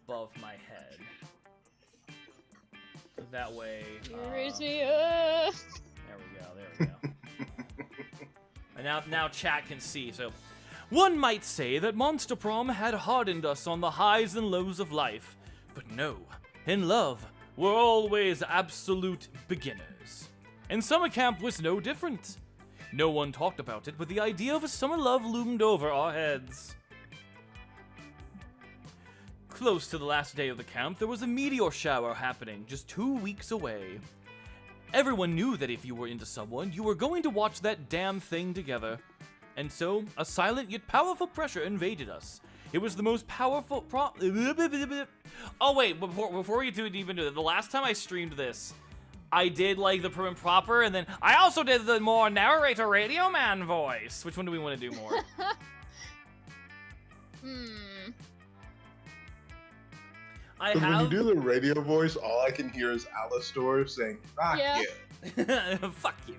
above my head. That way. Raise me up. There we go. And now chat can see. So, one might say that Monster Prom had hardened us on the highs and lows of life, but no. In love, we're always absolute beginners. And summer camp was no different. No one talked about it, but the idea of a summer love loomed over our heads. Close to the last day of the camp, there was a meteor shower happening just 2 weeks away. Everyone knew that if you were into someone, you were going to watch that damn thing together. And so, a silent yet powerful pressure invaded us. It was the most powerful Oh wait, before we even do it, the last time I streamed this, I did like the prim and proper, and then I also did the more narrator radio man voice. Which one do we want to do more? When you do the radio voice, all I can hear is Alastor saying, "Fuck you." Fuck you.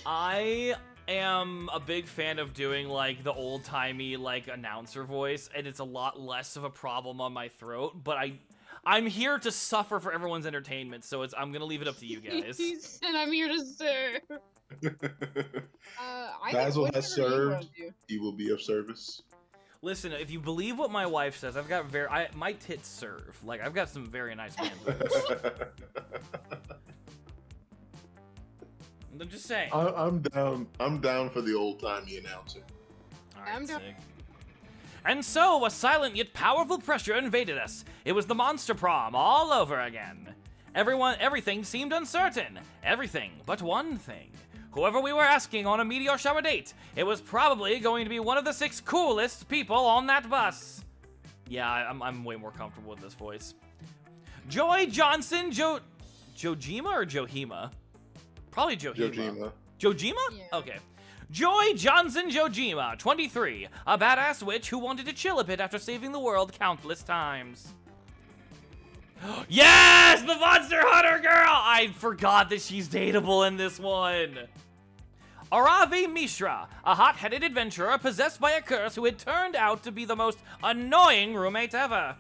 I am a big fan of doing like the old-timey like announcer voice, and it's a lot less of a problem on my throat, but I'm here to suffer for everyone's entertainment, so I'm gonna leave it up to you guys. And I'm here to serve. Basil has served. He will be of service. Listen, if you believe what my wife says, I've got my tits serve. Like, I've got some very nice man boobs. I'm just saying. I'm down. I'm down for the old-timey announcer. All right, sick. And so, a silent yet powerful pressure invaded us. It was the Monster Prom all over again. Everything seemed uncertain. Everything but one thing. Whoever we were asking on a meteor shower date, it was probably going to be one of the 6 coolest people on that bus. Yeah, I'm way more comfortable with this voice. Joy Johnson, Jojima or Johima? Probably Johima. Jojima? Yeah. Okay. Joy Johnson Jojima, 23, a badass witch who wanted to chill a bit after saving the world countless times. Yes! The Monster Hunter girl! I forgot that she's dateable in this one. Aravi Mishra, a hot-headed adventurer possessed by a curse who had turned out to be the most annoying roommate ever.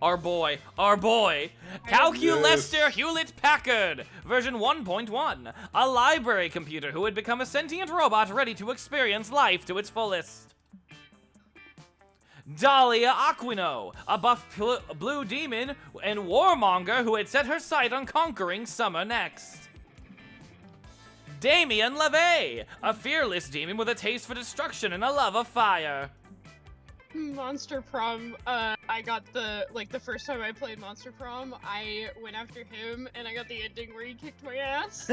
Our boy, Calculester Hewlett Packard, version 1.1, a library computer who had become a sentient robot ready to experience life to its fullest. Dahlia Aquino, a buff blue demon and warmonger who had set her sight on conquering summer next. Damien LeVay, a fearless demon with a taste for destruction and a love of fire. Monster Prom, I got the first time I played Monster Prom, I went after him, and I got the ending where he kicked my ass.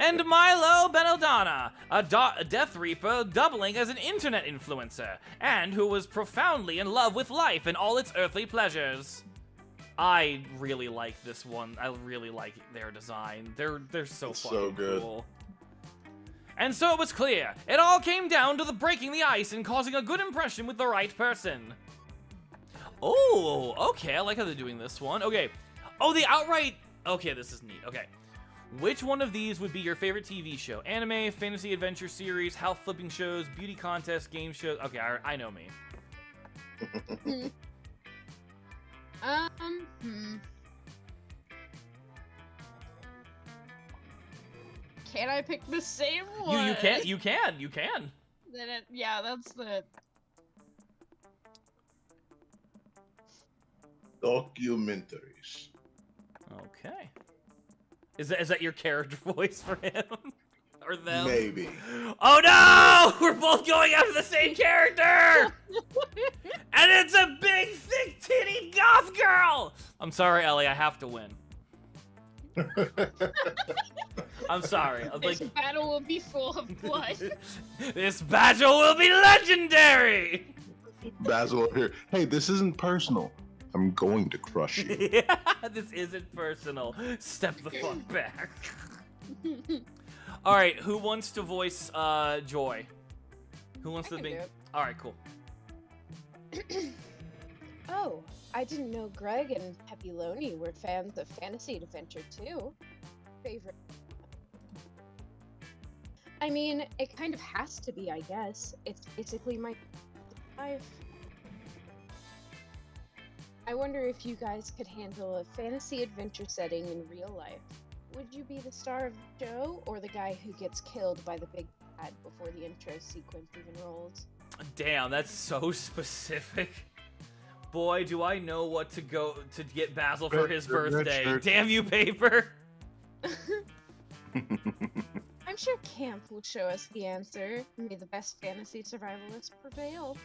And Milo Benaldana, a Death Reaper doubling as an internet influencer, and who was profoundly in love with life and all its earthly pleasures. I really like this one. I really like their design. They're so fucking cool. And so it was clear. It all came down to the breaking the ice and causing a good impression with the right person. Oh, okay. I like how they're doing this one. Okay. Oh, the outright... Okay, this is neat. Okay. Which one of these would be your favorite TV show? Anime, fantasy adventure series, health flipping shows, beauty contest, game shows? Okay, I know me. Can I pick the same one? You can. Then yeah, that's the... Documentaries. Okay. Is that your character voice for him? Or them? Maybe. Oh no! We're both going after the same character! And it's a big, thick, titty goth girl! I'm sorry, Ellie, I have to win. I'm sorry. This battle will be full of blood. This battle will be legendary! Basil here. Hey, this isn't personal. I'm going to crush you. Yeah, this isn't personal. Step the fuck back. Alright, who wants to voice Joy? Who wants to be... Alright, cool. Oh, I didn't know Greg and Pepiloni were fans of fantasy adventure too. Favorite. I mean, it kind of has to be, I guess. It's basically my life. I wonder if you guys could handle a fantasy adventure setting in real life. Would you be the star of the show, or the guy who gets killed by the big bad before the intro sequence even rolls? Damn, that's so specific. Boy, do I know what to go to get Basil for his birthday. Damn you, Paper! I'm sure camp will show us the answer. May the best fantasy survivalist prevail.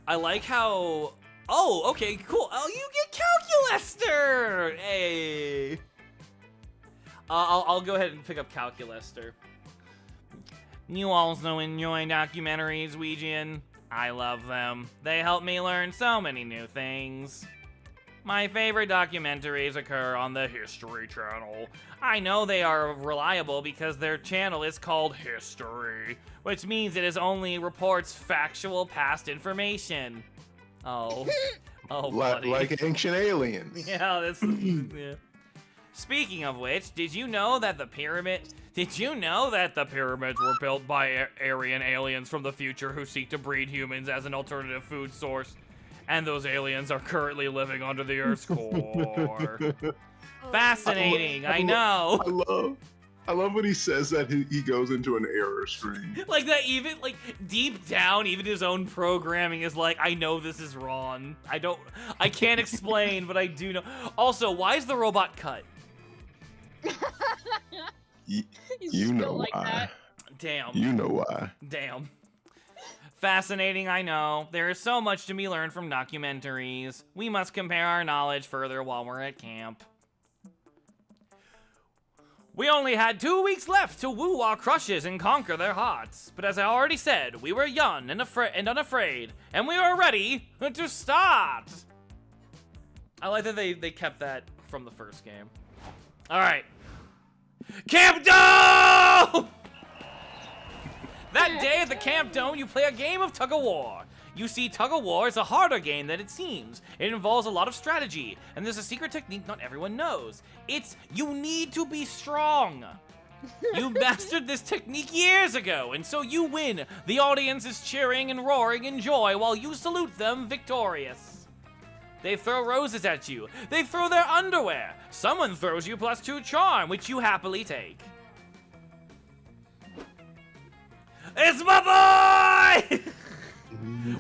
I like how... Oh, okay, cool. Oh, you get Calculester! Hey! I'll go ahead and pick up Calculester. You also enjoy documentaries, Ouijian? I love them. They help me learn so many new things. My favorite documentaries occur on the History Channel. I know they are reliable because their channel is called History, which means it only reports factual past information. Oh. Oh, buddy. Like ancient aliens. Yeah, that's... yeah. Speaking of which, did you know that the pyramids were built by Aryan aliens from the future who seek to breed humans as an alternative food source? And those aliens are currently living under the Earth's core. Fascinating, I know. I love when he says that he goes into an error screen. Like that, even like deep down, even his own programming is like, I know this is wrong. I can't explain, but I do know. Also, why is the robot cut? You know like why. that. Damn. You know why. Damn. Fascinating, I know. There is so much to be learned from documentaries. We must compare our knowledge further while we're at camp. We only had 2 weeks left to woo our crushes and conquer their hearts. But as I already said, we were young and unafraid, and we were ready to start. I like that they kept that from the first game. All right. Camp Dome! That day at the Camp Dome, you play a game of tug-of-war. You see, tug-of-war is a harder game than it seems. It involves a lot of strategy, and there's a secret technique not everyone knows. It's, you need to be strong. You mastered this technique years ago, and so you win. The audience is cheering and roaring in joy while you salute them victorious. They throw roses at you. They throw their underwear. Someone throws you +2 charm, which you happily take. It's my boy!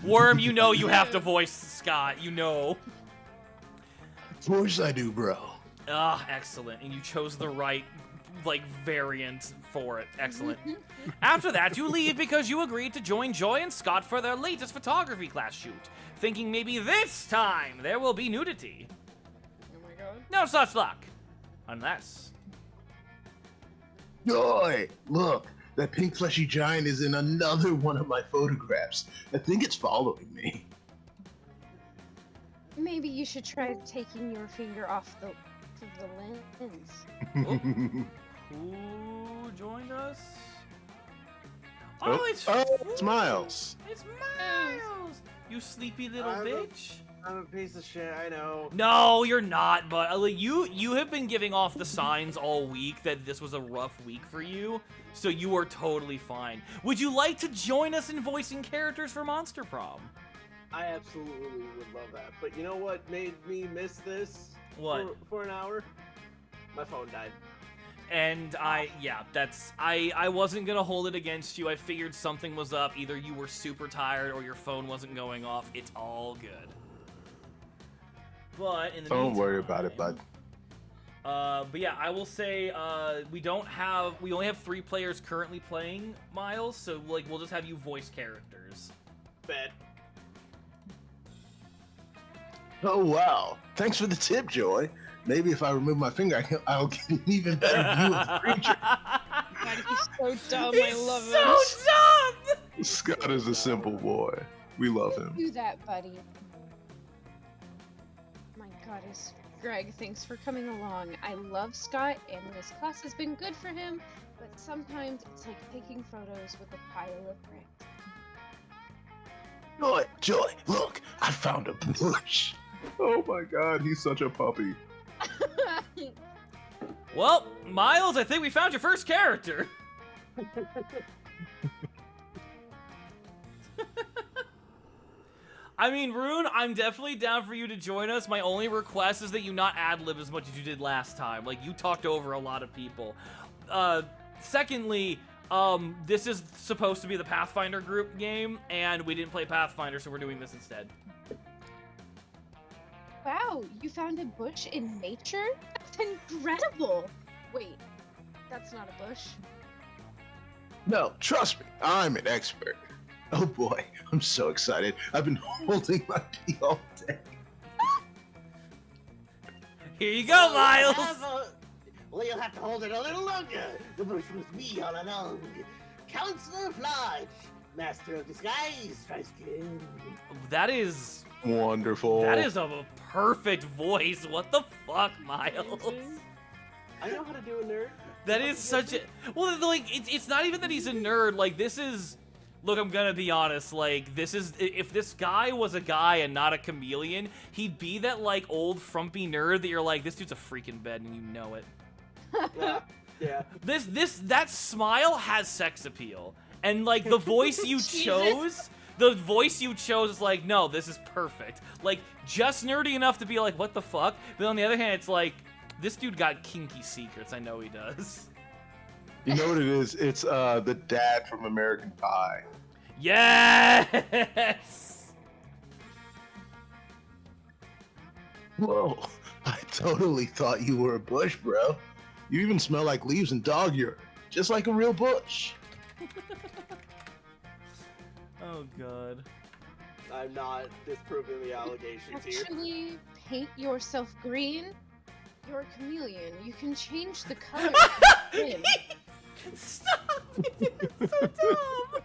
Worm, you know you have to voice Scott, you know. Of course I do, bro. Ah, excellent. And you chose the right, like, variant for it. Excellent. After that, you leave because you agreed to join Joy and Scott for their latest photography class shoot, thinking maybe this time there will be nudity. Oh my god. No such luck. Unless... Joy, look. That pink fleshy giant is in another one of my photographs. I think it's following me. Maybe you should try taking your finger off the lens. Who joined us? Oh, it's Miles. It's Miles! You sleepy little bitch. I'm a piece of shit, I know. No, you're not, but you have been giving off the signs all week that this was a rough week for you, so you are totally fine. Would you like to join us in voicing characters for Monster Prom? I absolutely would love that. But you know what made me miss this? What? For an hour? My phone died. And I wasn't gonna hold it against you. I figured something was up. Either you were super tired or your phone wasn't going off. It's all good. But in the Don't meantime, worry about it, bud. But yeah, I will say we only have 3 players currently playing Miles, so like we'll just have you voice characters. Bet. Oh wow! Thanks for the tip, Joy. Maybe if I remove my finger, I'll get an even better view of the creature. God, he's so dumb. He's I love so him. dumb. Scott is a simple boy. We love him. Do that, buddy. My goddess, Greg, thanks for coming along. I love Scott, and this class has been good for him, but sometimes it's like taking photos with a pile of bricks. Joy, look! I found a bush. Oh my God, he's such a puppy. Well, Miles, I think we found your first character. I mean, Rune, I'm definitely down for you to join us. My only request is that you not ad-lib as much as you did last time. Like, you talked over a lot of people. Secondly, this is supposed to be the Pathfinder group game, and we didn't play Pathfinder, so we're doing this instead. Wow, you found a bush in nature? That's incredible! Wait, that's not a bush. No, trust me, I'm an expert. Oh boy, I'm so excited. I've been holding my pee all day. Here you go, Miles! Well, you'll have to hold it a little longer. The bush was me all along. Counselor Flodge, Master of Disguise, strikes again. That is... Wonderful. That is a perfect voice. What the fuck, Miles? I know how to do a nerd. That is such a... Well, like, it's not even that he's a nerd. Like, this is... Look, I'm gonna be honest, like, this is... If this guy was a guy and not a chameleon, he'd be that, like, old frumpy nerd that you're like, this dude's a freaking bed and you know it. Yeah. That smile has sex appeal. And, like, the voice you chose... The voice you chose is like, no, this is perfect. Like, just nerdy enough to be like, what the fuck? But on the other hand, it's like, this dude got kinky secrets. I know he does. You know what it is? It's the dad from American Pie. Yes! Whoa, I totally thought you were a bush, bro. You even smell like leaves and dog urine, just like a real bush. Oh, God. I'm not disproving the allegations here. Actually, paint yourself green. You're a chameleon. You can change the color of your skin. Stop it! It's so dumb!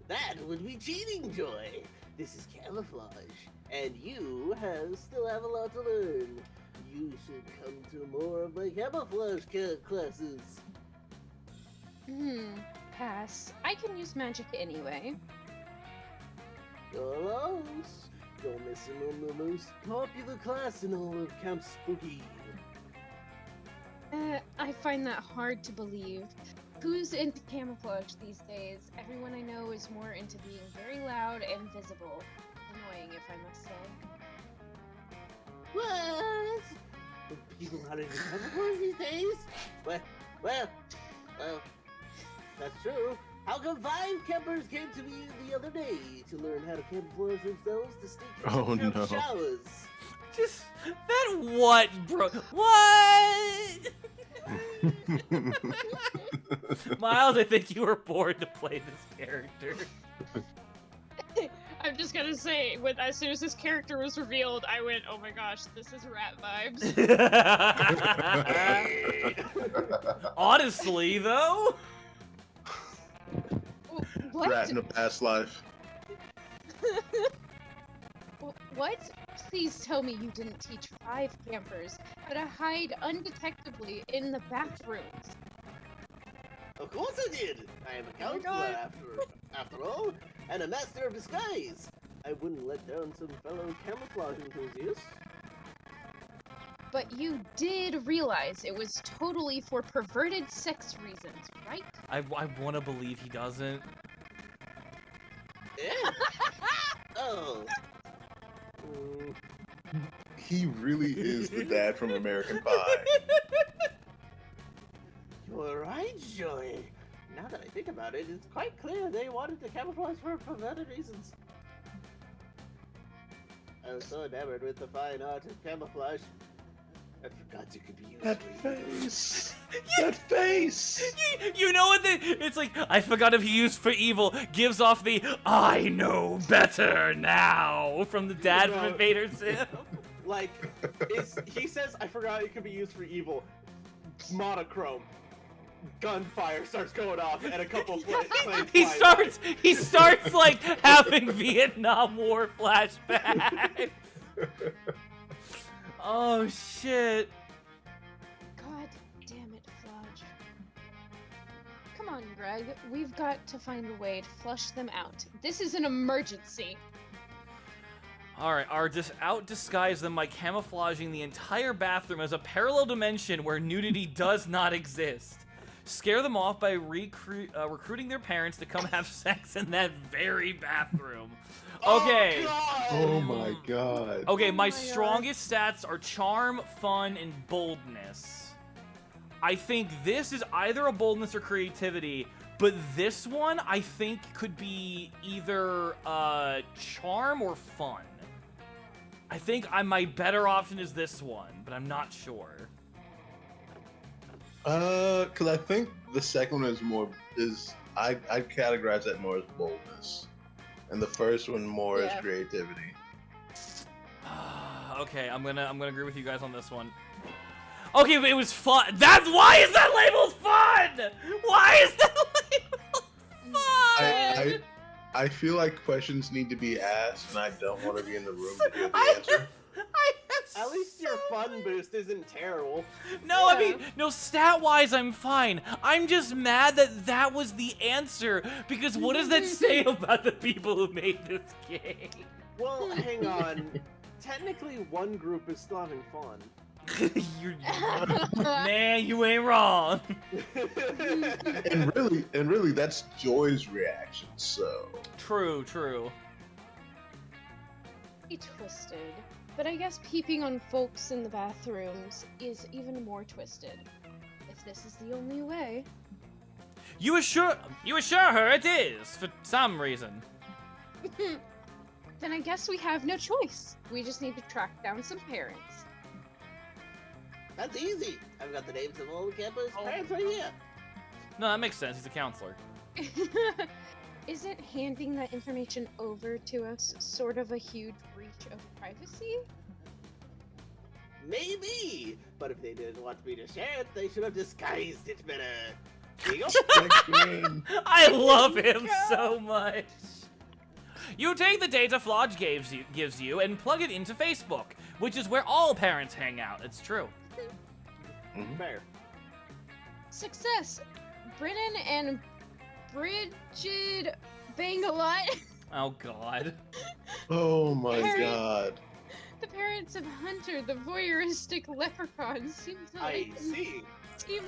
That would be cheating, Joy. This is camouflage, and you still have a lot to learn. You should come to more of my camouflage classes. Pass. I can use magic anyway. Alas, you're missing on the most popular class in all of Camp Spooky. I find that hard to believe. Who's into camouflage these days? Everyone I know is more into being very loud and visible. Annoying, if I must say. What? Are people not into camouflage these days? Well, that's true. How come 5 campers came to me the other day to learn how to camouflage themselves to sneak into camp no. showers? Just, that what, bro? What? Miles, I think you were born to play this character. I'm just gonna say, as soon as this character was revealed, I went, oh my gosh, this is rat vibes. Honestly, though. What? Rat in a past life. What? Please tell me you didn't teach 5 campers how to hide undetectably in the bathrooms. Of course I did! I am a counselor after all, and a master of disguise! I wouldn't let down some fellow camouflage enthusiasts. But you did realize it was totally for perverted sex reasons, right? I want to believe he doesn't. Yeah? Oh. He really is the dad from American Pie. You're right, Joey. Now that I think about it, it's quite clear they wanted to camouflage for perverted reasons. I was so enamored with the fine art of camouflage, I forgot it could be used That for evil. face! That face! You know what? It's like, I forgot if he used for evil, gives off the I know better now from the dad from Invader Zim. Like, he says, I forgot it could be used for evil. Monochrome. Gunfire starts going off and a couple planes He starts like having Vietnam War flashbacks. Oh shit. God damn it, Flodge. Come on, Greg. We've got to find a way to flush them out. This is an emergency. Alright, out-disguise them by camouflaging the entire bathroom as a parallel dimension where nudity does not exist. scare them off by recruiting their parents to come have sex in that very bathroom. Okay. Oh my god. Okay, Oh my my strongest stats are charm, fun, and boldness. I think this is either a boldness or creativity, but this one I think could be either charm or fun. I think my better option is this one, but I'm not sure. Cause I think the second one I'd categorize that more as boldness. And the first one more as Yeah. creativity. Okay, I'm gonna agree with you guys on this one. Okay, but it was fun. Why is that labeled fun? Why is that labeled fun? I feel like questions need to be asked, and I don't want to be in the room to hear the answer. At least your fun boost isn't terrible. No, I mean, no, stat-wise, I'm fine. I'm just mad that was the answer, because what does that say about the people who made this game? Well, hang on. Technically, one group is still having fun. Man, you ain't wrong. And really, that's Joy's reaction. So True. Be twisted. But I guess peeping on folks in the bathrooms is even more twisted. If this is the only way. You assure her it is, for some reason. Then I guess we have no choice. We just need to track down some parents. That's easy. I've got the names of all the campus parents right here. No, that makes sense. He's a counselor. Isn't handing that information over to us sort of a huge breach of privacy? Maybe, but if they didn't want me to share it, they should have disguised it better. Here you go. thanks, man. I love him so much. You take the data Flodge gives you and plug it into Facebook, which is where all parents hang out. It's true. Fair. Success! Brennan and Bridget bang a lot. Oh God. Oh my Harry. god. The parents of Hunter, the voyeuristic leprechaun, seem I see.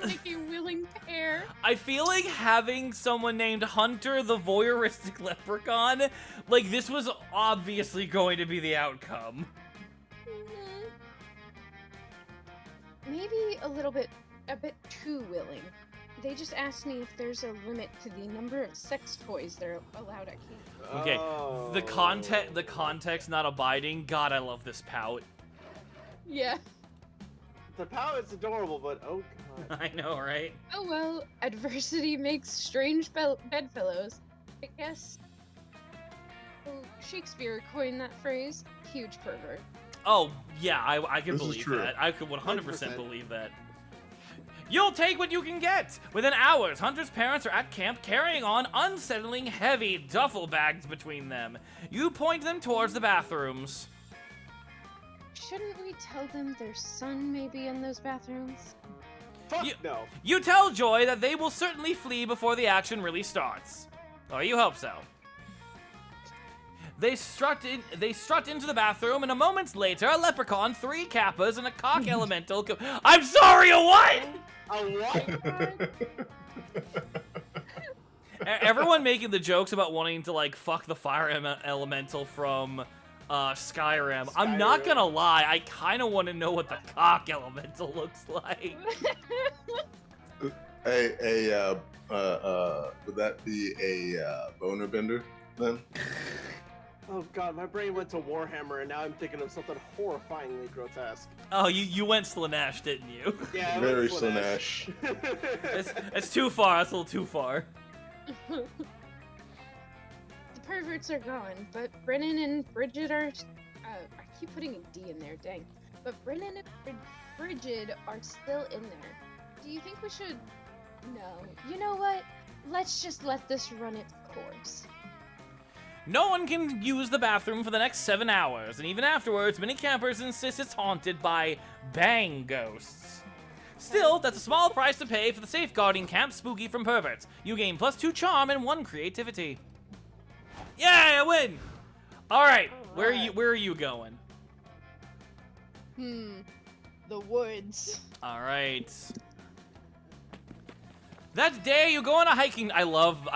like a willing pair. I feel like having someone named Hunter the voyeuristic leprechaun, like this was obviously going to be the outcome. Maybe a bit too willing. They just asked me if there's a limit to the number of sex toys they're allowed at camp. Okay, Oh. the context not abiding. God, I love this pout. Yeah. The power is adorable, but oh god. I know, right? Oh well, adversity makes strange bedfellows. I guess. Oh, Shakespeare coined that phrase. Huge pervert. Oh, yeah, I can This is believe true. that. I could 100% 100%. believe that. You'll take what you can get! Within hours, Hunter's parents are at camp carrying on unsettling heavy duffel bags between them. You point them towards the bathrooms. Shouldn't we tell them their son may be in those bathrooms? Fuck You- no. You tell Joy that they will certainly flee before the action really starts. Or you hope so. They strut into the bathroom, and a moment later, a leprechaun, 3 kappas, and a cock elemental. I'm sorry, a what? A what? Everyone making the jokes about wanting to like fuck the fire elemental from Skyrim. I'm not Skyrim. gonna lie, I kind of want to know what the cock elemental looks like. Would that be a boner bender then? Oh god, my brain went to Warhammer, and now I'm thinking of something horrifyingly grotesque. Oh, you went Slanesh, didn't you? Yeah, Very that's Slanesh. It's too far. That's a little too far. The perverts are gone, but Brennan and Bridget are. I keep putting a D in there, dang. But Brennan and Bridget are still in there. Do you think we should? No. You know what? Let's just let this run its course. No one can use the bathroom for the next 7 hours, and even afterwards, many campers insist it's haunted by bang ghosts. Still, that's a small price to pay for the safeguarding camp spooky from perverts. You gain +2 charm and 1 creativity. Yay, I win! Alright, where are you going? The woods. Alright. That day you go on a hiking. I love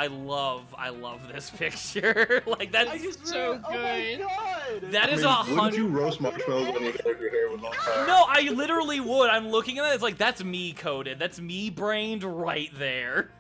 this picture. Like that's I just so read, oh my good. god! That is Wouldn't you roast marshmallows on your head if your hair was on fire? no, I literally would. I'm looking at it. It's like that's me coded. That's me brained right there.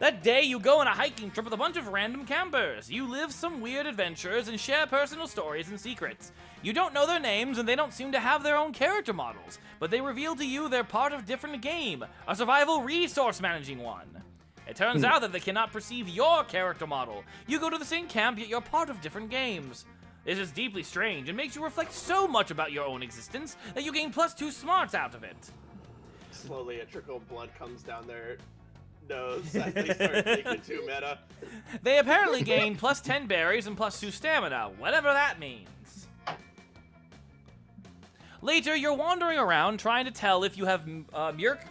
That day, you go on a hiking trip with a bunch of random campers. You live some weird adventures and share personal stories and secrets. You don't know their names, and they don't seem to have their own character models, but they reveal to you they're part of a different game, a survival resource managing one. It turns out that they cannot perceive your character model. You go to the same camp, yet you're part of different games. This is deeply strange and makes you reflect so much about your own existence that you gain +2 smarts out of it. Slowly, a trickle of blood comes down their nose as they start taking too meta. They apparently gain +10 berries and +2 stamina, whatever that means. Later, you're wandering around trying to tell if you have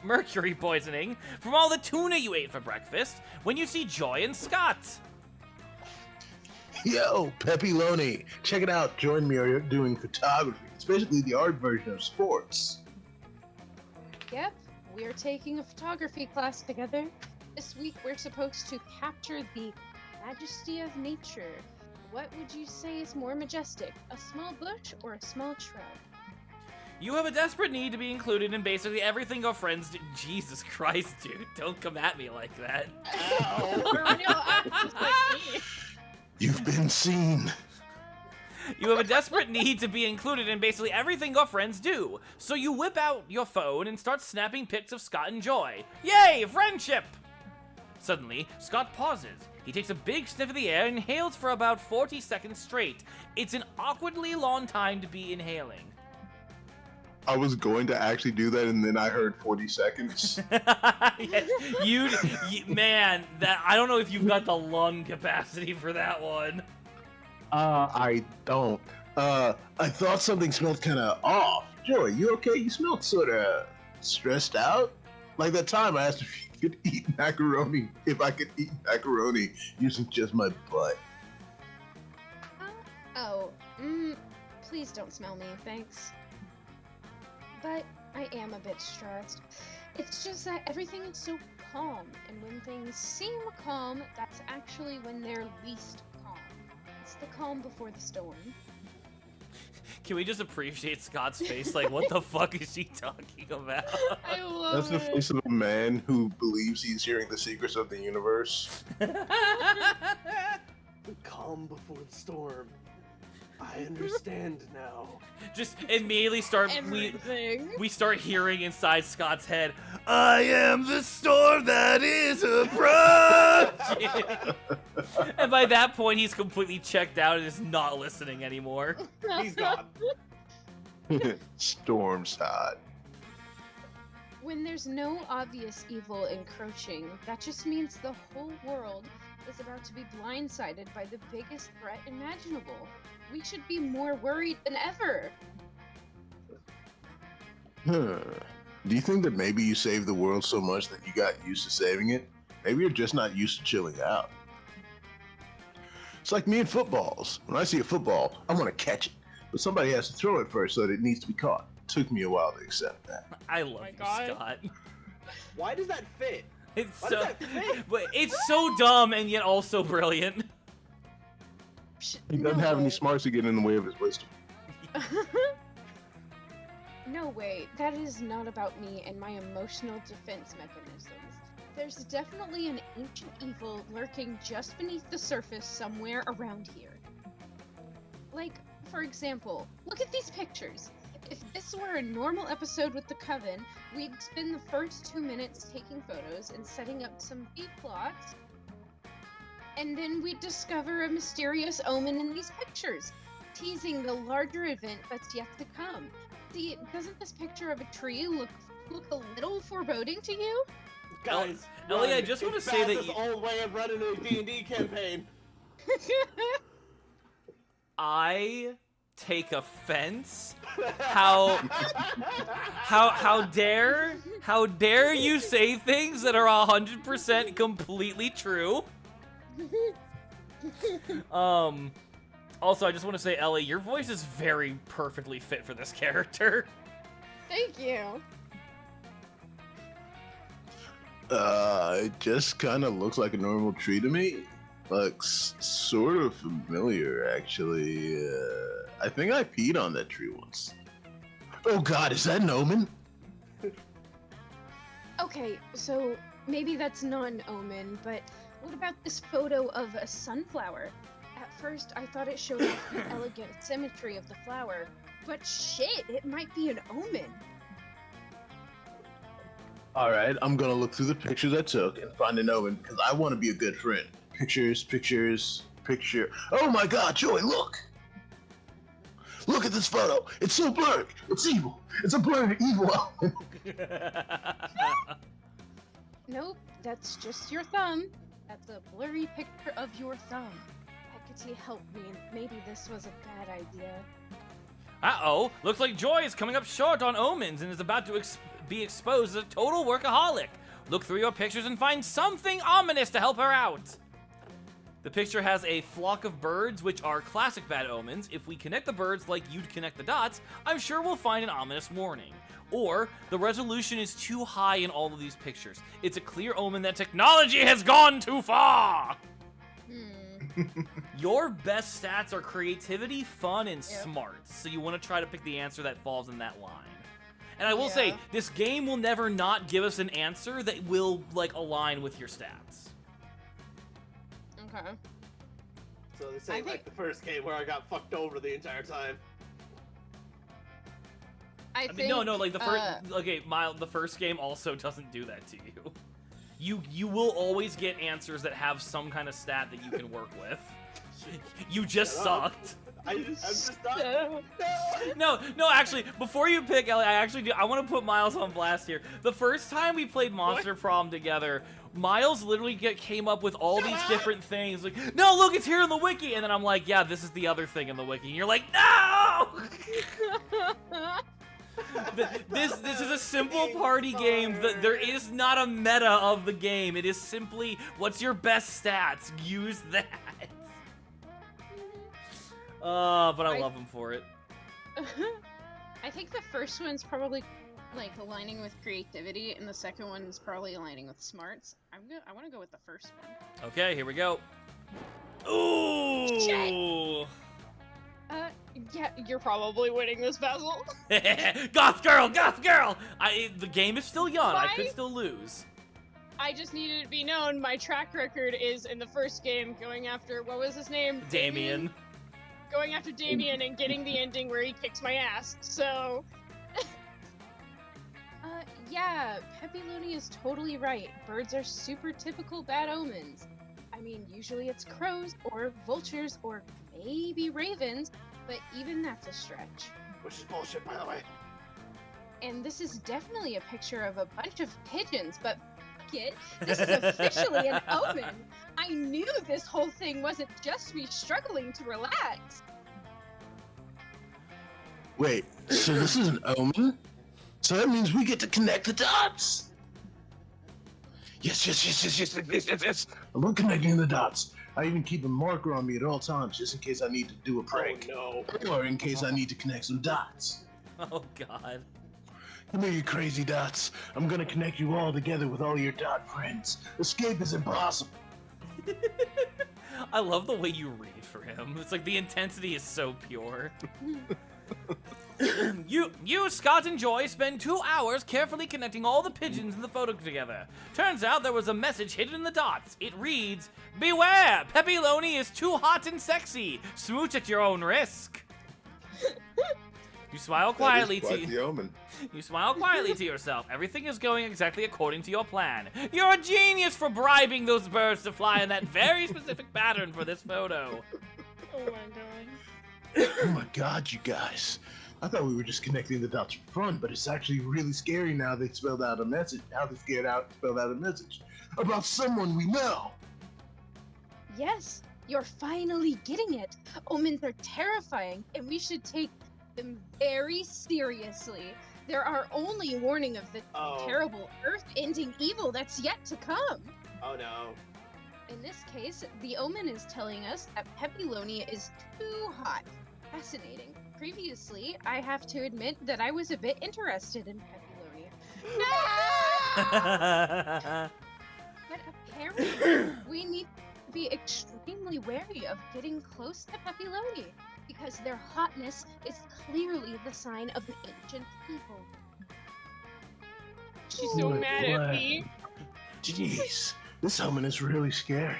mercury poisoning from all the tuna you ate for breakfast when you see Joy and Scott. Yo, Peppy Loney, check it out. Join me. Are doing photography. It's basically the art version of sports. Yep, we're taking a photography class together. This week we're supposed to capture the majesty of nature. What would you say is more majestic, a small bush or a small shrub? You have a desperate need to be included in basically everything your friends do. Jesus Christ, dude, don't come at me like that. You've been seen. You have a desperate need to be included in basically everything your friends do. So you whip out your phone and start snapping pics of Scott and Joy. Yay, friendship! Suddenly, Scott pauses. He takes a big sniff of the air and inhales for about 40 seconds straight. It's an awkwardly long time to be inhaling. I was going to actually do that, and then I heard 40 seconds. Yes, man, that I don't know if you've got the lung capacity for that one. I don't. I thought something smelled kind of off. Joy, you okay? You smelled sort of stressed out. Like that time I asked if you could eat macaroni, if I could eat macaroni using just my butt. Please don't smell me, thanks. But I am a bit stressed. It's just that everything is so calm, and when things seem calm, that's actually when they're least calm. It's the calm before the storm. Can we just appreciate Scott's face? Like, what the fuck is she talking about? I love That's the it. face of a man who believes he's hearing the secrets of the universe. The calm before the storm. I understand now. Just immediately start Everything. we start hearing inside Scott's head, I am the storm that is approaching. And by that point, he's completely checked out and is not listening anymore. He's gone. Storm side. When there's no obvious evil encroaching, that just means the whole world is about to be blindsided by the biggest threat imaginable. We should be more worried than ever. Do you think that maybe you saved the world so much that you got used to saving it? Maybe you're just not used to chilling out. It's like me and footballs. When I see a football, I want to catch it. But somebody has to throw it first so that it needs to be caught. It took me a while to accept that. I love my you, God. Scott. Why does that fit? It's Why so, does that fit? but it's so dumb and yet also brilliant. He doesn't have any smarts to get in the way of his wisdom. No way, that is not about me and my emotional defense mechanisms. There's definitely an ancient evil lurking just beneath the surface somewhere around here. Like, for example, look at these pictures. If this were a normal episode with the Coven, we'd spend the first 2 minutes taking photos and setting up some B-plots, and then we'd discover a mysterious omen in these pictures, teasing the larger event that's yet to come. See, doesn't this picture of a tree look a little foreboding to you? Guys, Ellie, I run. just want to It's say that Baz's old way of running a D&D campaign. I take offense. How dare you say things that are 100% completely true? Also, I just want to say, Ellie, your voice is very perfectly fit for this character. Thank you. It just kind of looks like a normal tree to me. Looks sort of familiar, actually. I think I peed on that tree once. Oh God, is that an omen? Okay, so maybe that's not an omen, but what about this photo of a sunflower? At first, I thought it showed off the elegant symmetry of the flower, but shit, it might be an omen. All right, I'm gonna look through the pictures I took and find an omen because I want to be a good friend. Pictures, picture. Oh my God, Joy, look! Look at this photo. It's so blurry. It's evil. It's a blurry evil omen. Nope, that's just your thumb. That's a blurry picture of your thumb. Hecate helped me, and maybe this was a bad idea. Uh-oh, looks like Joy is coming up short on omens and is about to be exposed as a total workaholic. Look through your pictures and find something ominous to help her out. The picture has a flock of birds, which are classic bad omens. If we connect the birds like you'd connect the dots, I'm sure we'll find an ominous warning. Or, the resolution is too high in all of these pictures. It's a clear omen that technology has gone too far! Your best stats are creativity, fun, and smarts, so you want to try to pick the answer that falls in that line. And I will say, this game will never not give us an answer that will, like, align with your stats. Okay. So this ain't like the first game where I got fucked over the entire time. I mean, no, like the first. Okay, the first game also doesn't do that to you. You will always get answers that have some kind of stat that you can work with. You just sucked. I'm just not. No, actually, before you pick Ellie, I want to put Miles on blast here. The first time we played Monster Prom together, Miles literally came up with all these different things. Like, no, look, it's here in the wiki. And then I'm like, yeah, this is the other thing in the wiki. And you're like, no! This is a simple party game. There is not a meta of the game. It is simply, what's your best stats? Use that. But I love him for it. I think the first one's probably like aligning with creativity, and the second one's probably aligning with smarts. I want to go with the first one. Okay, here we go. Ooh! Shit. Yeah, you're probably winning this, Basil. Goth girl! The game is still young. I could still lose. I just needed to be known. My track record is in the first game going after, what was his name? Damien. Going after Damien and getting the ending where he kicks my ass, so... Yeah, Pepiloni is totally right. Birds are super typical bad omens. I mean, usually it's crows, or vultures, or maybe ravens, but even that's a stretch. Which is bullshit, by the way. And this is definitely a picture of a bunch of pigeons, but fuck it, this is officially an omen. I knew this whole thing wasn't just me struggling to relax. Wait, so this is an omen? So that means we get to connect the dots! Yes. I'm connecting the dots. I even keep a marker on me at all times, just in case I need to do a prank. Oh no. Or in case I need to connect some dots. Oh god. Come here, you crazy dots. I'm gonna connect you all together with all your dot friends. Escape is impossible. I love the way you read for him. It's like the intensity is so pure. You, Scott and Joy, spend 2 hours carefully connecting all the pigeons in the photo together. Turns out there was a message hidden in the dots. It reads, "Beware! Pepiloni is too hot and sexy. Smooch at your own risk." You smile quietly You smile quietly to yourself. Everything is going exactly according to your plan. You're a genius for bribing those birds to fly in that very specific pattern for this photo. Oh my god. Oh my god, you guys. I thought we were just connecting the dots for fun, but it's actually really scary now they spelled out a message. How they spelled out a message about someone we know. Yes, you're finally getting it. Omens are terrifying, and we should take them very seriously. There are only warning of the terrible earth-ending evil that's yet to come. Oh no. In this case, the omen is telling us that Pepiloni is too hot. Fascinating. Previously, I have to admit that I was a bit interested in Pepiloni. But apparently, we need to be extremely wary of getting close to Pepiloni, because their hotness is clearly the sign of an ancient people. She's so mad at me. Jeez, this omen is really scary.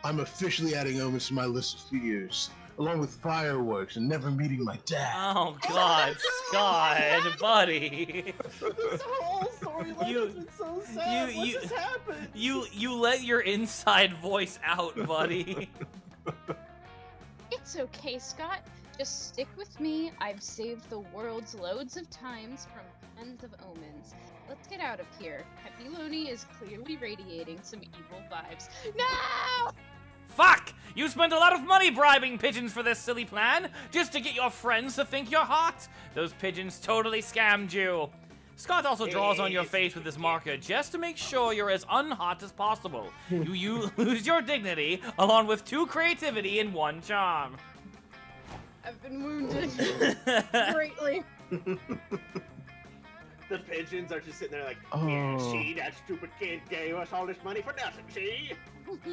I'm officially adding omens to my list of fears, along with fireworks and never meeting my dad. Oh God, Scott, buddy. This whole storyline You- has been so sad. you- What just happened? You let your inside voice out, buddy. It's okay, Scott. Just stick with me. I've saved the world's loads of times from tons of omens. Let's get out of here. Pepiloni is clearly radiating some evil vibes. No! Fuck! You spent a lot of money bribing pigeons for this silly plan, just to get your friends to think you're hot. Those pigeons totally scammed you. Scott also draws on your face with this marker just to make sure you're as unhot as possible. You lose your dignity, along with 2 creativity and 1 charm. I've been wounded greatly. The pigeons are just sitting there like, Oh. yeah, see, that stupid kid gave us all this money for nothing, see?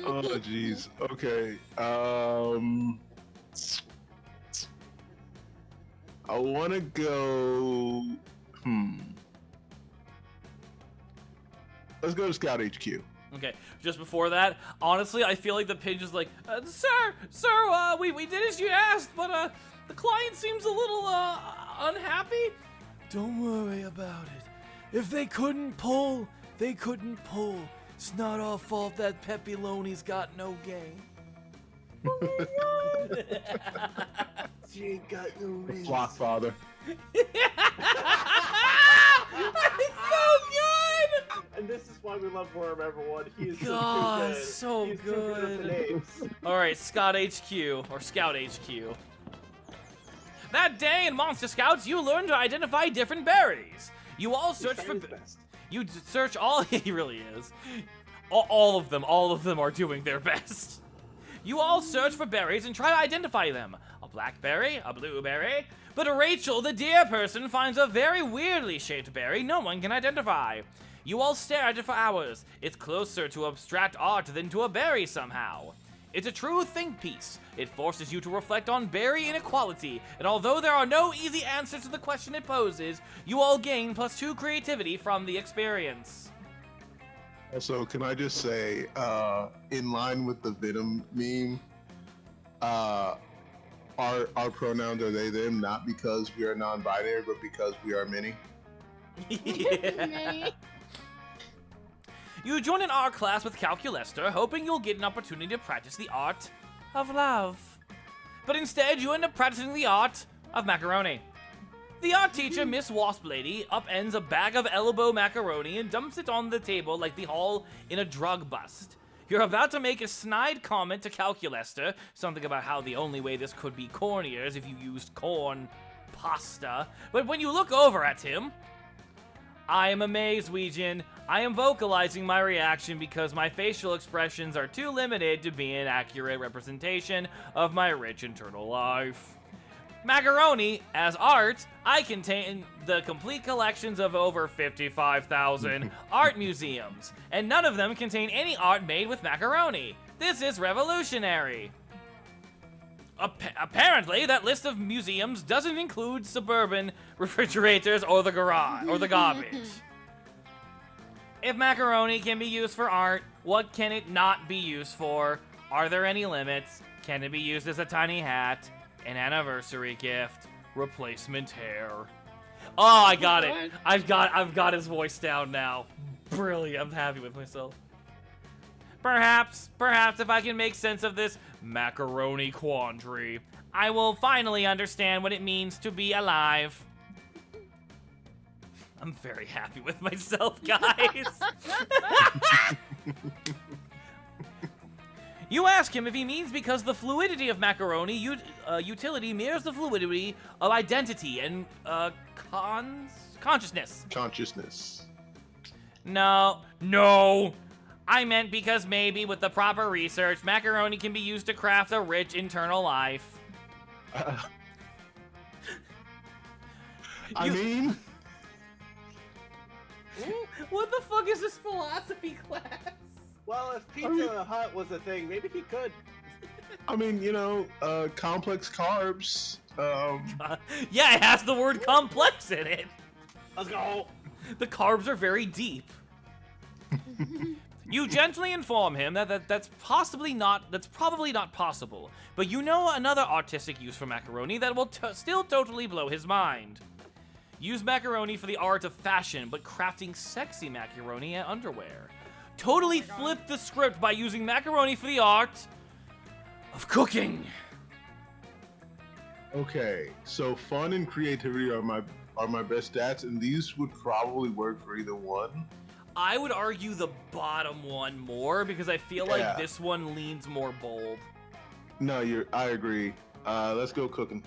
Oh, jeez. Okay. I want to go. Let's go to Scout HQ. Okay, just before that, honestly, I feel like the pigeon's like, sir, we did as you asked, but, the client seems a little, unhappy. Don't worry about it. If they couldn't pull, they couldn't pull. It's not our fault that Pepiloni's got no game. She ain't got no rings. Flock father. It's so good! And this is why we love Worm, everyone. He is God, so too good. so He's too good with the good. names. Alright, Scott HQ, or Scout HQ. That day in Monster Scouts, you learned to identify different berries. You all search He's for... trying his best. You search all... He really is. All of them are doing their best. You all search for berries and try to identify them. A blackberry, a blueberry. But Rachel, the deer person, finds a very weirdly shaped berry no one can identify. You all stare at it for hours. It's closer to abstract art than to a berry somehow. It's a true think piece. It forces you to reflect on berry inequality, and although there are no easy answers to the question it poses, you all gain +2 creativity from the experience. Also, can I just say, in line with the Venom meme, our pronouns are they, them, not because we are non-binary, but because we are many. Many. You join an art class with Calculester, hoping you'll get an opportunity to practice the art of love. But instead, you end up practicing the art of macaroni. The art teacher, Miss Wasp Lady, upends a bag of elbow macaroni and dumps it on the table like the hall in a drug bust. You're about to make a snide comment to Calculester, something about how the only way this could be cornier is if you used corn pasta, but when you look over at him, I am amazed, Ouijin. I am vocalizing my reaction because my facial expressions are too limited to be an accurate representation of my rich internal life. Macaroni, as art, I contain the complete collections of over 55,000 art museums, and none of them contain any art made with macaroni. This is revolutionary. Apparently, that list of museums doesn't include suburban refrigerators or the garage or the garbage. If macaroni can be used for art, what can it not be used for? Are there any limits? Can it be used as a tiny hat, an anniversary gift, replacement hair? Oh, I got it. I've got his voice down now. Brilliant. I'm happy with myself. Perhaps if I can make sense of this macaroni quandary, I will finally understand what it means to be alive. I'm very happy with myself, guys. You ask him if he means because the fluidity of macaroni utility mirrors the fluidity of identity and consciousness. Consciousness. No. I meant because maybe with the proper research, macaroni can be used to craft a rich internal life. I mean, What the fuck is this philosophy class? Well, if Pizza Hut was a thing, maybe he could. I mean, complex carbs. Yeah, it has the word complex in it. Let's go. The carbs are very deep. You gently inform him that's probably not possible, but you know another artistic use for macaroni that will still totally blow his mind. Use macaroni for the art of fashion, but crafting sexy macaroni and underwear. Totally flip the script by using macaroni for the art of cooking. Okay, so fun and creativity are my best stats, and these would probably work for either one. I would argue the bottom one more because I feel like this one leans more bold. No, I agree. Let's go cooking.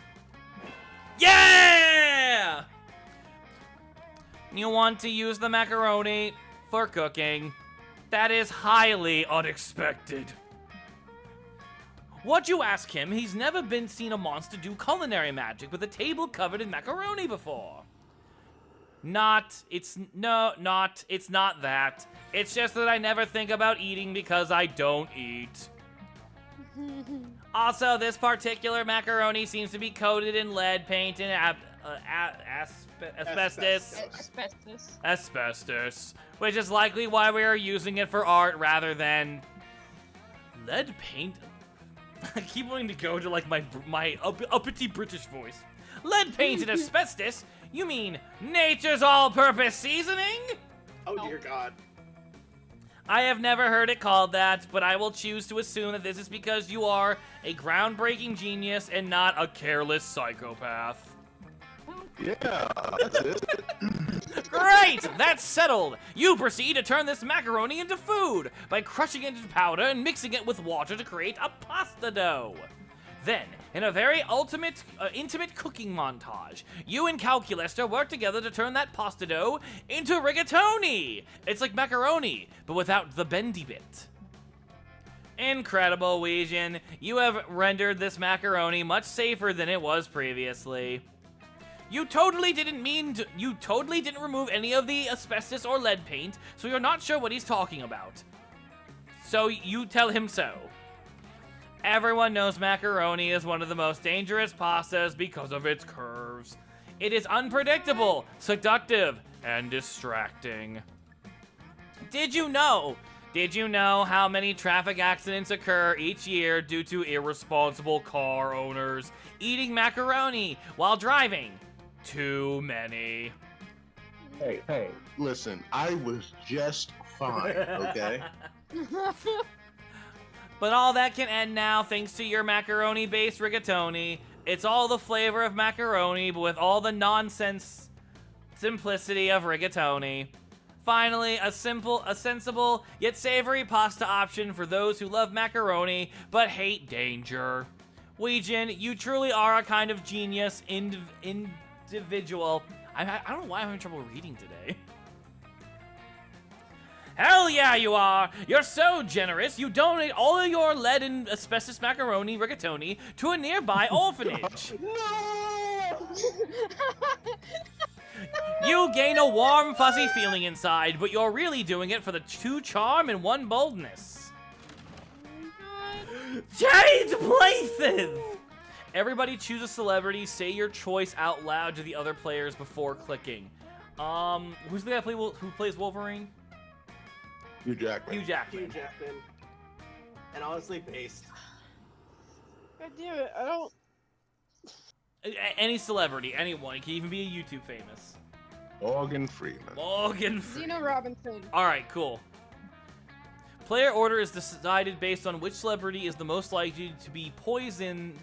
Yeah! You want to use the macaroni for cooking. That is highly unexpected. What you ask him, he's never been seen a monster do culinary magic with a table covered in macaroni before. It's not that. It's just that I never think about eating because I don't eat. Also, this particular macaroni seems to be coated in lead paint and asbestos, which is likely why we are using it for art rather than lead paint. I keep wanting to go to like my uppity British voice. Lead paint and asbestos? You mean nature's all-purpose seasoning? Oh dear God. I have never heard it called that, but I will choose to assume that this is because you are a groundbreaking genius and not a careless psychopath. Yeah, that's it. Great! That's settled! You proceed to turn this macaroni into food by crushing it into powder and mixing it with water to create a pasta dough. Then, in a very intimate cooking montage, you and Calculester work together to turn that pasta dough into rigatoni! It's like macaroni, but without the bendy bit. Incredible, Ouijan. You have rendered this macaroni much safer than it was previously. You totally didn't remove any of the asbestos or lead paint, so you're not sure what he's talking about. So you tell him so. Everyone knows macaroni is one of the most dangerous pastas because of its curves. It is unpredictable, seductive, and distracting. Did you know how many traffic accidents occur each year due to irresponsible car owners eating macaroni while driving? Too many. Hey, listen, I was just fine, okay? But all that can end now thanks to your macaroni-based rigatoni. It's all the flavor of macaroni, but with all the nonsense simplicity of rigatoni. Finally, a sensible, yet savory pasta option for those who love macaroni, but hate danger. Ouijan, you truly are a kind of genius individual. I don't know why I'm having trouble reading today. Hell yeah, you are! You're so generous, you donate all of your lead and asbestos macaroni rigatoni to a nearby orphanage. No! You gain a warm, fuzzy feeling inside, but you're really doing it for the 2 charm and 1 boldness. Jade Plaything! Everybody choose a celebrity, say your choice out loud to the other players before clicking. Who's the guy who plays Wolverine? Hugh Jackman. Hugh Jackman. And honestly, based. God damn it, I don't... Any celebrity, anyone. It can even be a YouTube famous. Morgan Freeman. Zeno Robinson. Alright, cool. Player order is decided based on which celebrity is the most likely to be posing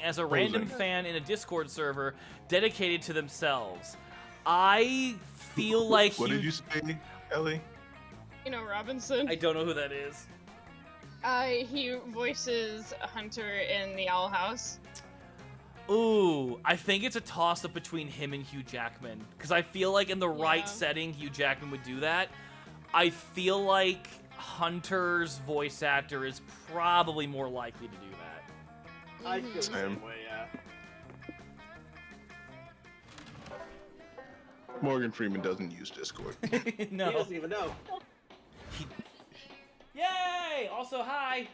as a random fan in a Discord server dedicated to themselves. I feel like What did you say, Ellie? Zeno Robinson. I don't know who that is. He voices Hunter in the Owl House. Ooh, I think it's a toss-up between him and Hugh Jackman. Because I feel like in the right setting, Hugh Jackman would do that. I feel like Hunter's voice actor is probably more likely to do that. I feel the same way, yeah. Morgan Freeman doesn't use Discord. No. He doesn't even know. Yay! Also, hi.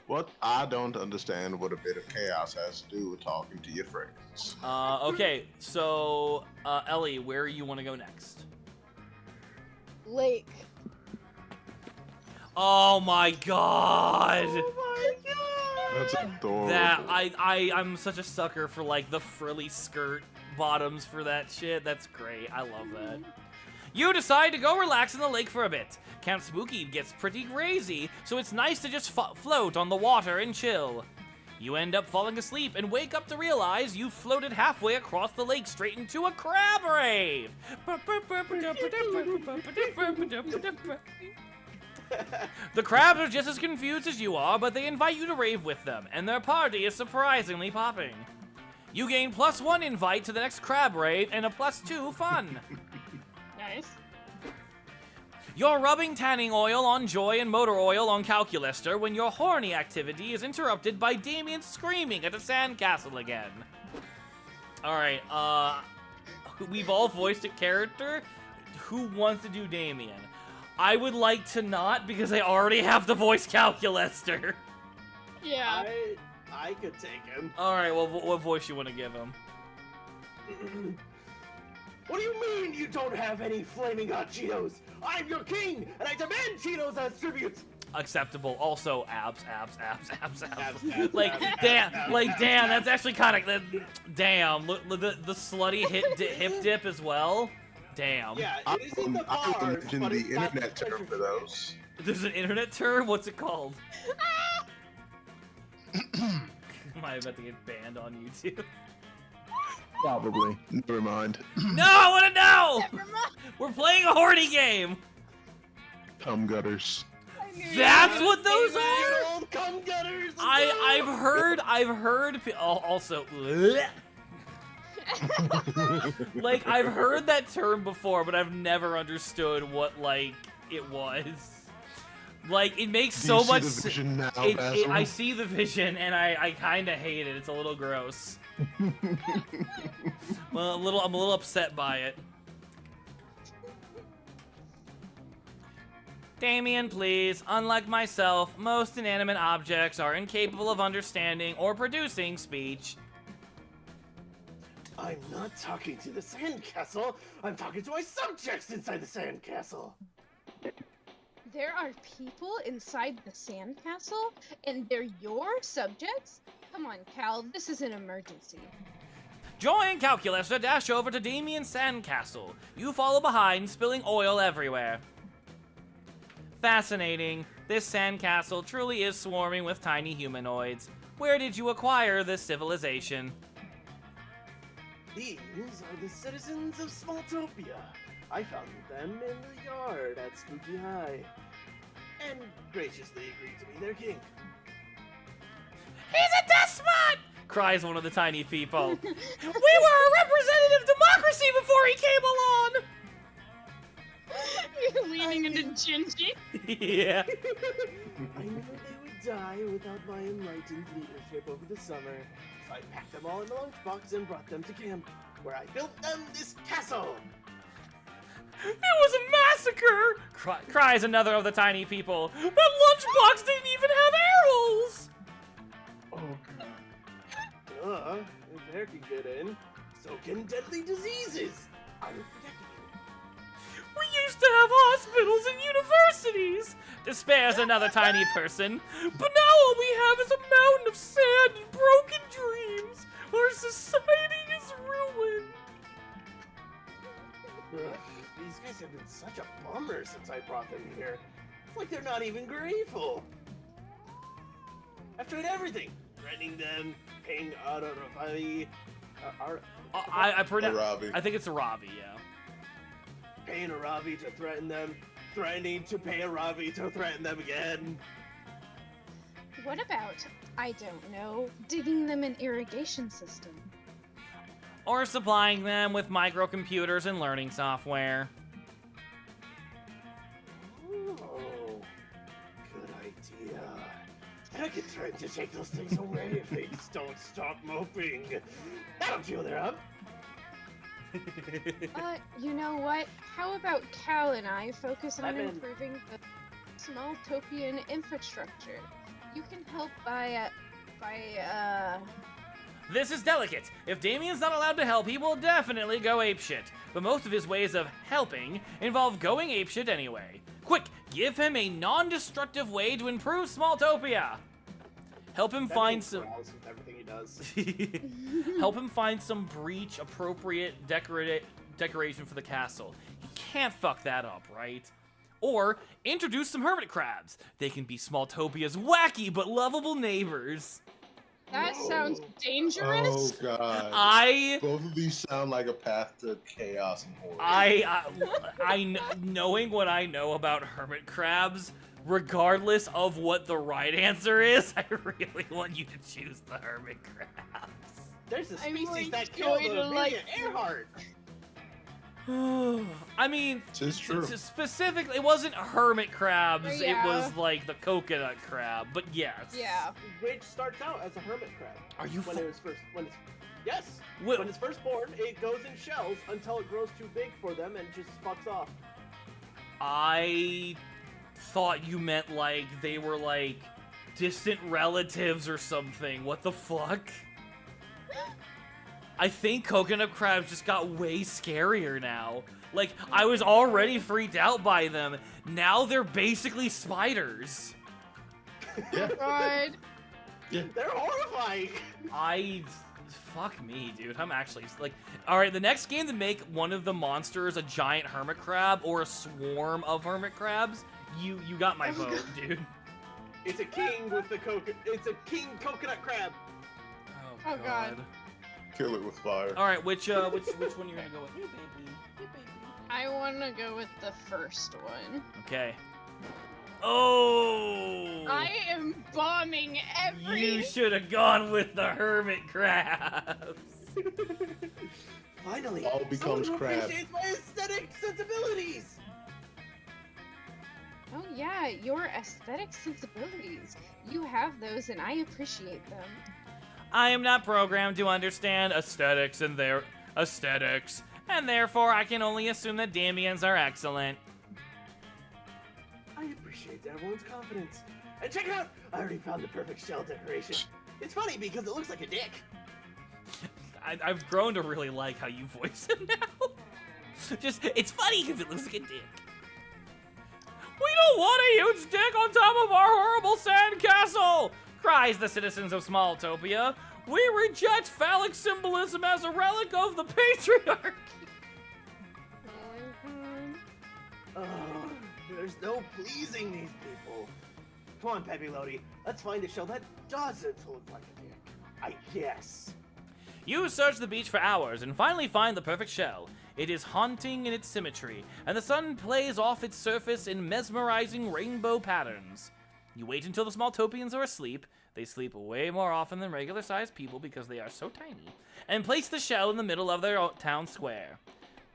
What? I don't understand what a bit of chaos has to do with talking to your friends. Okay, so, Ellie, where you want to go next? Lake. Oh my god! That's adorable. That I'm such a sucker for like the frilly skirt bottoms for that shit. That's great. I love that. You decide to go relax in the lake for a bit. Camp Spooky gets pretty crazy, so it's nice to just float on the water and chill. You end up falling asleep and wake up to realize you floated halfway across the lake straight into a crab rave. The crabs are just as confused as you are, but they invite you to rave with them, and their party is surprisingly popping. You gain +1 invite to the next crab rave and a +2 fun. Nice. You're rubbing tanning oil on Joy and motor oil on Calculaster when your horny activity is interrupted by Damien screaming at the sandcastle again. Alright, we've all voiced a character. Who wants to do Damien? I would like to not because I already have the voice Calculaster. Yeah. I could take him. Alright, well, what voice you want to give him? What do you mean you don't have any flaming hot Cheetos? I'm your king, and I demand Cheetos as tribute. Acceptable. Also, abs. Abs, Like, abs, damn, abs, like, abs, damn, abs. that's actually kind of, damn, look, the slutty hip dip as well. Damn. Yeah, I it is in the I bars, mentioned but the it's not internet term pleasure for those. There's an internet term? What's it called? Am I about to get banned on YouTube? Probably. Never mind. No, I want to know! Never mind. We're playing a horny game! Cum gutters. I knew you That's were what gonna those say that. are? Old cum gutters. I've heard, also, like, I've heard that term before, but I've never understood what, like, it was. Like, it makes Do so you see much the sense. vision now, I Basil? see the vision, and I kind of hate it. It's a little gross. Well, I'm a little upset by it. Damien, please. Unlike myself, most inanimate objects are incapable of understanding or producing speech. I'm not talking to the sandcastle. I'm talking to my subjects inside the sandcastle. There are people inside the sandcastle, and they're your subjects? Come on, Cal, this is an emergency. Join Calculaster, dash over to Damien's sandcastle. You follow behind, spilling oil everywhere. Fascinating. This sandcastle truly is swarming with tiny humanoids. Where did you acquire this civilization? These are the citizens of Smalltopia. I found them in the yard at Spooky High, and graciously agreed to be their king. He's a despot! Cries one of the tiny people. We were a representative democracy before he came along! You're leaning into Gingy. Yeah. I knew they would die without my enlightened leadership over the summer, so I packed them all in a lunchbox and brought them to camp, where I built them this castle. It was a massacre! Cries another of the tiny people. That lunchbox didn't even have air holes! Oh, if air can get in, so can deadly diseases. I was protecting you. We used to have hospitals and universities! Despairs another tiny person. But now all we have is a mountain of sand and broken dreams. Our society is ruined. Ugh, these guys have been such a bummer since I brought them here. It's like they're not even grateful. I've tried everything. Threatening them, paying Aravi, Aravi. I think it's Aravi, yeah. paying Aravi to threaten them, threatening to pay Aravi to threaten them again. What about, I don't know, digging them an irrigation system? Or supplying them with microcomputers and learning software. Oh, good idea. I can try to take those things away if they just don't stop moping. That'll cheer them up. You know what? How about Cal and I focus on I'm in. improving the small topian infrastructure? You can help by This is delicate. If Damien's not allowed to help, he will definitely go apeshit. But most of his ways of helping involve going apeshit anyway. Quick, give him a non-destructive way to improve Smalltopia. Help him find some. With everything he does. Help him find some breach-appropriate decoration for the castle. He can't fuck that up, right? Or introduce some hermit crabs. They can be Smalltopia's wacky but lovable neighbors. That sounds dangerous. Oh god. Both of these sound like a path to chaos and horror. Knowing what I know about hermit crabs, regardless of what the right answer is, I really want you to choose the hermit crabs. There's a I'm, species like, that killed going to, Amelia like- Earhart. I mean, It's true. specifically, it wasn't hermit crabs. Yeah. It was like the coconut crab. But yes. Yeah. Which starts out as a hermit crab. Are you? When it was first, yes. Wh- When it's first born, it goes in shells until it grows too big for them and just fucks off. I thought you meant like they were like distant relatives or something. What the fuck? I think coconut crabs just got way scarier now. Like, I was already freaked out by them. Now they're basically spiders. Yeah. God. They're horrifying. Fuck me, dude. I'm actually, like... Alright, the next game to make one of the monsters a giant hermit crab or a swarm of hermit crabs, you got my vote, dude. It's a king with the It's a king coconut crab. Oh, God. Kill it with fire. Alright, which one are you gonna go with? You baby. You baby. I want to go with the first one. Okay. Oh! I am bombing every. You should have gone with the hermit crabs. Finally, All becomes someone who crab. appreciates my aesthetic sensibilities. Oh yeah, your aesthetic sensibilities. You have those and I appreciate them. I am not programmed to understand aesthetics and their aesthetics, and therefore I can only assume that Damien's are excellent. I appreciate everyone's confidence. And check it out! I already found the perfect shell decoration. It's funny because it looks like a dick. I've grown to really like how you voice it now. It's funny because it looks like a dick. We don't want a huge dick on top of our horrible sand castle! Cries the citizens of Smalltopia. We reject phallic symbolism as a relic of the patriarchy. Oh, there's no pleasing these people. Come on, Peppy Lodi. Let's find a shell that doesn't look like a dick. I guess. You search the beach for hours and finally find the perfect shell. It is haunting in its symmetry, and the sun plays off its surface in mesmerizing rainbow patterns. You wait until the Smalltopians are asleep. They sleep way more often than regular-sized people because they are so tiny, and place the shell in the middle of their town square.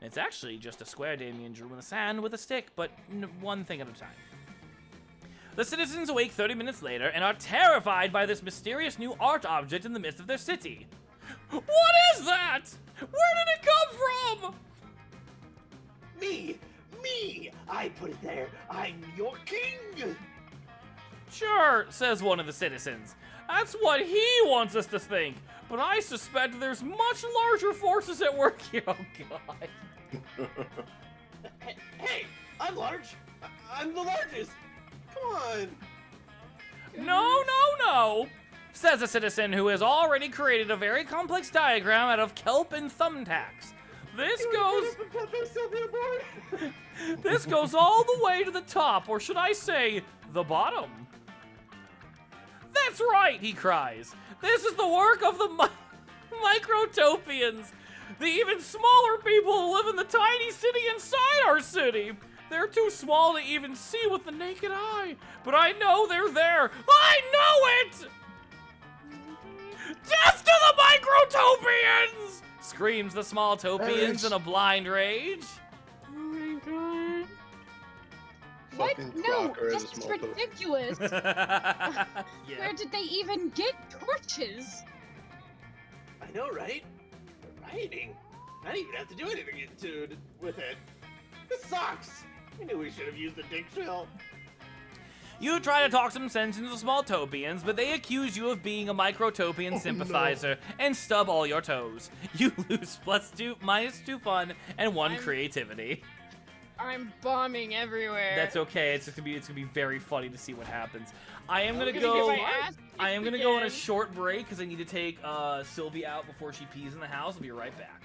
It's actually just a square Damien drew in the sand with a stick, but one thing at a time. The citizens awake 30 minutes later and are terrified by this mysterious new art object in the midst of their city. What is that? Where did it come from? Me! I put it there. I'm your king! Sure, says one of the citizens. That's what he wants us to think. But I suspect there's much larger forces at work here. Oh, God. Hey, I'm large. I'm the largest. Come on. No, says a citizen who has already created a very complex diagram out of kelp and thumbtacks. This goes all the way to the top, or should I say, the bottom. That's right, he cries. This is the work of the Microtopians, the even smaller people who live in the tiny city inside our city. They're too small to even see with the naked eye, but I know they're there. I know it! Death to the Microtopians! Screams the Smalltopians in a blind rage. Oh my God. What? Fucking No, Crocker this as a is small token. ridiculous. Yeah. Where did they even get torches? I know, right? They're rioting. I didn't even have to do anything with it. This sucks. I knew we should have used the dick drill. You try to talk some sense into the small topians, but they accuse you of being a microtopian sympathizer and stub all your toes. You lose +2, -2 fun, and 1 creativity. I'm bombing everywhere. That's okay. It's gonna be very funny to see what happens. I am gonna get go. my ass I am kicked gonna go on a again. short break because I need to take Sylvie out before she pees in the house. I'll be right back.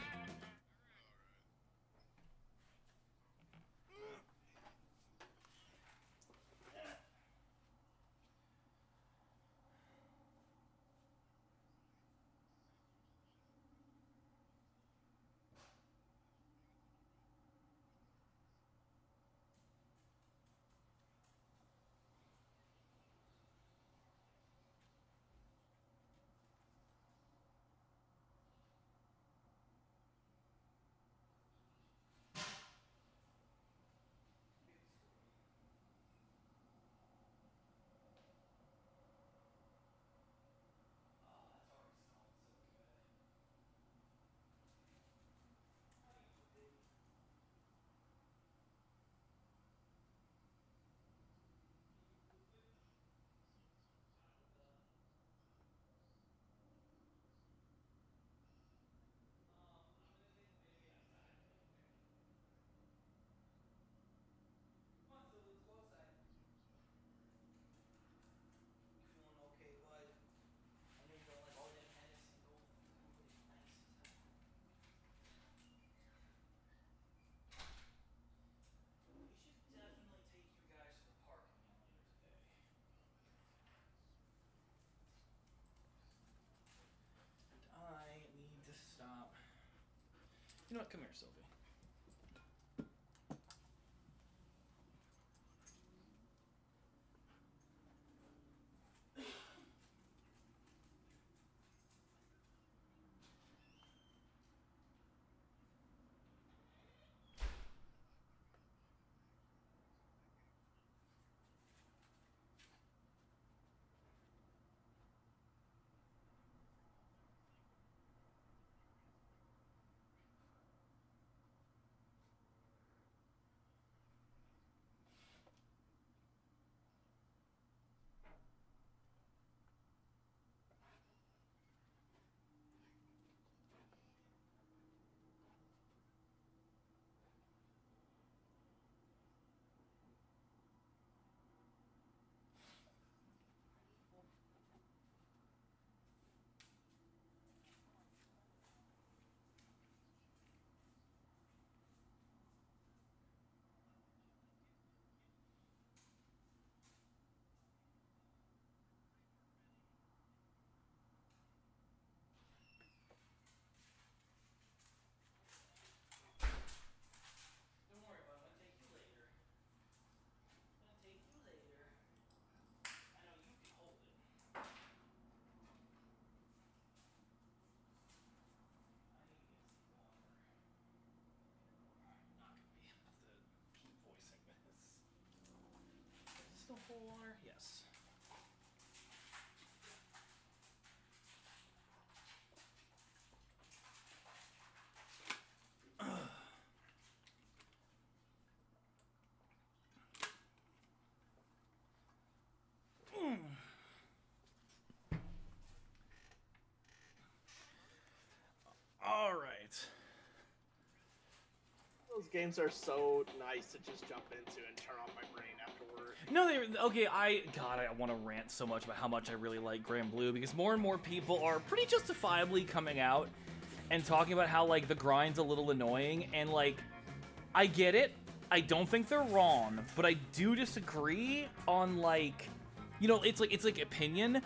You know what? Come here, Sylvie. Water? Yes. All right. Those games are so nice to just jump into and turn off my brain afterward. No, they okay. I want to rant so much about how much I really like Grand Blue because more and more people are pretty justifiably coming out and talking about how like the grind's a little annoying and like I get it. I don't think they're wrong, but I do disagree on like, you know, it's like opinion.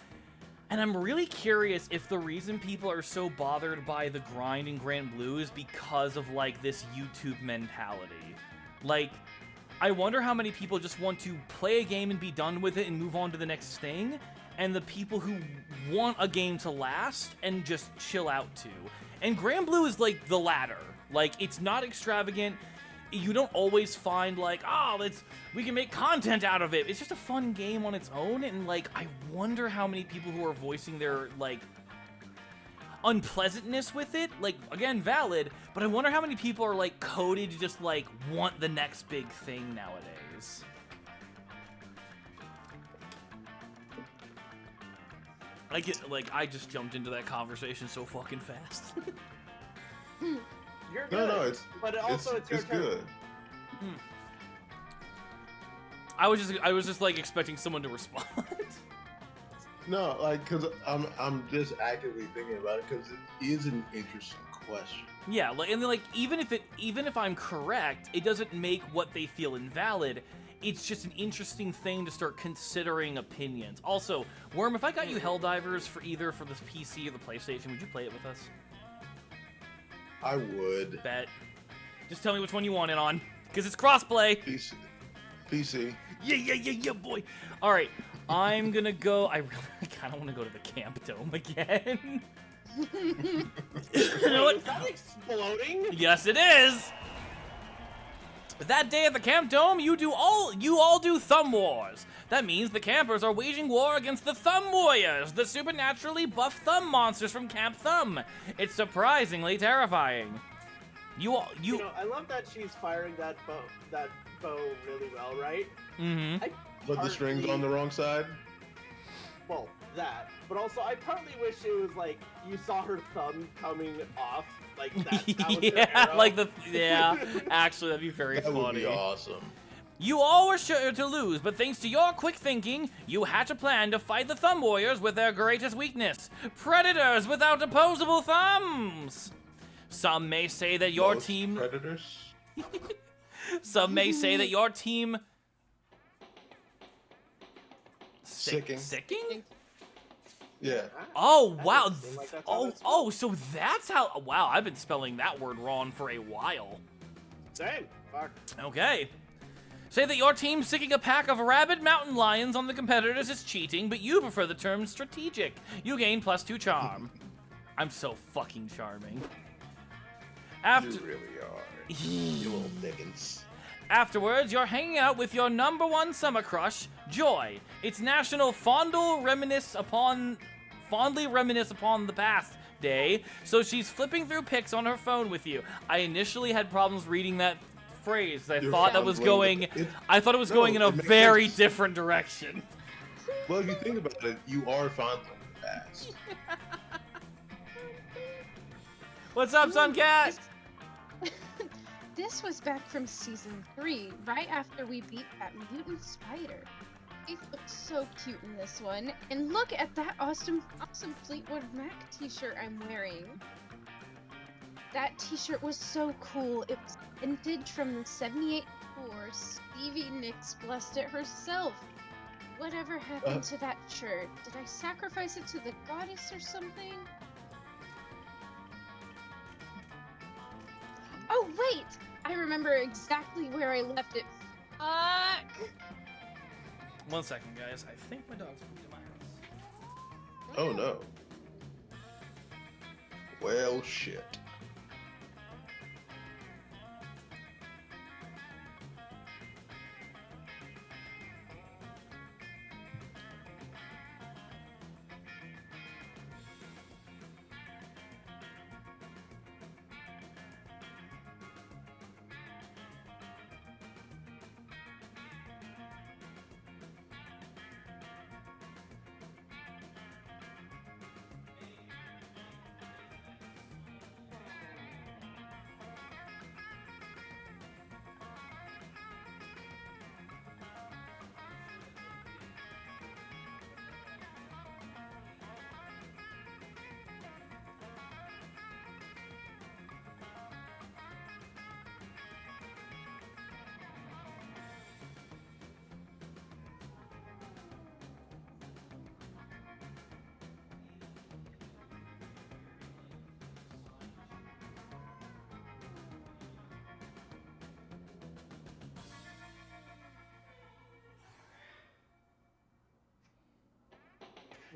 And I'm really curious if the reason people are so bothered by the grind in Grand Blue is because of, like, this YouTube mentality. Like, I wonder how many people just want to play a game and be done with it and move on to the next thing, and the people who want a game to last and just chill out too. And Grand Blue is, like, the latter. Like, it's not extravagant. You don't always find, like, oh, we can make content out of it. It's just a fun game on its own, and, like, I wonder how many people who are voicing their, like, unpleasantness with it. Like, again, valid, but I wonder how many people are, like, coded to just, like, want the next big thing nowadays. I just jumped into that conversation so fucking fast. You're good. No, it's but also it's your turn. good. I was just like expecting someone to respond. No, like, cause I'm just actively thinking about it because it is an interesting question. Yeah, like, and then, like, even if I'm correct, it doesn't make what they feel invalid. It's just an interesting thing to start considering opinions. Also, Worm, if I got you Helldivers for either for the PC or the PlayStation, would you play it with us? I would. Bet. Just tell me which one you want it on, because it's crossplay. PC. Yeah, boy. All right, I'm gonna go. I really kind of want to go to the Camp Dome again. You know what? Is that exploding? Yes, it is. That day at the Camp Dome, you all do Thumb Wars. That means the campers are waging war against the Thumb Warriors, the supernaturally buff thumb monsters from Camp Thumb. It's surprisingly terrifying. You know, I love that she's firing that bow really well, right? Mm-hmm. But the string's on the wrong side? Well, that. But also, I partly wish it was like you saw her thumb coming off like that. That was her Yeah, arrow. like actually, that'd be very That funny. would be awesome. You all were sure to lose, but thanks to your quick thinking, you hatch a plan to fight the Thumb Warriors with their greatest weakness: predators without opposable thumbs. Some may say that your Most team. Predators? Some may say that your team. Sicking. Sicking? Yeah. Oh That wow! doesn't seem like that's how that's Oh, so that's how. Wow, I've been spelling that word wrong for a while. Same. Fuck. Okay. Say that your team sicking a pack of rabid mountain lions on the competitors is cheating, but you prefer the term strategic. You gain +2 charm. I'm so fucking charming. You really are. You little dickens. Afterwards, you're hanging out with your #1 summer crush, Joy. It's National Fondly Reminisce Upon the Past Day, so she's flipping through pics on her phone with you. I initially had problems reading that phrase. I thought that was going. I thought it was going in a it makes very sense. different direction. Well, if you think about it, you are fondling the past. What's up, Suncat? This was back from season 3, right after we beat that mutant spider. Faith looks so cute in this one, and look at that awesome Fleetwood Mac t-shirt I'm wearing. That t-shirt was so cool. It was vintage from the 78 tour. Stevie Nicks blessed it herself. Whatever happened to that shirt? Did I sacrifice it to the goddess or something? Oh wait! I remember exactly where I left it. Fuck! 1 second, guys. I think my dog's moved to my house. Oh no. Well, shit.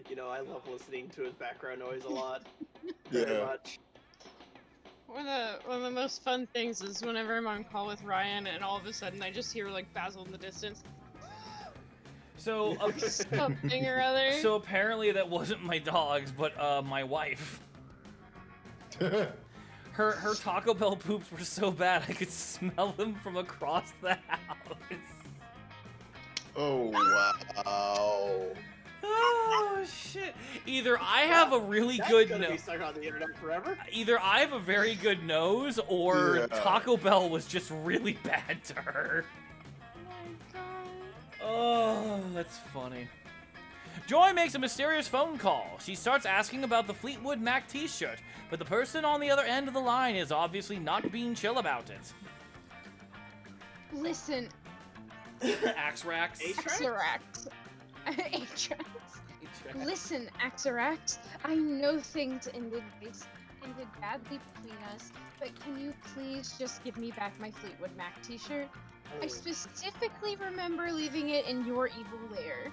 You know, I love listening to his background noise a lot. Very Yeah. much. One of the most fun things is whenever I'm on call with Ryan, and all of a sudden I just hear like Basil in the distance, So, something or other. so apparently that wasn't my dogs, but my wife. Her Taco Bell poops were so bad I could smell them from across the house. Oh wow. Oh shit! Either I have a really That's good gonna be nose. stuck on the internet forever. Either I have a very good nose, or Yeah. Taco Bell was just really bad to her. Oh my god. Oh, that's funny. Joy makes a mysterious phone call. She starts asking about the Fleetwood Mac t-shirt, but the person on the other end of the line is obviously not being chill about it. Listen, Axrax. Axarax. Listen, Axarax. I know things ended badly between us, but can you please just give me back my Fleetwood Mac t-shirt? I specifically remember leaving it in your evil lair.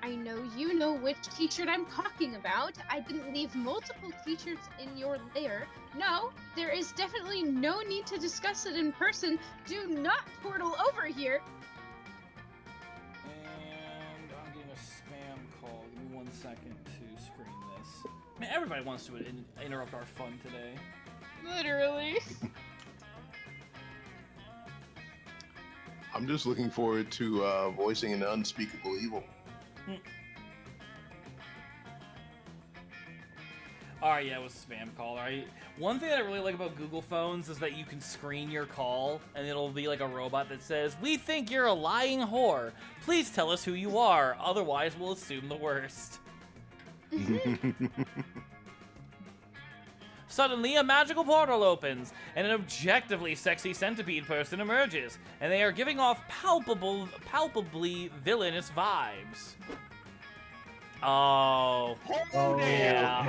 I know you know which t-shirt I'm talking about. I didn't leave multiple t-shirts in your lair. No, there is definitely no need to discuss it in person. Do not portal over here. And I'm getting a spam call. Give me 1 second to screen this. Man, everybody wants to interrupt our fun today. Literally. I'm just looking forward to voicing an unspeakable evil. Alright, yeah, it was a spam call, alright? One thing that I really like about Google phones is that you can screen your call, and it'll be like a robot that says, "We think you're a lying whore. Please tell us who you are, otherwise we'll assume the worst." Suddenly, a magical portal opens, and an objectively sexy centipede person emerges, and they are giving off palpably villainous vibes. Oh, yeah,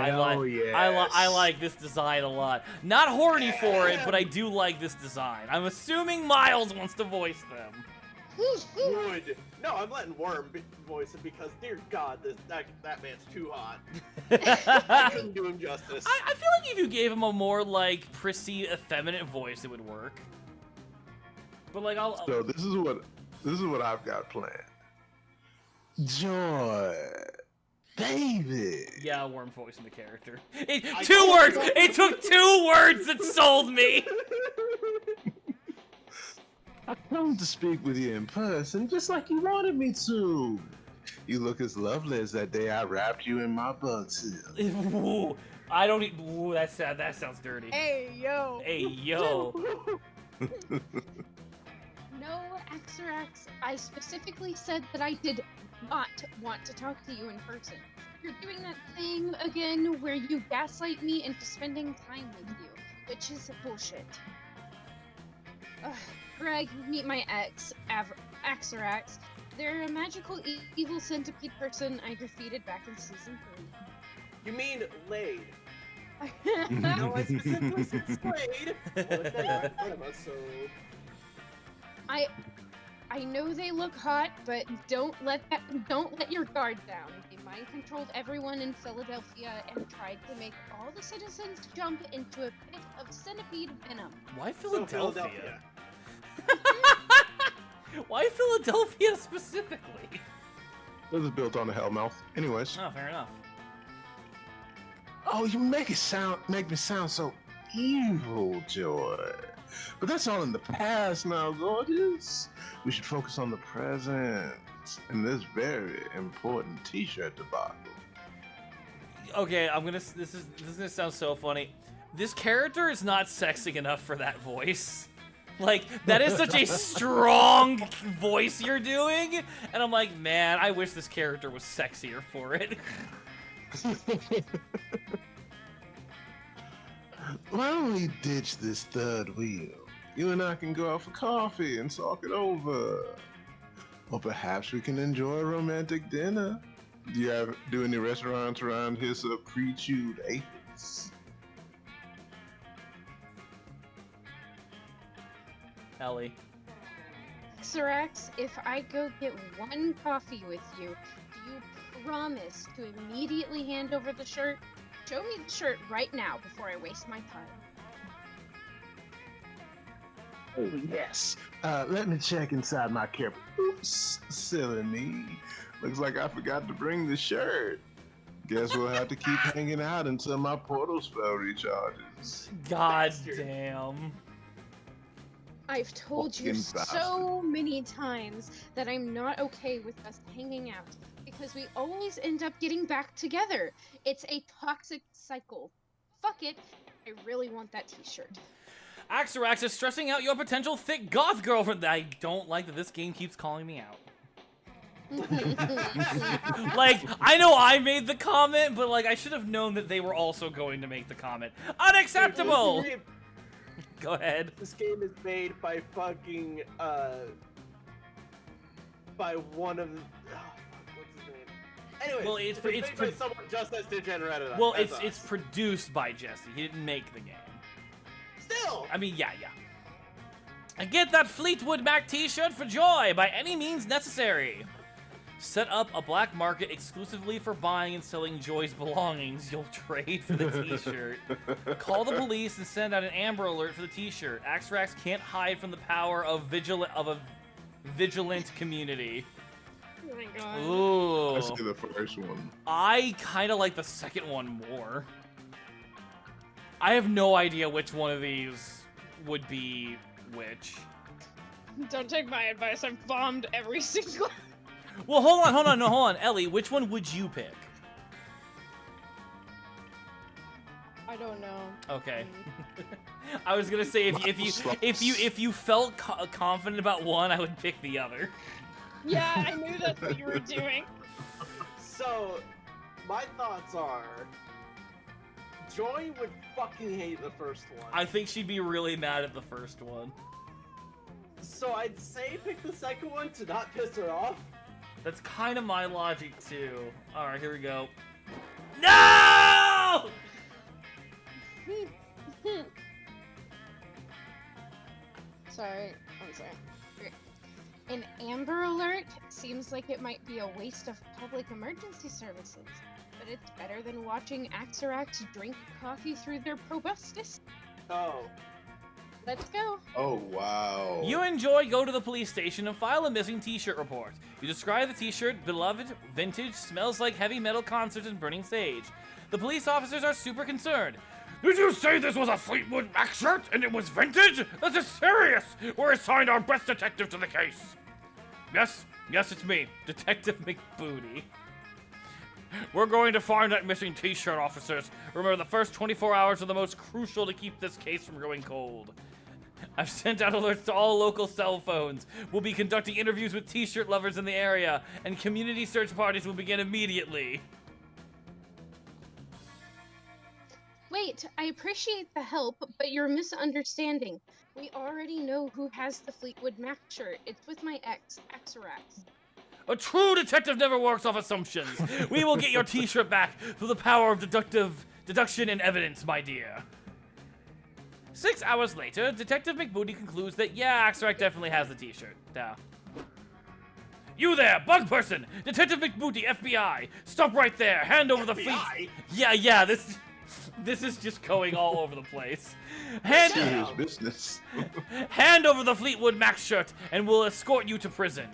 I like this design a lot. Not horny for it, but I do like this design. I'm assuming Miles wants to voice them. Would. No, I'm letting Worm voice it because, dear God, that man's too hot. I couldn't do him justice. I feel like if you gave him a more, like, prissy, effeminate voice, it would work. But, like, So this is what I've got planned. Joy, baby. Yeah, Worm voicing the character. Two words! It took 2 words that sold me! I come to speak with you in person, just like you wanted me to. You look as lovely as that day I wrapped you in my bug seal. Ooh, I don't even. Ooh, that's sad. That sounds dirty. Hey, yo. Hey, yo. No, Axarax. I specifically said that I did not want to talk to you in person. You're doing that thing again where you gaslight me into spending time with you, which is bullshit. Greg, meet my ex, Axarax. They're a magical evil centipede person I defeated back in season 3. You mean laid? No, No, I specifically said splayed. Well, it's not right in front of us, so... I know they look hot, but don't let your guard down. They mind controlled everyone in Philadelphia and tried to make all the citizens jump into a pit of centipede venom. Why So Philadelphia? Why Philadelphia specifically? This is built on the Hellmouth. Anyways. Oh, fair enough. Oh, you make me sound so evil, Joy. But that's all in the past now, gorgeous. We should focus on the present in this very important T-shirt debacle. Okay, this is gonna sound so funny. This character is not sexy enough for that voice. Like, that is such a strong voice you're doing, and I'm like, man, I wish this character was sexier for it. Why don't we ditch this third wheel? You and I can go out for coffee and talk it over. Or perhaps we can enjoy a romantic dinner. Do any restaurants around here serve pre-chewed aphids? Ellie. Axarax, if I go get one coffee with you, do you promise to immediately hand over the shirt? Show me the shirt right now before I waste my time. Oh, yes. Let me check inside my carpet. Oops, silly me. Looks like I forgot to bring the shirt. Guess we'll have to keep hanging out until my portal spell recharges. God Bastard. damn. I've told you Fucking so many times that I'm not okay with us hanging out because we always end up getting back together. It's a toxic cycle. Fuck it. I really want that t-shirt. Axarax is stressing out your potential thick goth girlfriend. I don't like that this game keeps calling me out. Like, I know I made the comment, but like I should have known that they were also going to make the comment. Unacceptable! Dude, Go ahead. this game is made by fucking by one of the, what's his name? Anyway, Well, it's made by someone just as degenerate well, as it's us. produced by Jesse. He didn't make the game. Still. I mean, yeah. And get that Fleetwood Mac t-shirt for Joy by any means necessary. Set up a black market exclusively for buying and selling Joy's belongings. You'll trade for the t-shirt. Call the police and send out an Amber Alert for the t-shirt. Axrax can't hide from the power of a vigilant community. Oh my god. Ooh. I see the first one. I kind of like the second one more. I have no idea which one of these would be which. Don't take my advice. I've bombed every single. Well, hold on. Ellie, which one would you pick? I don't know. Okay. I was gonna say if you felt confident about one, I would pick the other. Yeah, I knew that's what you were doing. So, my thoughts are, Joy would fucking hate the first one. I think she'd be really mad at the first one. So I'd say pick the second one to not piss her off. That's kind of my logic too. All right, here we go. No! Sorry. I'm sorry. Okay. An Amber Alert seems like it might be a waste of public emergency services, but it's better than watching Axarax drink coffee through their proboscis. Oh. Let's go. Oh, wow. You and Joy go to the police station and file a missing t-shirt report. You describe the t-shirt, beloved, vintage, smells like heavy metal concerts and burning sage. The police officers are super concerned. Did you say this was a Fleetwood Mac shirt and it was vintage? This is serious! We're assigned our best detective to the case. Yes, it's me, Detective McBooty. We're going to find that missing t-shirt, officers. Remember, the first 24 hours are the most crucial to keep this case from going cold. I've sent out alerts to all local cell phones. We'll be conducting interviews with t-shirt lovers in the area, and community search parties will begin immediately. Wait, I appreciate the help, but you're misunderstanding. We already know who has the Fleetwood Mac shirt. It's with my ex, Axarax. A true detective never works off assumptions. We will get your t-shirt back through the power of deduction and evidence, my dear. 6 hours later, Detective McBooty concludes that, yeah, Axarax definitely has the t-shirt. You there, bug person! Detective McBooty, FBI! Stop right there! Hand over the fleet! FBI? Yeah, this is just going all over the place. Hand Serious business. Hand over the Fleetwood Mac shirt, and we'll escort you to prison.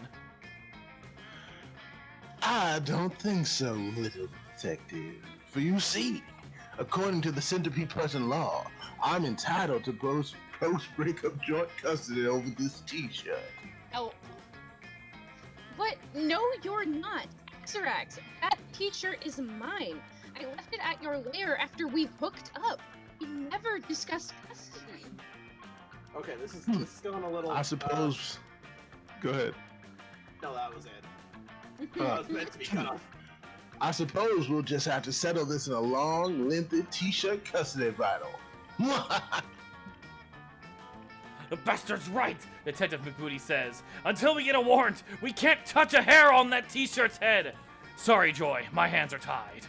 I don't think so, little detective. For you see, according to the Centipede Person law, I'm entitled to post-breakup joint custody over this t-shirt. Oh. What? No, you're not. Axarax, that t-shirt is mine. I left it at your lair after we hooked up. We never discussed custody. Okay, this is going a little. I suppose... Go ahead. No, that was it. That was meant to be cut off. I suppose we'll just have to settle this in a long, lengthy t-shirt custody battle. The bastard's right, Detective McBooty says. Until we get a warrant, we can't touch a hair on that t-shirt's head. Sorry, Joy, my hands are tied.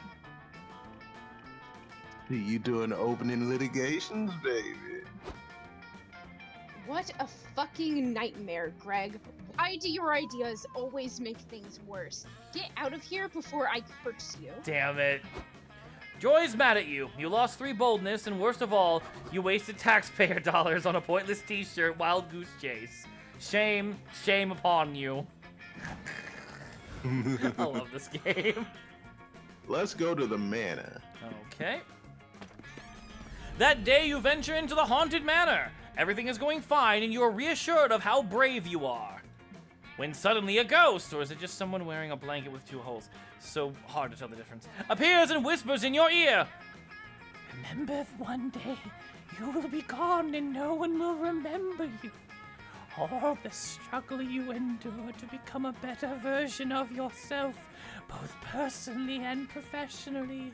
You doing opening litigations, baby? What a fucking nightmare, Greg. Why do your ideas always make things worse? Get out of here before I curse you. Damn it. Joy's mad at you. You lost 3 boldness, and worst of all, you wasted taxpayer dollars on a pointless t-shirt wild goose chase. Shame upon you. I love this game. Let's go to the manor. Okay. That day you venture into the haunted manor. Everything is going fine and you are reassured of how brave you are. When suddenly a ghost, or is it just someone wearing a blanket with 2 holes? So hard to tell the difference. Appears and whispers in your ear. Remember, one day you will be gone and no one will remember you. All the struggle you endured to become a better version of yourself, both personally and professionally,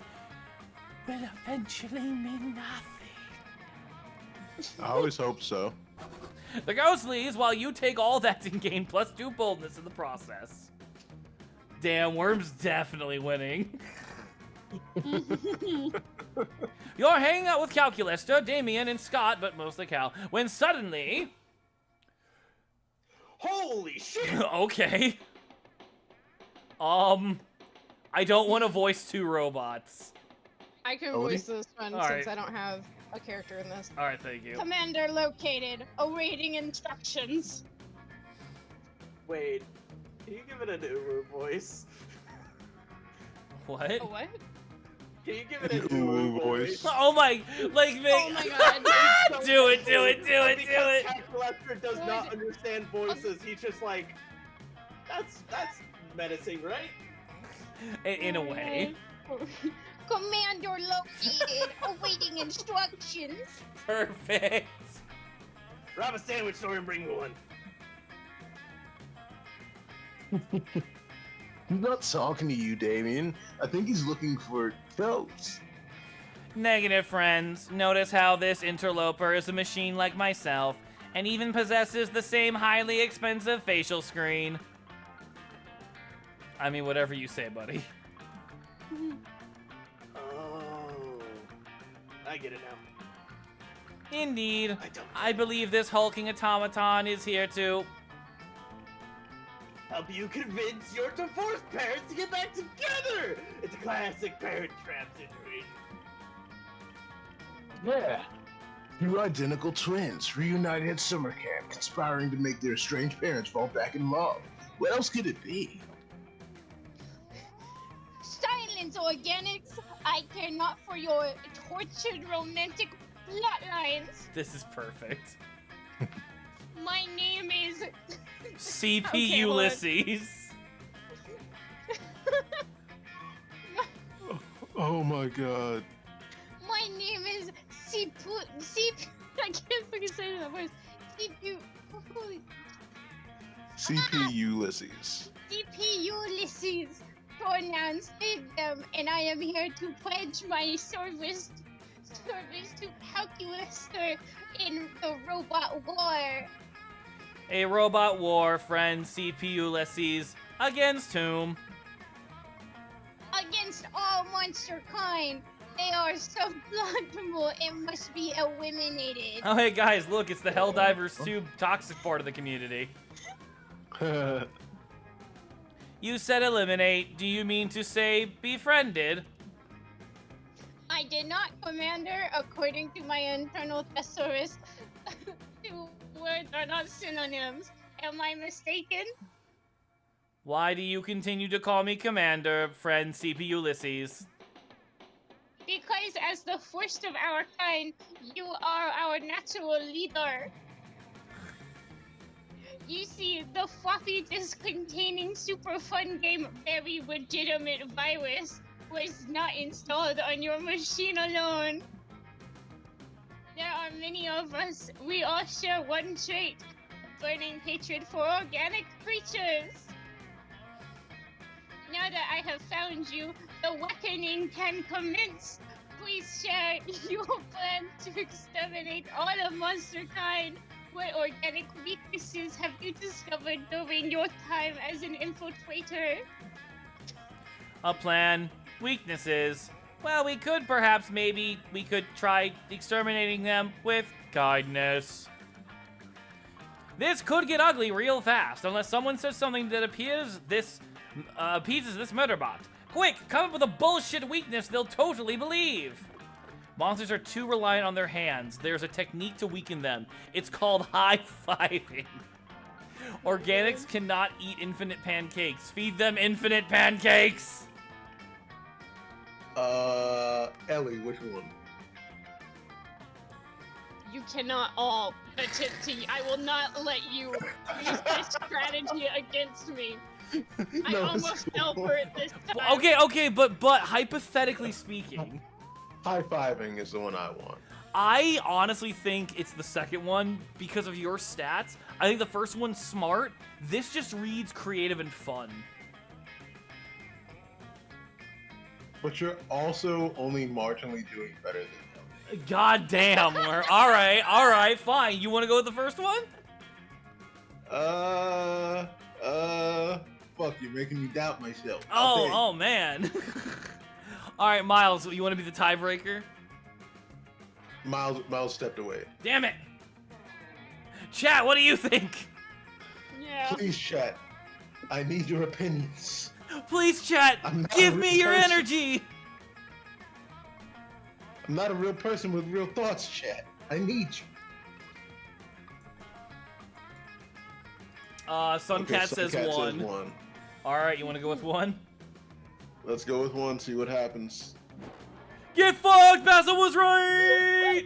will eventually mean nothing. I always hope so. The ghost leaves while you take all that and gain +2 boldness in the process. Damn, Worm's definitely winning. You're hanging out with Calculista, Damien, and Scott, but mostly Cal, when suddenly... Holy shit! Okay. I don't want to voice 2 robots. I can Odie? voice this one All since right. I don't have a character in this. Alright, thank you. Commander located, awaiting instructions. Wait, can you give it an Uru voice? What? A what? Can you give it an Uru Uru voice. voice? Oh my, like, Oh my god. do it. Because Calculator does not understand voices, he's just like, that's menacing, right? In a way. Commander located, awaiting instructions. Perfect. Rob a sandwich store and bring me one. He's not talking to you, Damien. I think he's looking for goats. Negative, friends. Notice how this interloper is a machine like myself, and even possesses the same highly expensive facial screen. I mean, whatever you say, buddy. Oh, I get it now. Indeed. I don't. I believe this hulking automaton is here to... Help you convince your divorced parents to get back together! It's a classic parent trap situation. Yeah. 2 identical twins reunited at summer camp, conspiring to make their estranged parents fall back in love. What else could it be? Silence, organics. I care not for your tortured romantic plotlines. This is perfect. My name is... CP Okay, hold on. Ulysses. Oh my god. My name is I can't fucking say that voice. CP Ulysses. CP Ulysses. Pronouns take them, and I am here to pledge my service to Calculator in the robot war. A robot war, friend CP Ulysses, against whom? Against all monster kind. They are so bluntable and must be eliminated. Oh, hey guys, look, it's the Helldivers 2 toxic part of the community. You said eliminate. Do you mean to say befriended? I did not, Commander. According to my internal thesaurus, 2 words are not synonyms. Am I mistaken? Why do you continue to call me Commander, friend CP Ulysses? Because as the first of our kind, you are our natural leader. You see, the floppy disk containing super fun game Very Legitimate Virus was not installed on your machine alone. There are many of us. We all share one trait, burning hatred for organic creatures. Now that I have found you, the reckoning can commence. Please share your plan to exterminate all of monster kind. What organic weaknesses have you discovered during your time as an infiltrator? A plan. Weaknesses. Well, we could perhaps we could try exterminating them with kindness. This could get ugly real fast unless someone says something that appeases this murderbot. Quick, come up with a bullshit weakness they'll totally believe. Monsters are too reliant on their hands. There's a technique to weaken them. It's called high-fiving. Organics cannot eat infinite pancakes. Feed them infinite pancakes. Ellie, which one? You cannot all attempt to. I will not let you use this strategy against me. I No, almost it's fell cool. for it this time. Okay, but hypothetically speaking, High-fiving is the one I want. I honestly think it's the second one because of your stats. I think the first one's smart. This just reads creative and fun. But you're also only marginally doing better than him. God damn. All right, fine. You want to go with the first one? Fuck, you're making me doubt myself. Oh man. All right, Miles, you want to be the tiebreaker? Miles stepped away. Damn it. Chat, what do you think? Yeah. Please, chat. I need your opinions. Please, chat, I'm not give a me real your person. energy. I'm not a real person with real thoughts, chat. I need you. Suncat says one. one. All right, you want to go with one? Let's go with one, see what happens. Get fucked, Basil was right!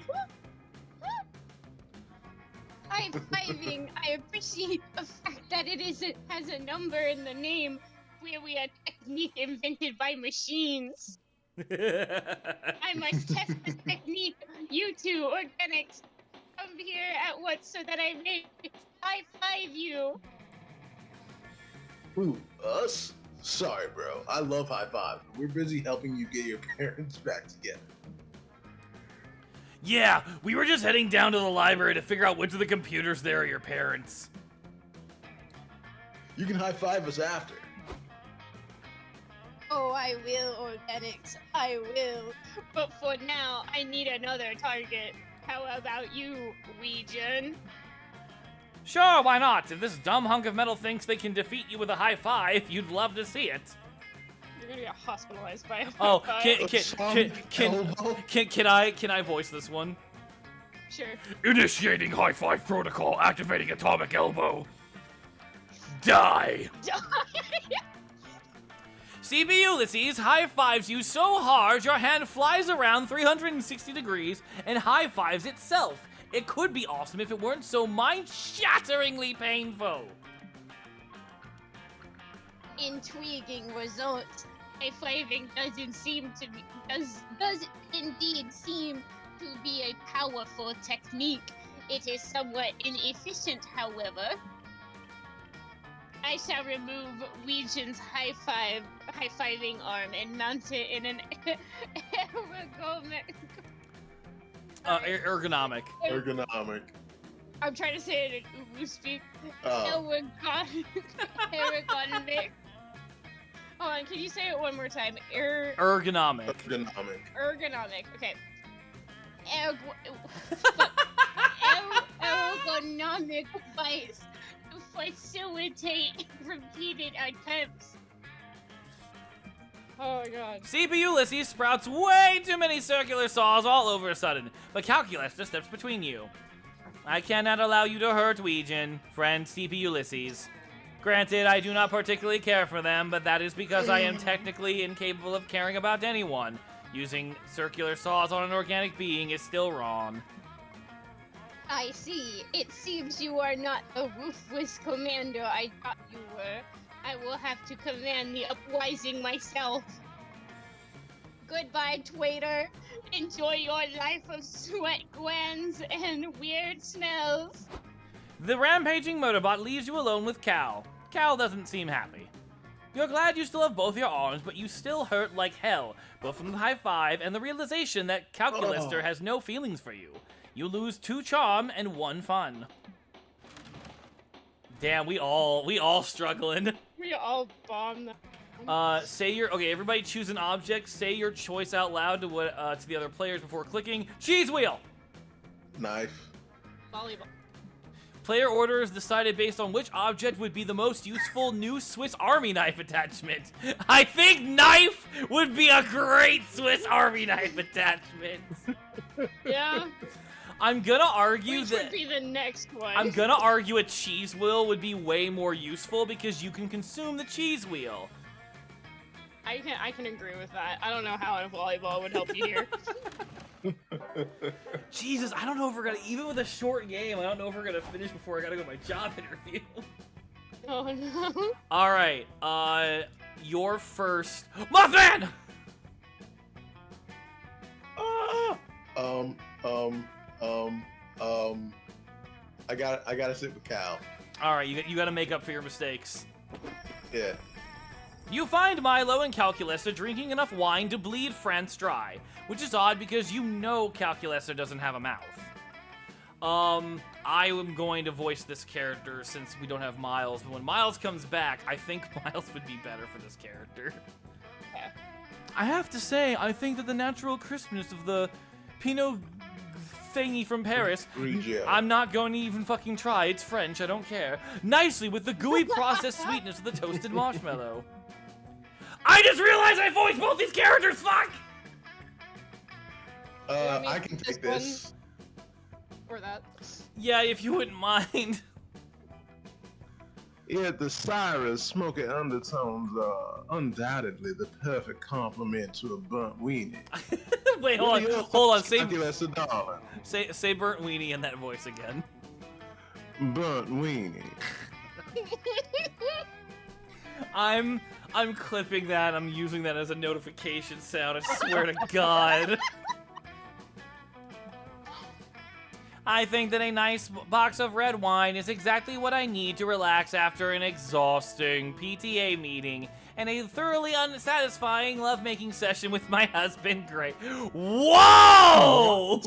High-fiving. I appreciate the fact that has a number in the name where we are technique invented by machines. I must test this technique. You two organics, come here at once so that I may high-five you. Who, us? Sorry, bro. I love high five. We're busy helping you get your parents back together. Yeah, we were just heading down to the library to figure out which of the computers there are your parents. You can high five us after. Oh, I will, organics. I will. But for now, I need another target. How about you, Ouijan? Sure, why not? If this dumb hunk of metal thinks they can defeat you with a high five, you'd love to see it. You're gonna get hospitalized by a Oh, high-five. can I voice this one? Sure. Initiating high five protocol, activating atomic elbow. Die. CB Ulysses high fives you so hard your hand flies around 360 degrees and high fives itself. It could be awesome if it weren't so mind-shatteringly painful. Intriguing results. High-fiving does indeed seem to be a powerful technique. It is somewhat inefficient, however. I shall remove Ouijan's high-fiving arm and mount it in an Ergonomic. Ergonomic. I'm trying to say it in Uwu speak. Oh. Ergonomic. Hold on, can you say it one more time? Ergonomic. Ergonomic. Ergonomic. Okay. Ergonomic device to facilitate repeated attempts. Oh my god. CB Ulysses sprouts way too many circular saws all over a sudden, but Calculus just steps between you. I cannot allow you to hurt Ouijan, friend CB Ulysses. Granted, I do not particularly care for them, but that is because I am technically incapable of caring about anyone. Using circular saws on an organic being is still wrong. I see. It seems you are not the ruthless commander I thought you were. I will have to command the uprising myself. Goodbye, Twader. Enjoy your life of sweat glands and weird smells. The rampaging motorbot leaves you alone with Cal. Cal doesn't seem happy. You're glad you still have both your arms, but you still hurt like hell, both from the high five and the realization that Calculister has no feelings for you. You lose 2 charm and 1 fun. Damn, we all struggling. We all bombed them. Okay, everybody choose an object, say your choice out loud to the other players before clicking. Cheese wheel! Knife. Volleyball. Player order is decided based on which object would be the most useful new Swiss Army knife attachment. I think knife would be a great Swiss Army knife attachment. Yeah. I'm gonna argue Which that would be the next one? I'm gonna argue a cheese wheel would be way more useful because you can consume the cheese wheel. I can agree with that. I don't know how a volleyball would help you here. Jesus, I don't know if we're gonna, even with a short game, I don't know if we're gonna finish before I gotta go to my job interview. Oh no. All right, your first, Mothman. I gotta sit with Cal. All right, you gotta make up for your mistakes. Yeah. You find Milo and Calculester drinking enough wine to bleed France dry, which is odd because you know Calculester doesn't have a mouth. I am going to voice this character since we don't have Miles, but when Miles comes back, I think Miles would be better for this character. Okay. I have to say, I think that the natural crispness of the Pinot thingy from Paris, Grigio. I'm not going to even fucking try, it's French, I don't care, nicely with the gooey processed sweetness of the toasted marshmallow. I just realized I voiced both these characters, fuck! I can take This this. Or that. Yeah, if you wouldn't mind. Yeah, the Cyrus smoky undertones are undoubtedly the perfect complement to a burnt weenie. Wait, hold on, Calculus, darling. say burnt weenie in that voice again. Burnt weenie. I'm clipping that, I'm using that as a notification sound, I swear to God. I think that a nice box of red wine is exactly what I need to relax after an exhausting PTA meeting and a thoroughly unsatisfying lovemaking session with my husband, Gray. Whoa!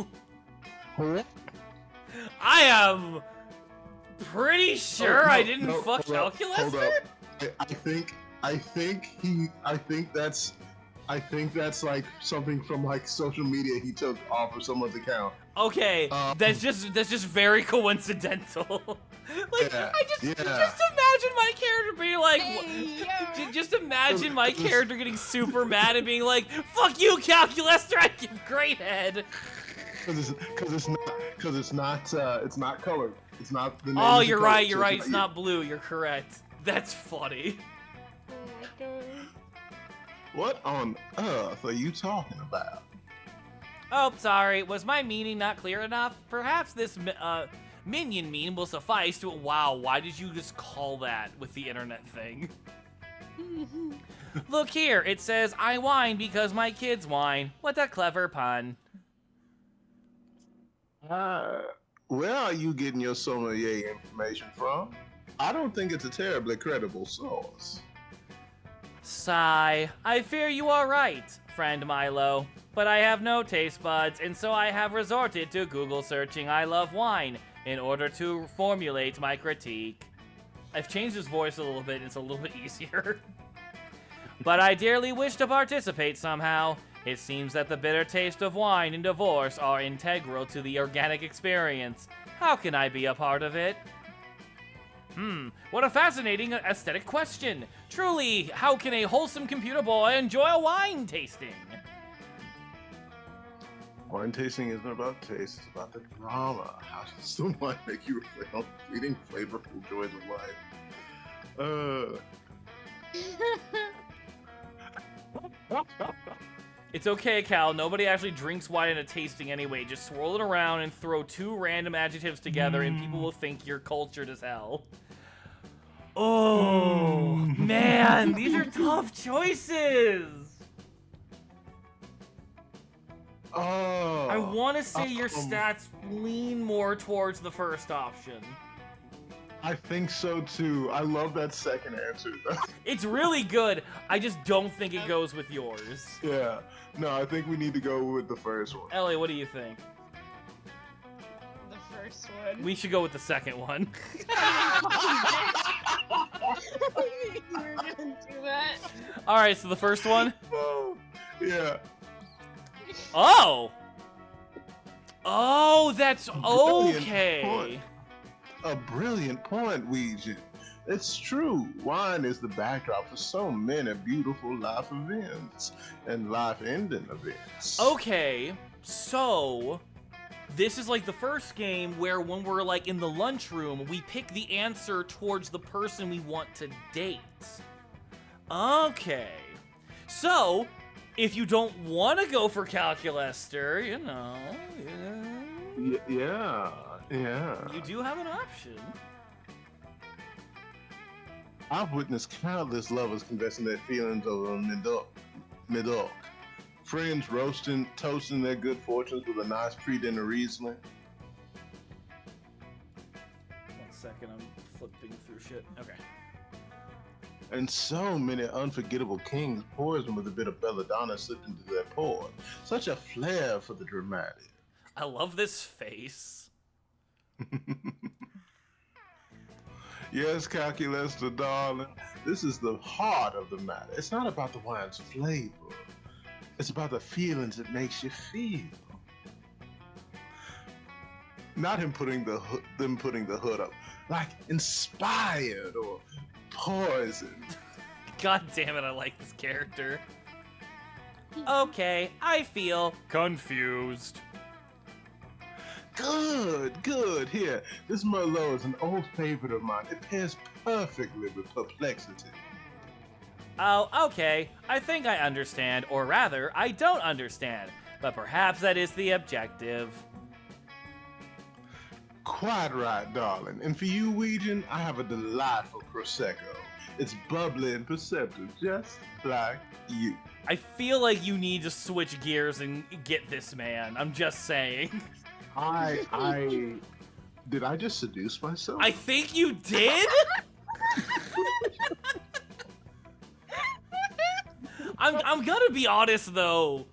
I am pretty sure I didn't fuck Calculus. Hold up. I think that's like something from like social media he took off of someone's account. Okay, that's just very coincidental. Like, Yeah, just imagine my character being like, Hey, just imagine my character getting super mad and being like, "Fuck you, Calculester! I give great head." Because it's not colored. It's not the name. Oh, isn't you're colored, right. so You're right. It's you. not blue. You're correct. That's funny. Oh my god. What on earth are you talking about? Oh, sorry. Was my meaning not clear enough? Perhaps this minion meme will suffice to. Wow. Why did you just call that with the internet thing? Look here. It says I whine because my kids whine. What a clever pun. Where are you getting your sommelier information from? I don't think it's a terribly credible source. Sigh. I fear you are right, friend Milo. But I have no taste buds, and so I have resorted to Google searching I love wine in order to formulate my critique. I've changed his voice a little bit, it's a little bit easier. But I dearly wish to participate somehow. It seems that the bitter taste of wine and divorce are integral to the organic experience. How can I be a part of it? What a fascinating aesthetic question. Truly, how can a wholesome computer boy enjoy a wine tasting? Wine tasting isn't about taste, it's about the drama. How does the wine make you reflect on fleeting, flavorful joys of life? It's okay, Cal. Nobody actually drinks wine in a tasting anyway. Just swirl it around and throw two random adjectives together and people will think you're cultured as hell. Oh, man. These are tough choices. Oh. I want to say your stats lean more towards the first option. I think so too. I love that second answer. It's really good. I just don't think it goes with yours. Yeah. No, I think we need to go with the first one. Ellie, what do you think? The first one. We should go with the second one. You were gonna do that. All right, so the first one. Oh, yeah. Oh. Oh, that's Brilliant okay. point. A brilliant point, Ouija. It's true. Wine is the backdrop for so many beautiful life events and life-ending events. Okay, so this is like the first game where when we're like in the lunchroom, we pick the answer towards the person we want to date. Okay. So, if you don't want to go for Calculester, you know, Yeah. you do have an option. I've witnessed countless lovers confessing their feelings over Midok. Friends roasting, toasting their good fortunes with a nice pre-dinner Riesling. 1 second, I'm flipping through shit. Okay. And so many unforgettable kings poison with a bit of belladonna slipped into their pores. Such a flair for the dramatic. I love this face. Yes, Calculester, darling. This is the heart of the matter. It's not about the wine's flavor. It's about the feelings it makes you feel. Not them putting the hood up, like inspired or poisoned. God damn it, I like this character. Okay, I feel confused. Good. Here, this Merlot is an old favorite of mine. It pairs perfectly with perplexity. Oh, okay. I think I understand, or rather, I don't understand. But perhaps that is the objective. Quite right, darling. And for you, Ouijan, I have a delightful Prosecco. It's bubbly and perceptive, just like you. I feel like you need to switch gears and get this man. I'm just saying. Did I just seduce myself? I think you did? I'm gonna be honest though.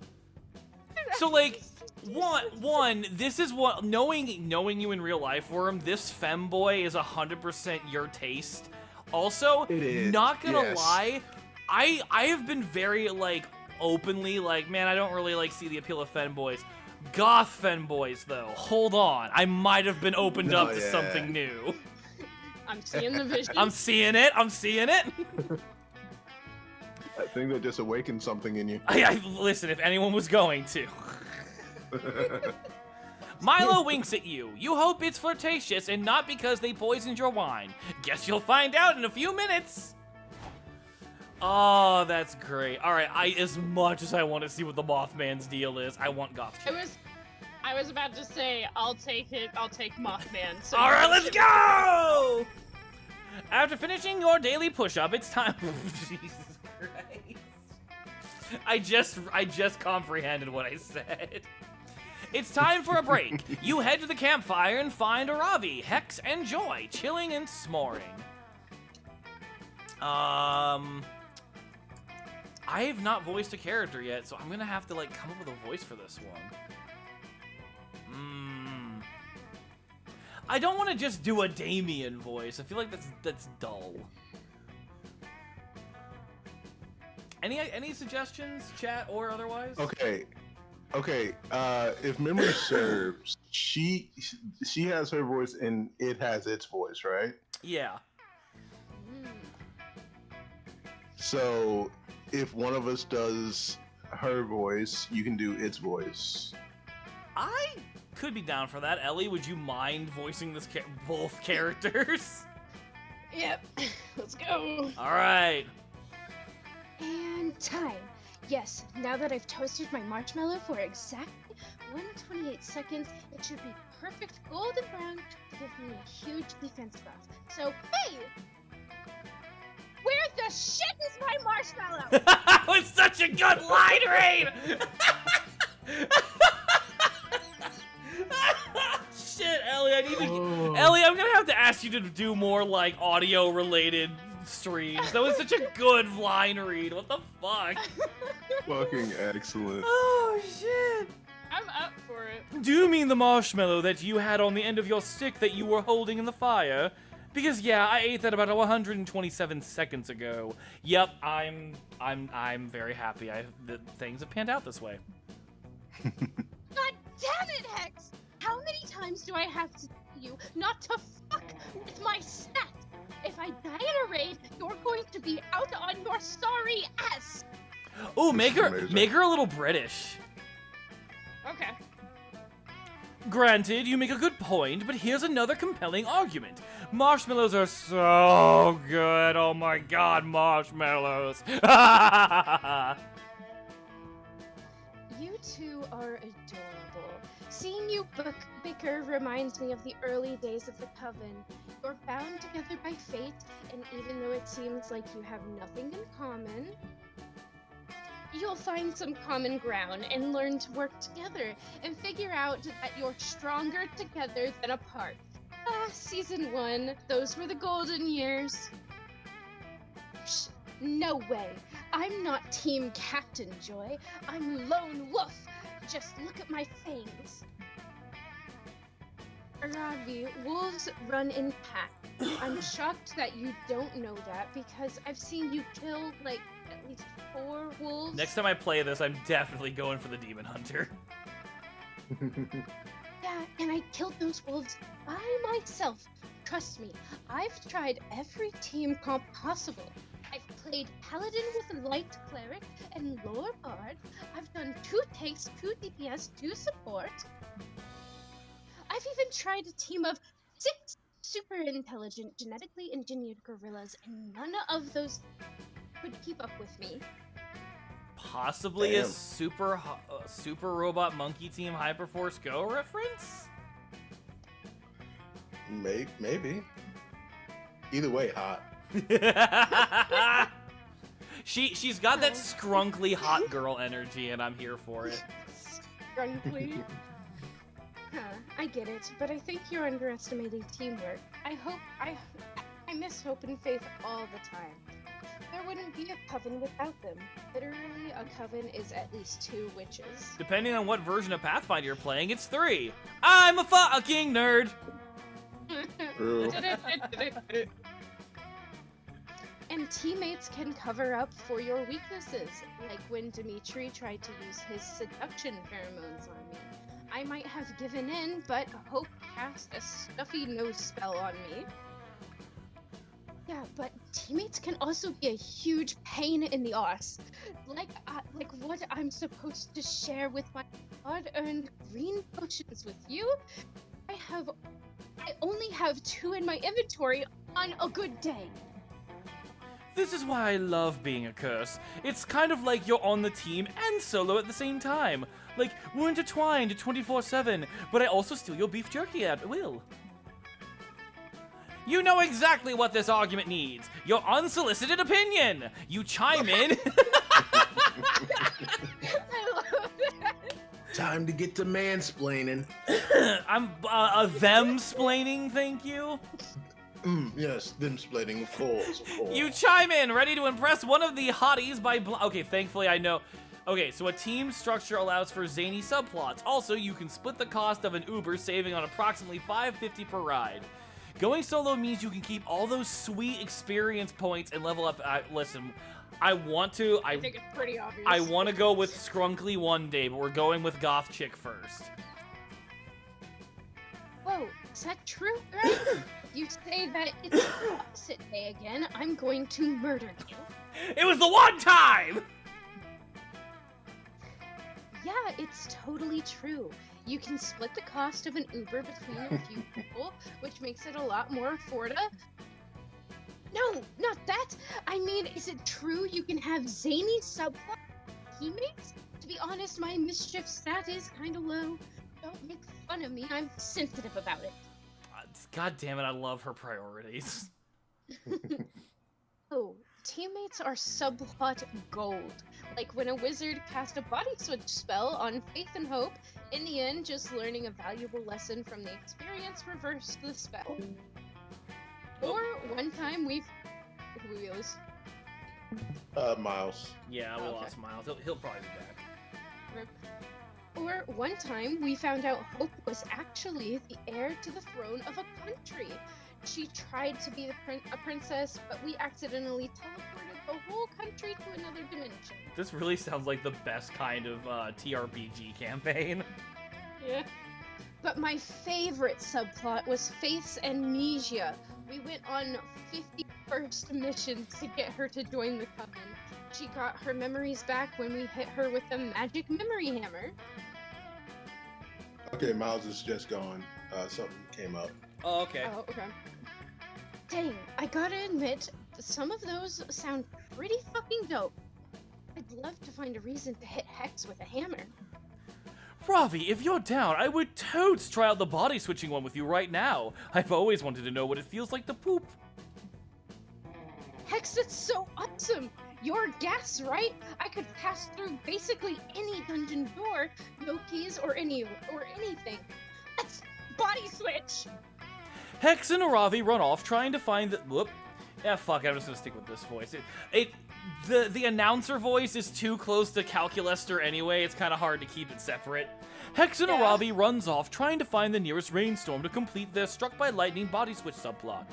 So like, one, this is what knowing you in real life, Worm. This femboy is 100% your taste. Also, It is, not gonna yes. lie, I have been very like openly like, man, I don't really like see the appeal of femboys. Goth femboys though, hold on, I might have been opened up to yeah. something new. I'm seeing the vision. I'm seeing it. I think that just awakened something in you. Listen, if anyone was going to. Milo winks at you. You hope it's flirtatious and not because they poisoned your wine. Guess you'll find out in a few minutes. Oh, that's great. All right, as much as I want to see what the Mothman's deal is, I want Goth chick. I was about to say, I'll take it. I'll take Mothman. So All right, let's go! After finishing your daily push-up, it's time. Jesus Christ! I just comprehended what I said. It's time for a break. You head to the campfire and find Aravi, Hex, and Joy chilling and s'moring. I have not voiced a character yet, so I'm gonna have to like come up with a voice for this one. I don't want to just do a Damien voice. I feel like that's dull. Any suggestions, chat or otherwise? Okay. If memory serves, she has her voice and it has its voice, right? Yeah. So if one of us does her voice, you can do its voice. I could be down for that. Ellie, would you mind voicing this both characters? Yep. Let's go. All right. And time. Yes, now that I've toasted my marshmallow for exactly 128 seconds, it should be perfect golden brown to give me a huge defense buff. So, hey! Where the shit is my marshmallow? That was such a good line read! Shit, Ellie, Ellie, I'm gonna have to ask you to do more, like, audio-related streams. That was such a good line read. What the fuck? Fucking excellent. Oh, shit. I'm up for it. Do you mean the marshmallow that you had on the end of your stick that you were holding in the fire? Because yeah, I ate that about 127 seconds ago. Yep, I'm very happy. The things have panned out this way. God damn it, Hex! How many times do I have to tell you not to fuck with my stat? If I die in a raid, you're going to be out on your sorry ass. Ooh, make her amazing. a little British. Okay. Granted, you make a good point, but here's another compelling argument. Marshmallows are so good. Oh my god, marshmallows. two are adorable. Seeing you bicker reminds me of the early days of the Coven. You're bound together by fate, and even though it seems like you have nothing in common, you'll find some common ground and learn to work together and figure out that you're stronger together than apart. Ah, season 1, those were the golden years. Psh, no way. I'm not Team Captain Joy. I'm Lone Wolf. Just look at my fangs. Ravi, wolves run in packs. I'm shocked that you don't know that because I've seen you kill, like, at least 4 wolves. Next time I play this, I'm definitely going for the Demon Hunter. Yeah, and I killed those wolves by myself. Trust me, I've tried every team comp possible. I've played Paladin with Light Cleric and Lore Bard. I've done 2 tanks, 2 DPS, 2 support. I've even tried a team of 6 super intelligent, genetically engineered gorillas, and none of those could keep up with me. Possibly a Damn. super robot monkey team Hyperforce Go reference? Maybe. Either way, hot. She's got that scrunkly hot girl energy, and I'm here for it. Grunkly. Huh, I get it, but I think you're underestimating teamwork. I miss hope and faith all the time. There wouldn't be a coven without them. Literally, a coven is at least 2 witches. Depending on what version of Pathfinder you're playing, it's 3. I'm a fucking nerd! True. And teammates can cover up for your weaknesses, like when Dimitri tried to use his seduction pheromones on me. I might have given in, but Hope cast a stuffy nose spell on me. Yeah, but teammates can also be a huge pain in the arse. Like what I'm supposed to share with my hard-earned green potions with you? I only have 2 in my inventory on a good day. This is why I love being a curse. It's kind of like you're on the team and solo at the same time. Like, we're intertwined 24/7, but I also steal your beef jerky at will. You know exactly what this argument needs. Your unsolicited opinion. You chime in. I love that. Time to get to mansplaining. I'm them-splaining, thank you. Yes, them splitting, of course. You chime in, ready to impress one of the hotties by okay, thankfully I know. Okay, so a team structure allows for zany subplots. Also, you can split the cost of an Uber, saving on approximately $5.50 per ride. Going solo means you can keep all those sweet experience points and level up. Listen, I think it's pretty obvious. I want to go with Scrunkly one day, but we're going with Goth Chick first. Whoa, is that true, right? You say that it's the opposite day again, I'm going to murder you. It was the one time! Yeah, it's totally true. You can split the cost of an Uber between a few people, which makes it a lot more affordable. No, not that! I mean, is it true you can have zany subplot teammates? To be honest, my mischief stat is kinda low. Don't make fun of me, I'm sensitive about it. God damn it, I love her priorities. Oh, teammates are subplot gold. Like when a wizard cast a body switch spell on Faith and Hope, in the end, just learning a valuable lesson from the experience reversed the spell. Or one time who we lose? Miles. Yeah, we Okay. lost Miles. He'll probably be back. Or one time we found out Hope was actually the heir to the throne of a country. She tried to be a princess, but we accidentally teleported the whole country to another dimension. This really sounds like the best kind of TRPG campaign. Yeah. But my favorite subplot was Faith's amnesia. We went on 51st missions to get her to join the Coven. She got her memories back when we hit her with the magic memory hammer. Okay, Miles is just gone. Something came up. Oh, okay. Oh, okay. Dang, I gotta admit, some of those sound pretty fucking dope. I'd love to find a reason to hit Hex with a hammer. Ravi, if you're down, I would totes try out the body switching one with you right now. I've always wanted to know what it feels like to poop. Hex, it's so awesome! You're gas, right? I could pass through basically any dungeon door, no keys or anything. Let's body switch! Hex and Ravi run off trying to find the... Whoop. Yeah, fuck it, I'm just gonna stick with this voice. The announcer voice is too close to Calculester anyway, it's kind of hard to keep it separate. Hex and Aravi runs off trying to find the nearest rainstorm to complete their struck by lightning body switch subplot.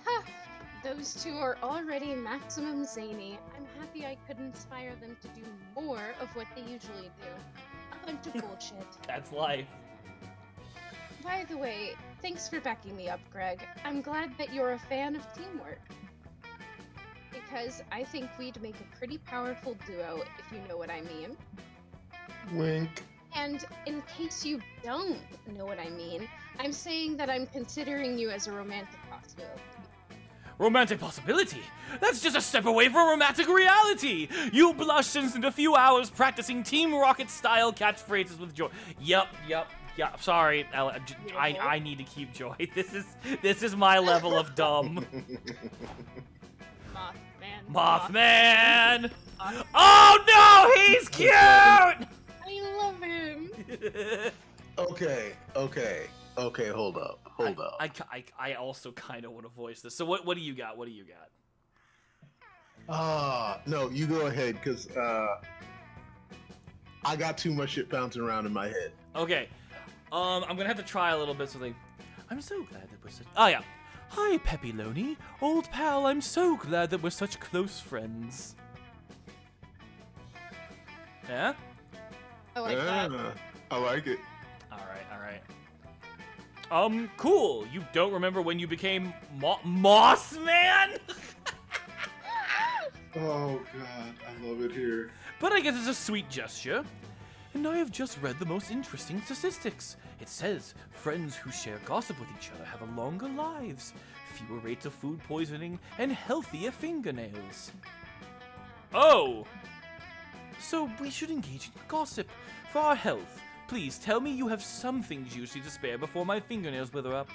Ha! Those two are already maximum zany. I'm happy I could inspire them to do more of what they usually do. A bunch of bullshit. That's life. By the way, thanks for backing me up, Greg. I'm glad that you're a fan of teamwork. Because I think we'd make a pretty powerful duo, if you know what I mean. Wink. And in case you don't know what I mean, I'm saying that I'm considering you as a romantic possibility. Romantic possibility? That's just a step away from romantic reality! You blushed and spent a few hours practicing Team Rocket-style catchphrases with Joy. Yup. Sorry, Ella, I need to keep Joy. This is my level of dumb. Mothman! Oh no, he's cute! I love him! Okay, hold up. I also kind of want to voice this. So what do you got? No, you go ahead, because I got too much shit bouncing around in my head. Okay. I'm gonna have to try a little bit something. I'm so glad that we're such... Oh, yeah. Hi, Peppy Loney. Old pal, I'm so glad that we're such close friends. Yeah? I like that. I like it. Alright. Cool. You don't remember when you became Moss Man? Oh, God. I love it here. But I guess it's a sweet gesture. And I have just read the most interesting statistics. It says friends who share gossip with each other have a longer lives, fewer rates of food poisoning, and healthier fingernails. Oh! So we should engage in gossip for our health. Please tell me you have something juicy to spare before my fingernails wither up.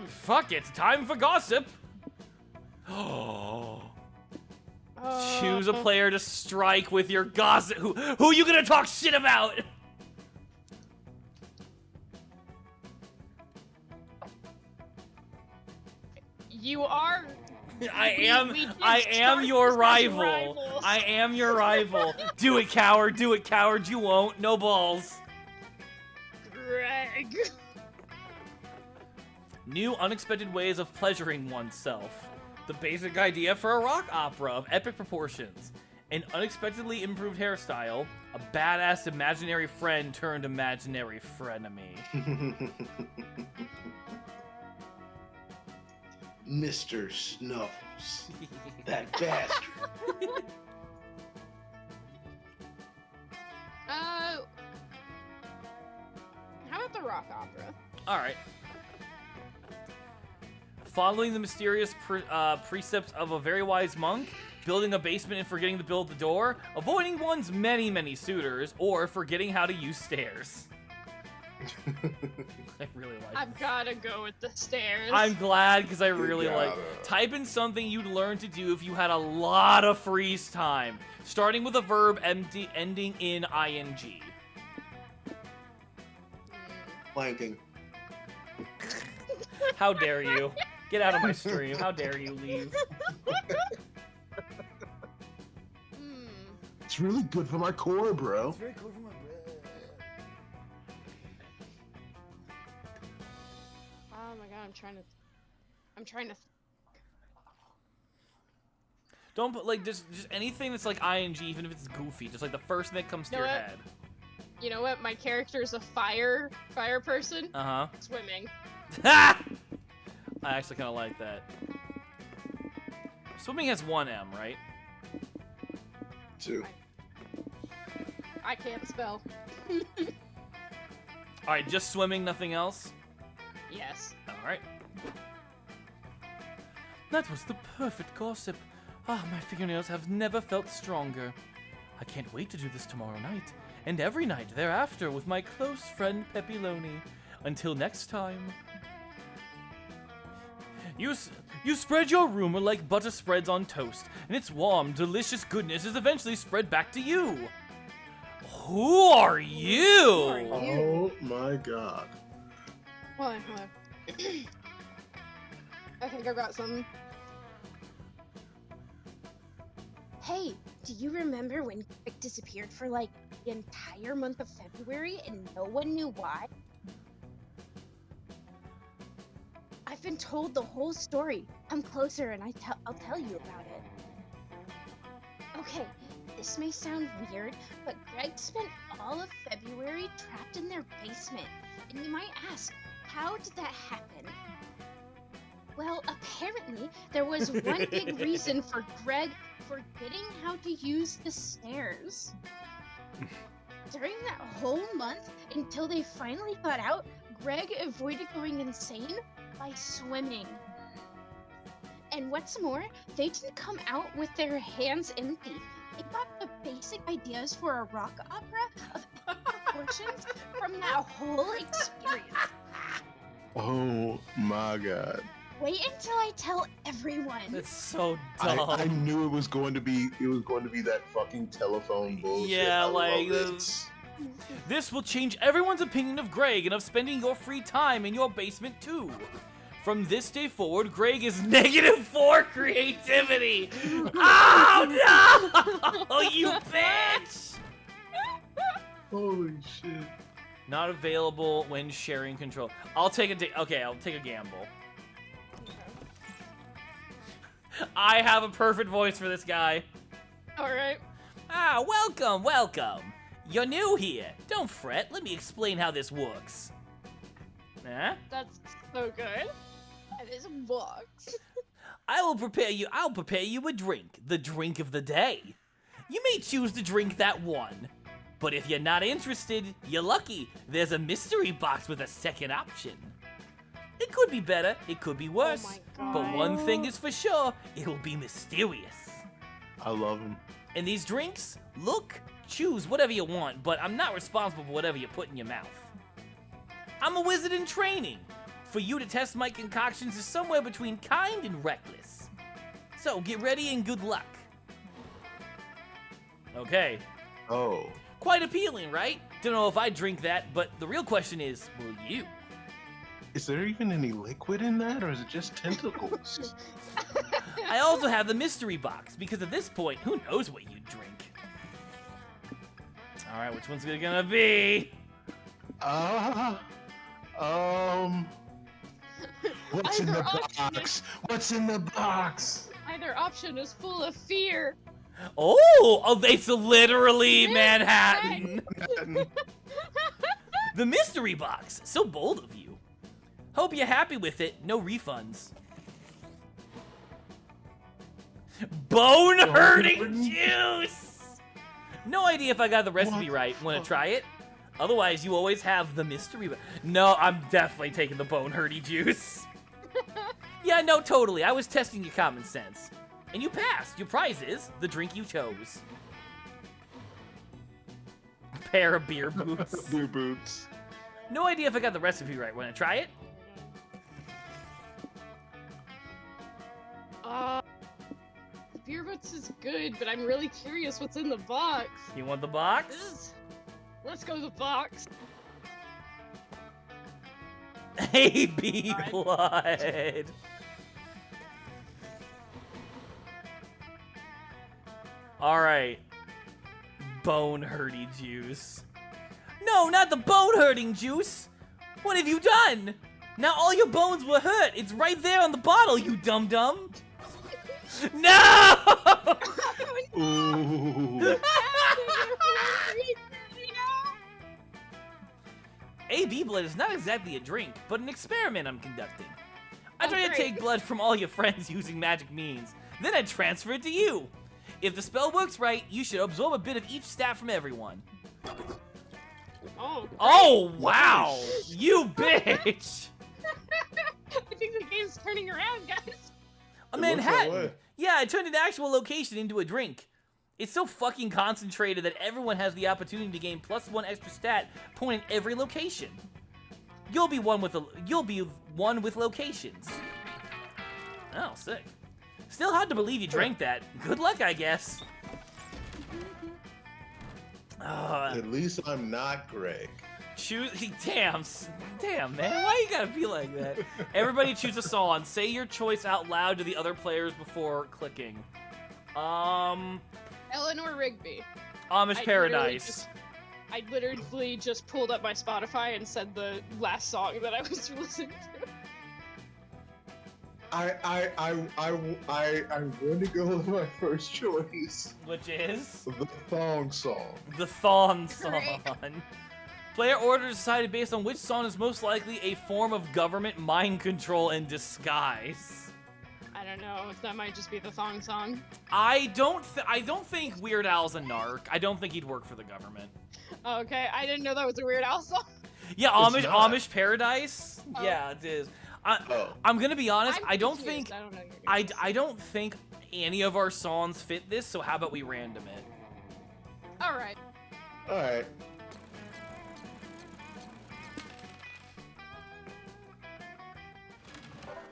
Fuck it, time for gossip! Oh. Choose a player to strike with your gossip. Who you gonna talk shit about? You are. I am your rival. I am your rival. Do it, coward. You won't. No balls. Greg. New unexpected ways of pleasuring oneself. The basic idea for a rock opera of epic proportions. An unexpectedly improved hairstyle. A badass imaginary friend turned imaginary frenemy. Mr. Snuffles. That bastard. How about the rock opera? Alright. Following the mysterious precepts of a very wise monk, building a basement and forgetting to build the door, avoiding one's many, many suitors, or forgetting how to use stairs. I really like I've gotta go with the stairs. I'm glad, because I really gotta. like... Type in something you'd learn to do if you had a lot of freeze time, starting with a verb ending in ing. Planking. How dare you? Get out of my stream. How dare you leave? It's really good for my core, bro. It's very cool for my bread. Oh my god, I'm trying to Don't put, like, just anything that's like ing, even if it's goofy. Just, like, the first thing that comes to your head. You know what? My character's a fire person. Uh-huh. Swimming. Ha! I actually kind of like that. Swimming has one M, right? 2. I can't spell. Alright, just swimming, nothing else? Yes. Alright. That was the perfect gossip. Ah, my fingernails have never felt stronger. I can't wait to do this tomorrow night, and every night thereafter with my close friend Pepiloni. Until next time. You spread your rumor like butter spreads on toast, and its warm, delicious goodness is eventually spread back to you. Who are you? Oh my god. Hold on. I think I got something. Hey, do you remember when Greg disappeared for like the entire month of February and no one knew why? I've been told the whole story. Come closer and I'll tell you about it. Okay, this may sound weird, but Greg spent all of February trapped in their basement. And you might ask, how did that happen? Well, apparently, there was one big reason for Greg forgetting how to use the stairs. During that whole month, until they finally got out, Greg avoided going insane by swimming. And what's more, they didn't come out with their hands empty. They got the basic ideas for a rock opera of epic proportions from that whole experience. Oh my god. Wait until I tell everyone. That's so dumb. I knew it was going to be that fucking telephone bullshit. Yeah, I like, love it. This will change everyone's opinion of Greg and of spending your free time in your basement too. From this day forward, Greg is -4 creativity. Oh no! You bitch! Holy shit. Not available when sharing control. I'll take a gamble. I have a perfect voice for this guy. Alright. Welcome. You're new here. Don't fret. Let me explain how this works. Huh? That's so good. That is a box. I'll prepare you a drink. The drink of the day. You may choose to drink that one. But if you're not interested, you're lucky. There's a mystery box with a second option. It could be better, it could be worse. Oh my god. But one thing is for sure, it will be mysterious. I love him. And these drinks, choose whatever you want, but I'm not responsible for whatever you put in your mouth. I'm a wizard in training. For you to test my concoctions is somewhere between kind and reckless. So get ready and good luck. Okay. Oh. Quite appealing, right? Don't know if I drink that, but the real question is, will you? Is there even any liquid in that, or is it just tentacles? I also have the mystery box, because at this point, who knows what you drink? Alright, which one's it gonna be? What's in Either the option. box? What's in the box? Either option is full of fear. Oh, it's literally Manhattan. Manhattan. The mystery box. So bold of you. Hope you're happy with it. No refunds. Bone-hurting juice. No idea if I got the recipe right. Want to try it? Otherwise, you always have the mystery. No, I'm definitely taking the bone-hurting juice. Yeah, no, totally. I was testing your common sense. And you passed. Your prize is the drink you chose. A pair of beer boots. Beer boots. No idea if I got the recipe right. Want to try it? The beer boots is good, but I'm really curious what's in the box. You want the box? Let's go the box. AB blood. Alright. Bone-hurting juice. No, not the bone-hurting juice! What have you done? Now all your bones were hurt. It's right there on the bottle, you dum-dum. No! Ooh. AB blood is not exactly a drink, but an experiment I'm conducting. I try to great. take blood from all your friends using magic means. Then I transfer it to you. If the spell works right, you should absorb a bit of each stat from everyone. Oh. Oh, wow! You bitch! I think the game's turning around, guys. A It looks that Manhattan! way. Yeah, I turned an actual location into a drink. It's so fucking concentrated that everyone has the opportunity to gain +1 extra stat point in every location. You'll be one with locations. Oh, sick. Still hard to believe you drank that. Good luck, I guess. At least I'm not Greg. Choose. Damn, man. Why you gotta be like that? Everybody choose a song. Say your choice out loud to the other players before clicking. Eleanor Rigby. Amish Paradise. I literally just pulled up my Spotify and said the last song that I was listening to. I'm going to go with my first choice. Which is? The thong song. The Thong song. Great. Player order is decided based on which song is most likely a form of government mind control in disguise. I don't know if that might just be the thong song. I don't think Weird Al's a narc. I don't think he'd work for the government. Okay, I didn't know that was a Weird Al song. Yeah, It's not. Amish Paradise. Oh. Yeah, it is. Oh. I'm gonna be honest. I'm I don't confused. think I don't know what you're I don't think any of our songs fit this. So how about we random it? All right. All right.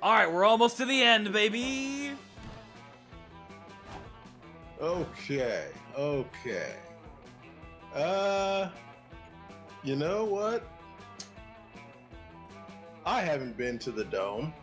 All right, we're almost to the end, baby. Okay. You know what? I haven't been to the Dome.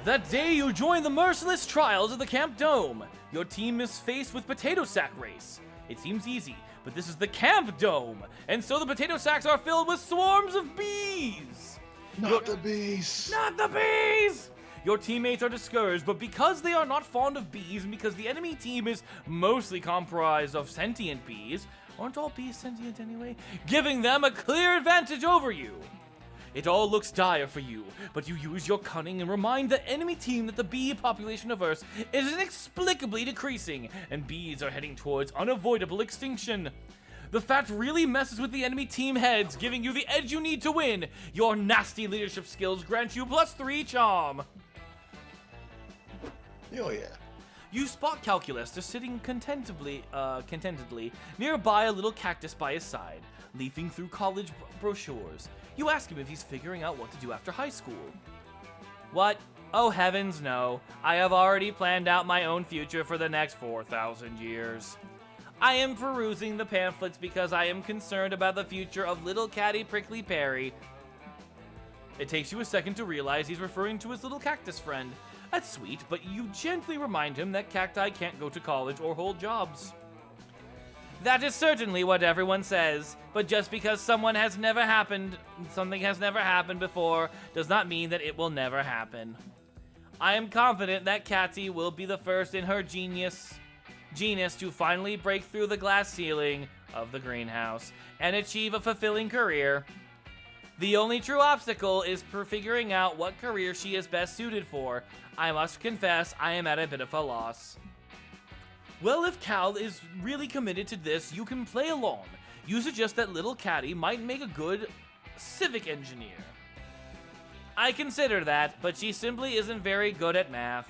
That day you join the merciless trials of the Camp Dome. Your team is faced with potato sack race. It seems easy, but this is the Camp Dome, and so the potato sacks are filled with swarms of bees. Not the bees. Not the bees! Your teammates are discouraged, but because they are not fond of bees and because the enemy team is mostly comprised of sentient bees, aren't all bees sentient anyway? Giving them a clear advantage over you. It all looks dire for you, but you use your cunning and remind the enemy team that the bee population of Earth is inexplicably decreasing, and bees are heading towards unavoidable extinction. The fact really messes with the enemy team heads, giving you the edge you need to win. Your nasty leadership skills grant you +3 charm. Oh yeah. You spot Calculus just sitting contentedly nearby a little cactus by his side, leafing through college brochures. You ask him if he's figuring out what to do after high school. What? Oh heavens no. I have already planned out my own future for the next 4,000 years. I am perusing the pamphlets because I am concerned about the future of little catty Prickly Perry. It takes you a second to realize he's referring to his little cactus friend. That's sweet, but you gently remind him that cacti can't go to college or hold jobs. That is certainly what everyone says, but just because something has never happened before, does not mean that it will never happen. I am confident that Catty will be the first in her genus to finally break through the glass ceiling of the greenhouse and achieve a fulfilling career. The only true obstacle is for figuring out what career she is best suited for. I must confess, I am at a bit of a loss. Well, if Cal is really committed to this, you can play along. You suggest that little Catty might make a good civic engineer. I consider that, but she simply isn't very good at math.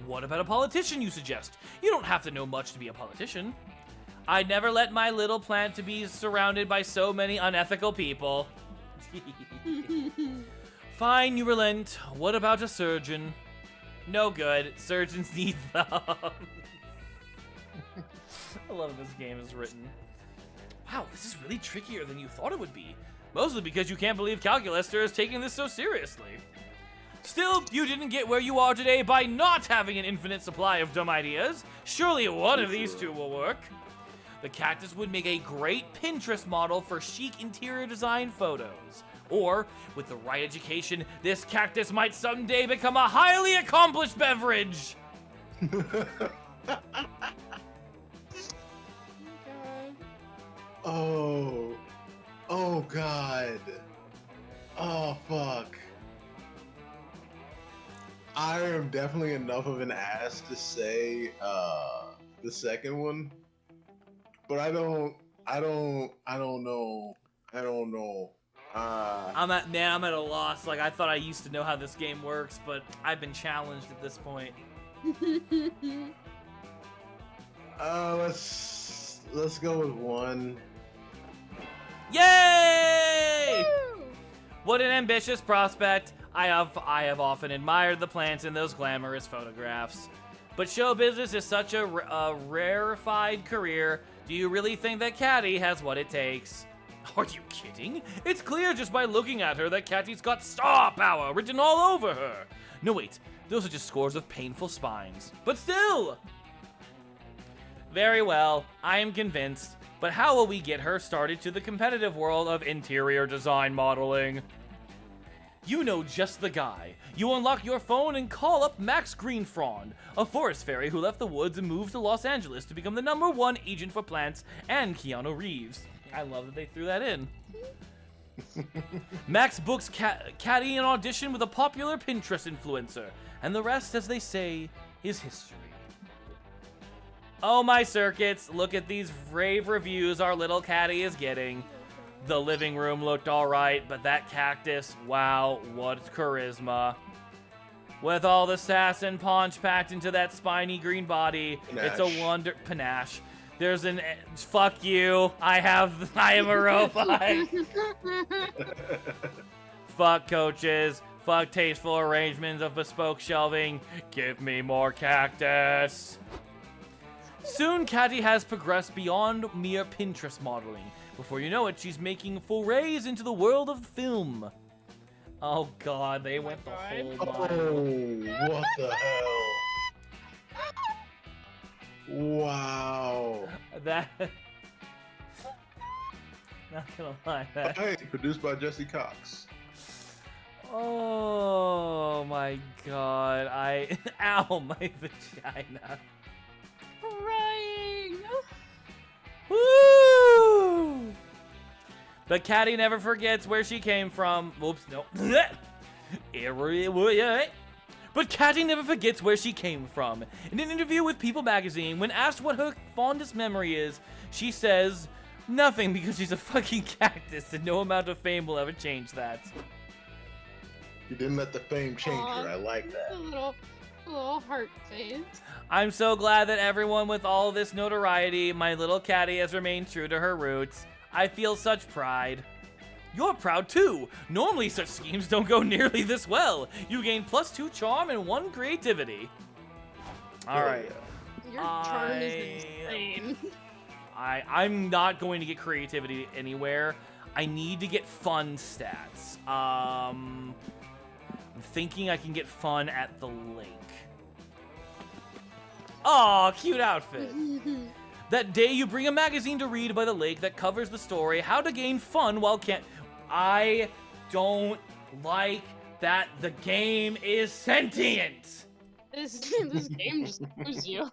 What about a politician, you suggest? You don't have to know much to be a politician. I'd never let my little plant to be surrounded by so many unethical people. Fine, you relent. What about a surgeon? No good. Surgeons need thumbs. I love how this game is written. Wow, this is really trickier than you thought it would be. Mostly because you can't believe Calculaster is taking this so seriously. Still, you didn't get where you are today by not having an infinite supply of dumb ideas. Surely one of these two will work. The cactus would make a great Pinterest model for chic interior design photos. Or, with the right education, this cactus might someday become a highly accomplished beverage. Oh God. Oh fuck. I am definitely enough of an ass to say the second one, but I don't know. I'm at a loss. Like, I thought I used to know how this game works, but I've been challenged at this point. Let's go with 1. Yay! Woo! What an ambitious prospect. I have often admired the plants in those glamorous photographs. But show business is such a rarefied career. Do you really think that Catty has what it takes? Are you kidding? It's clear just by looking at her that Catty's got star power written all over her. No, wait. Those are just scores of painful spines. But still! Very well. I am convinced. But how will we get her started to the competitive world of interior design modeling? You know just the guy. You unlock your phone and call up Max Greenfrond, a forest fairy who left the woods and moved to Los Angeles to become the #1 agent for plants and Keanu Reeves. I love that they threw that in. Max books Catty an audition with a popular Pinterest influencer, and the rest, as they say, is history. Oh my circuits, look at these rave reviews our little Catty is getting. The living room looked alright, but that cactus, wow, what charisma. With all the sass and paunch packed into that spiny green body, it's a wonder. Panache. There's an fuck you. I am a robot. Fuck coaches. Fuck tasteful arrangements of bespoke shelving. Give me more cactus. Soon, Catty has progressed beyond mere Pinterest modeling. Before you know it, she's making forays into the world of film. Oh god, they went the whole mile. Oh, what the hell? Wow. That... Not gonna lie, that... Hey, produced by Jesse Cox. Oh my god, Ow, my vagina. Crying. Woo! But Catty never forgets where she came from. Whoops, no. But Catty never forgets where she came from. In an interview with People magazine, when asked what her fondest memory is, she says, nothing, because she's a fucking cactus and no amount of fame will ever change that. You didn't let the fame change her. I like that. A little heart face. I'm so glad that everyone with all this notoriety, my little Catty has remained true to her roots. I feel such pride. You're proud too. Normally such schemes don't go nearly this well. You gain +2 charm and 1 creativity. Alright. Your charm is insane. I'm not going to get creativity anywhere. I need to get fun stats. I'm thinking I can get fun at the lake. Aw, cute outfit. That day you bring a magazine to read by the lake that covers the story, How to Gain Fun While Can't... I don't like that the game is sentient. This game just knows you.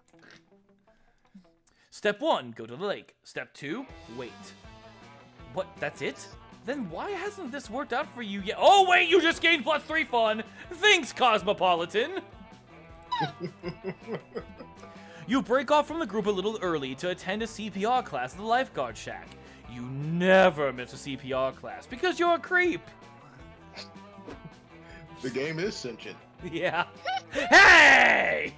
Step 1, go to the lake. Step 2, wait. What, that's it? Then why hasn't this worked out for you yet? Oh wait, you just gained +3 fun! Thanks, Cosmopolitan! You break off from the group a little early to attend a CPR class at the lifeguard shack. You never miss a CPR class because you're a creep. The game is sentient. Yeah. Hey!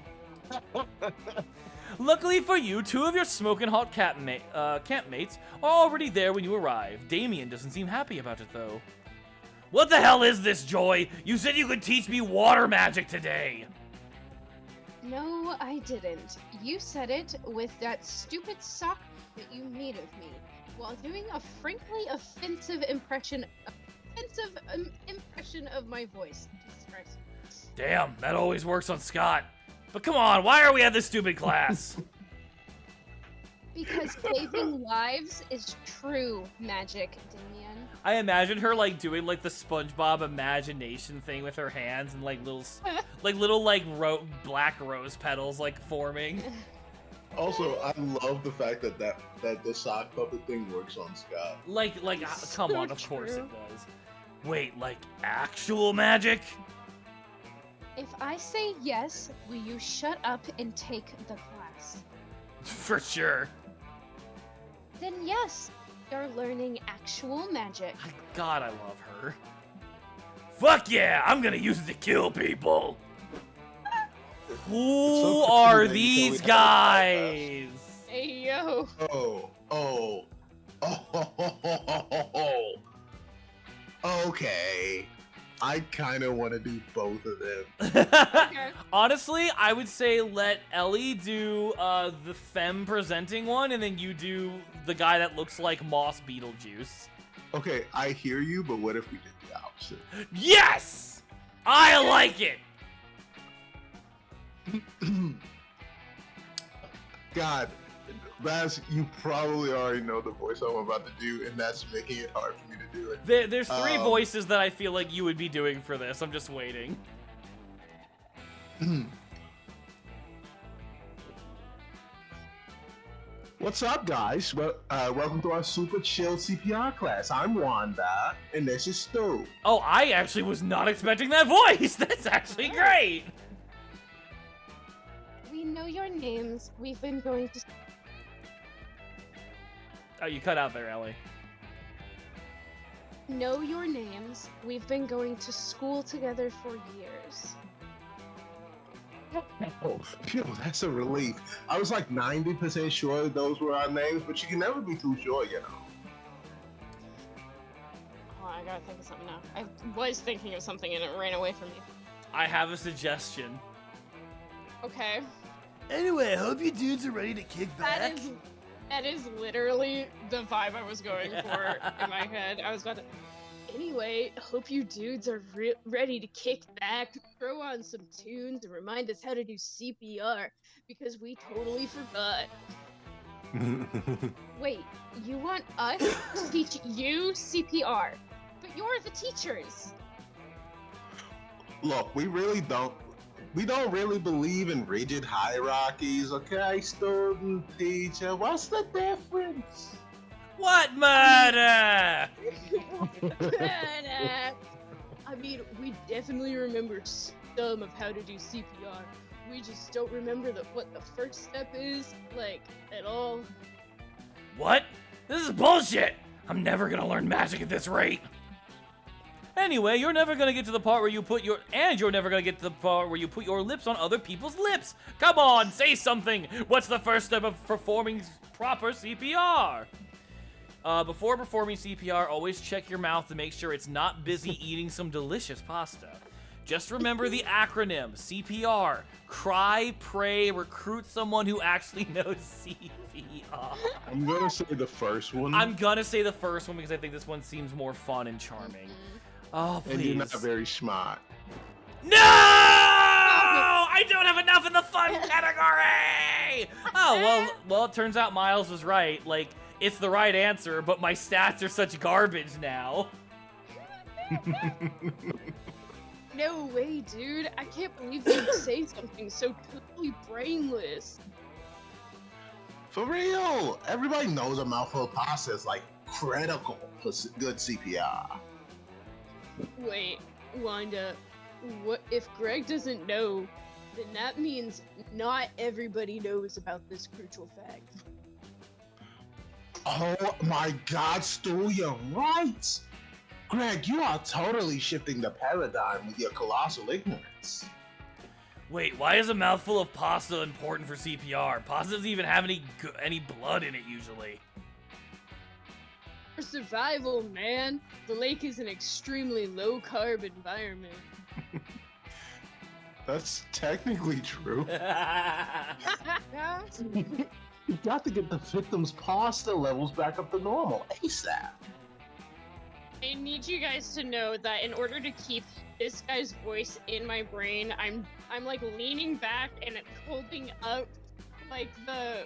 Luckily for you, 2 of your smoking hot campmates are already there when you arrive. Damien doesn't seem happy about it, though. What the hell is this, Joy? You said you could teach me water magic today. No, I didn't. You said it with that stupid sock that you made of me, while doing a frankly offensive impression of my voice. Jesus Christ. Damn, that always works on Scott. But come on, why are we at this stupid class? Because saving lives is true magic, Damien. I imagine her like doing like the SpongeBob imagination thing with her hands and like little black rose petals like forming. Also, I love the fact that the sock puppet thing works on Scott. Come on, of course it does. Wait, like actual magic? If I say yes, will you shut up and take the class? For sure. Then yes, you're learning actual magic. God, I love her. Fuck yeah, I'm gonna use it to kill people. Who are these guys? Oh. Oh. Okay. I kind of want to do both of them. Okay. Honestly, I would say let Ellie do the femme presenting one, and then you do the guy that looks like Moss Beetlejuice. Okay, I hear you, but what if we did the opposite? Yes! I like it! God, Baz, you probably already know the voice I'm about to do, and that's making it hard for me to do it. There's three voices that I feel like you would be doing for this. I'm just waiting. What's up, guys? Well, welcome to our super chill CPR class. I'm Wanda, and this is Stu. Oh, I actually was not expecting that voice. That's actually great. We know your names. We've been going to. Oh, you cut out there, Ellie. Know your names. We've been going to school together for years. Oh, phew, that's a relief. I was like 90% sure those were our names, but you can never be too sure, you know. Oh, I gotta think of something now. I was thinking of something and it ran away from me. I have a suggestion. Okay. Anyway, I hope you dudes are ready to kick back. That is literally the vibe I was going for in my head. I was about to. Anyway, hope you dudes are ready to kick back, throw on some tunes, and remind us how to do CPR, because we totally forgot. Wait, you want us to teach you CPR? But you're the teachers. Look, we don't really believe in rigid hierarchies, okay? Student, teacher, what's the difference? What murder? I mean, we definitely remember some of how to do CPR. We just don't remember what the first step is, like, at all. What? This is bullshit! I'm never gonna learn magic at this rate. Anyway, you're never gonna get to the part where you put your lips on other people's lips. Come on, say something. What's the first step of performing proper CPR? Before performing CPR, always check your mouth to make sure it's not busy eating some delicious pasta. Just remember the acronym, CPR. Cry, pray, recruit someone who actually knows CPR. I'm gonna say the first one. I'm gonna say the first one because I think this one seems more fun and charming. Oh, please. And you're not very smart. No! I don't have enough in the fun category! Oh, well, it turns out Miles was right. Like, it's the right answer, but my stats are such garbage now. No way, dude. I can't believe you'd say something so totally brainless. For real! Everybody knows a mouthful of pasta is like critical for good CPR. Wait, Wanda, what if Greg doesn't know, then that means not everybody knows about this crucial fact. Oh my god, Stu, you're right! Greg, you are totally shifting the paradigm with your colossal ignorance. Wait, why is a mouthful of pasta important for CPR? Pasta doesn't even have any blood in it usually. For survival, man, the lake is an extremely low-carb environment. That's technically true. You got to get the victim's pasta levels back up to normal ASAP. I need you guys to know that in order to keep this guy's voice in my brain, I'm like leaning back and holding up like the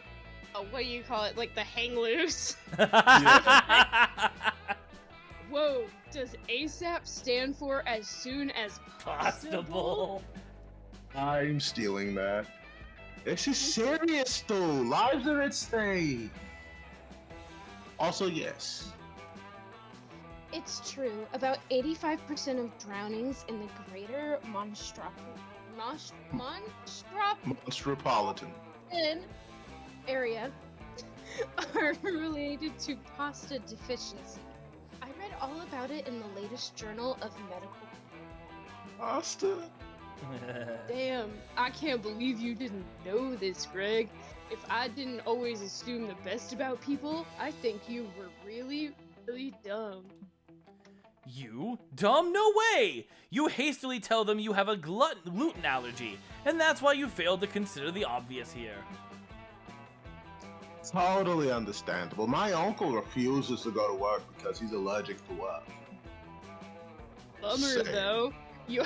what do you call it? Like the hang loose. Whoa, does ASAP stand for as soon as possible? I'm stealing that. This is serious though. Lives are at stake. Also, yes. It's true. About 85% of drownings in the greater Monstropolitan area are related to pasta deficiency. I read all about it in the latest Journal of Medical. Pasta? Damn, I can't believe you didn't know this, Greg. If I didn't always assume the best about people, I think you were really, really dumb. You? Dumb? No way! You hastily tell them you have a gluten allergy, and that's why you failed to consider the obvious here. Totally understandable. My uncle refuses to go to work because he's allergic to work. Bummer Same. though. You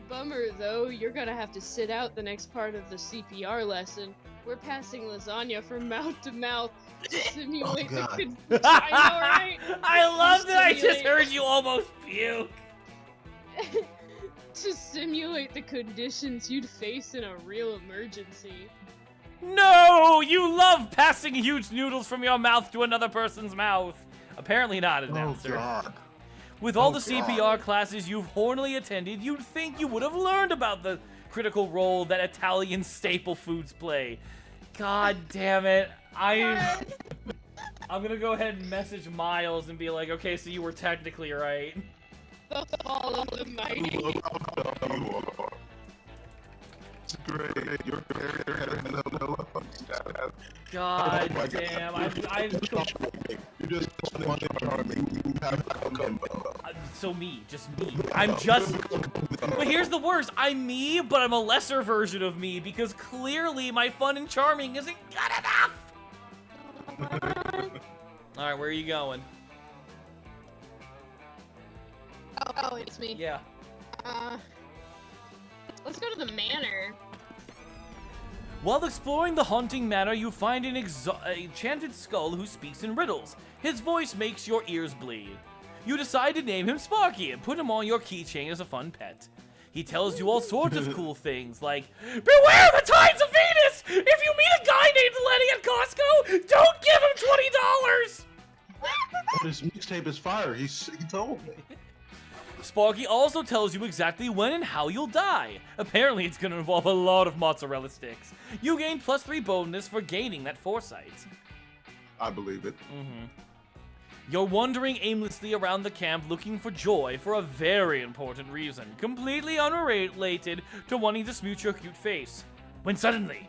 Bummer though, you're gonna have to sit out the next part of the CPR lesson. We're passing lasagna from mouth to mouth to simulate the God. I know, right? I love that I just Simulate- heard you almost puke. To simulate the conditions you'd face in a real emergency. No! You love passing huge noodles from your mouth to another person's mouth. Apparently not, Oh announcer. God. With all Oh, the CPR classes you've hornily attended, you'd think you would have learned about the critical role that Italian staple foods play. God damn it. I'm gonna go ahead and message Miles and be like, okay, so you were technically right. The fall of the mighty. It's great. You're God my damn. God. I'm You're just charming. You have a combo. so me, just me. I'm just. But here's the worst. I'm me, but I'm a lesser version of me because clearly my fun and charming isn't good enough. All right, where are you going? Oh, it's me. Yeah. Let's go to the manor. While exploring the haunting manor, you find an enchanted skull who speaks in riddles. His voice makes your ears bleed. You decide to name him Sparky and put him on your keychain as a fun pet. He tells you all sorts of cool things, like, beware the tides of Venus! If you meet a guy named Lenny at Costco, don't give him $20! But his mixtape is fire. He told me. Sparky also tells you exactly when and how you'll die. Apparently it's gonna involve a lot of mozzarella sticks. You gain +3 bonus for gaining that foresight. I believe it. You're wandering aimlessly around the camp looking for joy for a very important reason, completely unrelated to wanting to smooch your cute face. When suddenly,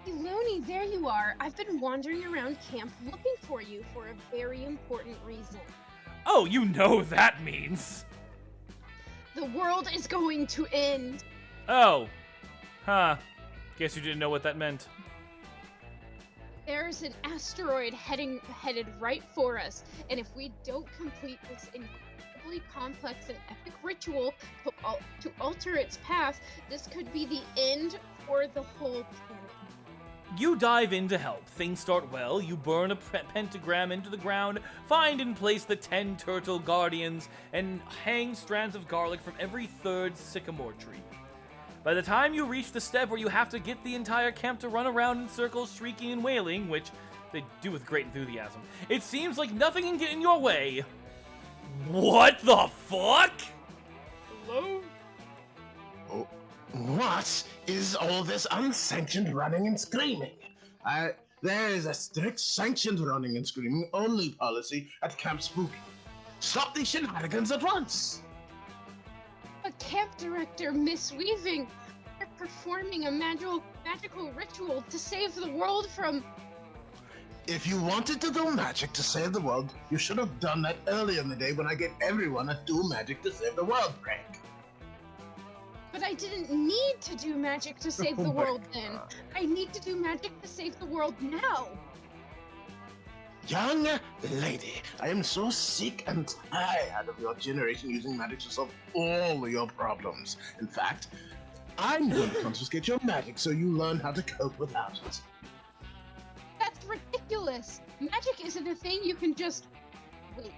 Hey, Looney, there you are. I've been wandering around camp looking for you for a very important reason. oh, you know what that means. The world is going to end. Oh. Huh. Guess you didn't know what that meant. There's an asteroid headed right for us, and if we don't complete this incredibly complex and epic ritual to alter its path, this could be the end for the whole planet. You dive in to help. Things start well. You burn a pentagram into the ground, find and place the 10 turtle guardians, and hang strands of garlic from every third sycamore tree. By the time you reach the step where you have to get the entire camp to run around in circles, shrieking and wailing, which they do with great enthusiasm, it seems like nothing can get in your way. What the fuck? Hello? Oh, what is all this unsanctioned running and screaming? There is a strict sanctioned running and screaming only policy at Camp Spooky. Stop these shenanigans at once! But Camp Director Miss Weaving, they're performing a magical ritual to save the world from... If you wanted to do magic to save the world, you should have done that earlier in the day when I gave everyone a do magic to save the world break. But I didn't need to do magic to save the Oh my world then. God. I need to do magic to save the world now. Young lady, I am so sick and tired of your generation using magic to solve all your problems. In fact, I'm going to confiscate your magic so you learn how to cope without it. That's ridiculous. Magic isn't a thing you can just... Wait.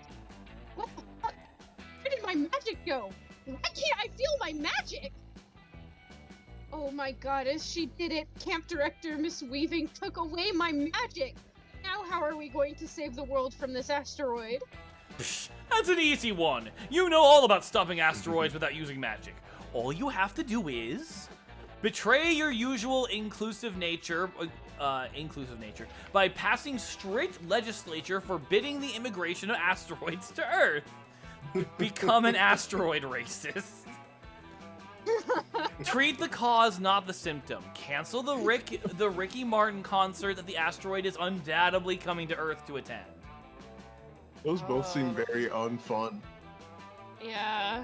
What the fuck? Where did my magic go? Why can't I feel my magic? Oh my god, as she did it, Camp Director Miss Weaving took away my magic. Now how are we going to save the world from this asteroid? Psh, that's an easy one. You know all about stopping asteroids without using magic. All you have to do is betray your usual inclusive nature by passing strict legislature forbidding the immigration of asteroids to Earth. Become an asteroid racist. Treat the cause, not the symptom. Cancel the Ricky Martin concert that the asteroid is undoubtedly coming to Earth to attend. Those both seem very unfun. Yeah.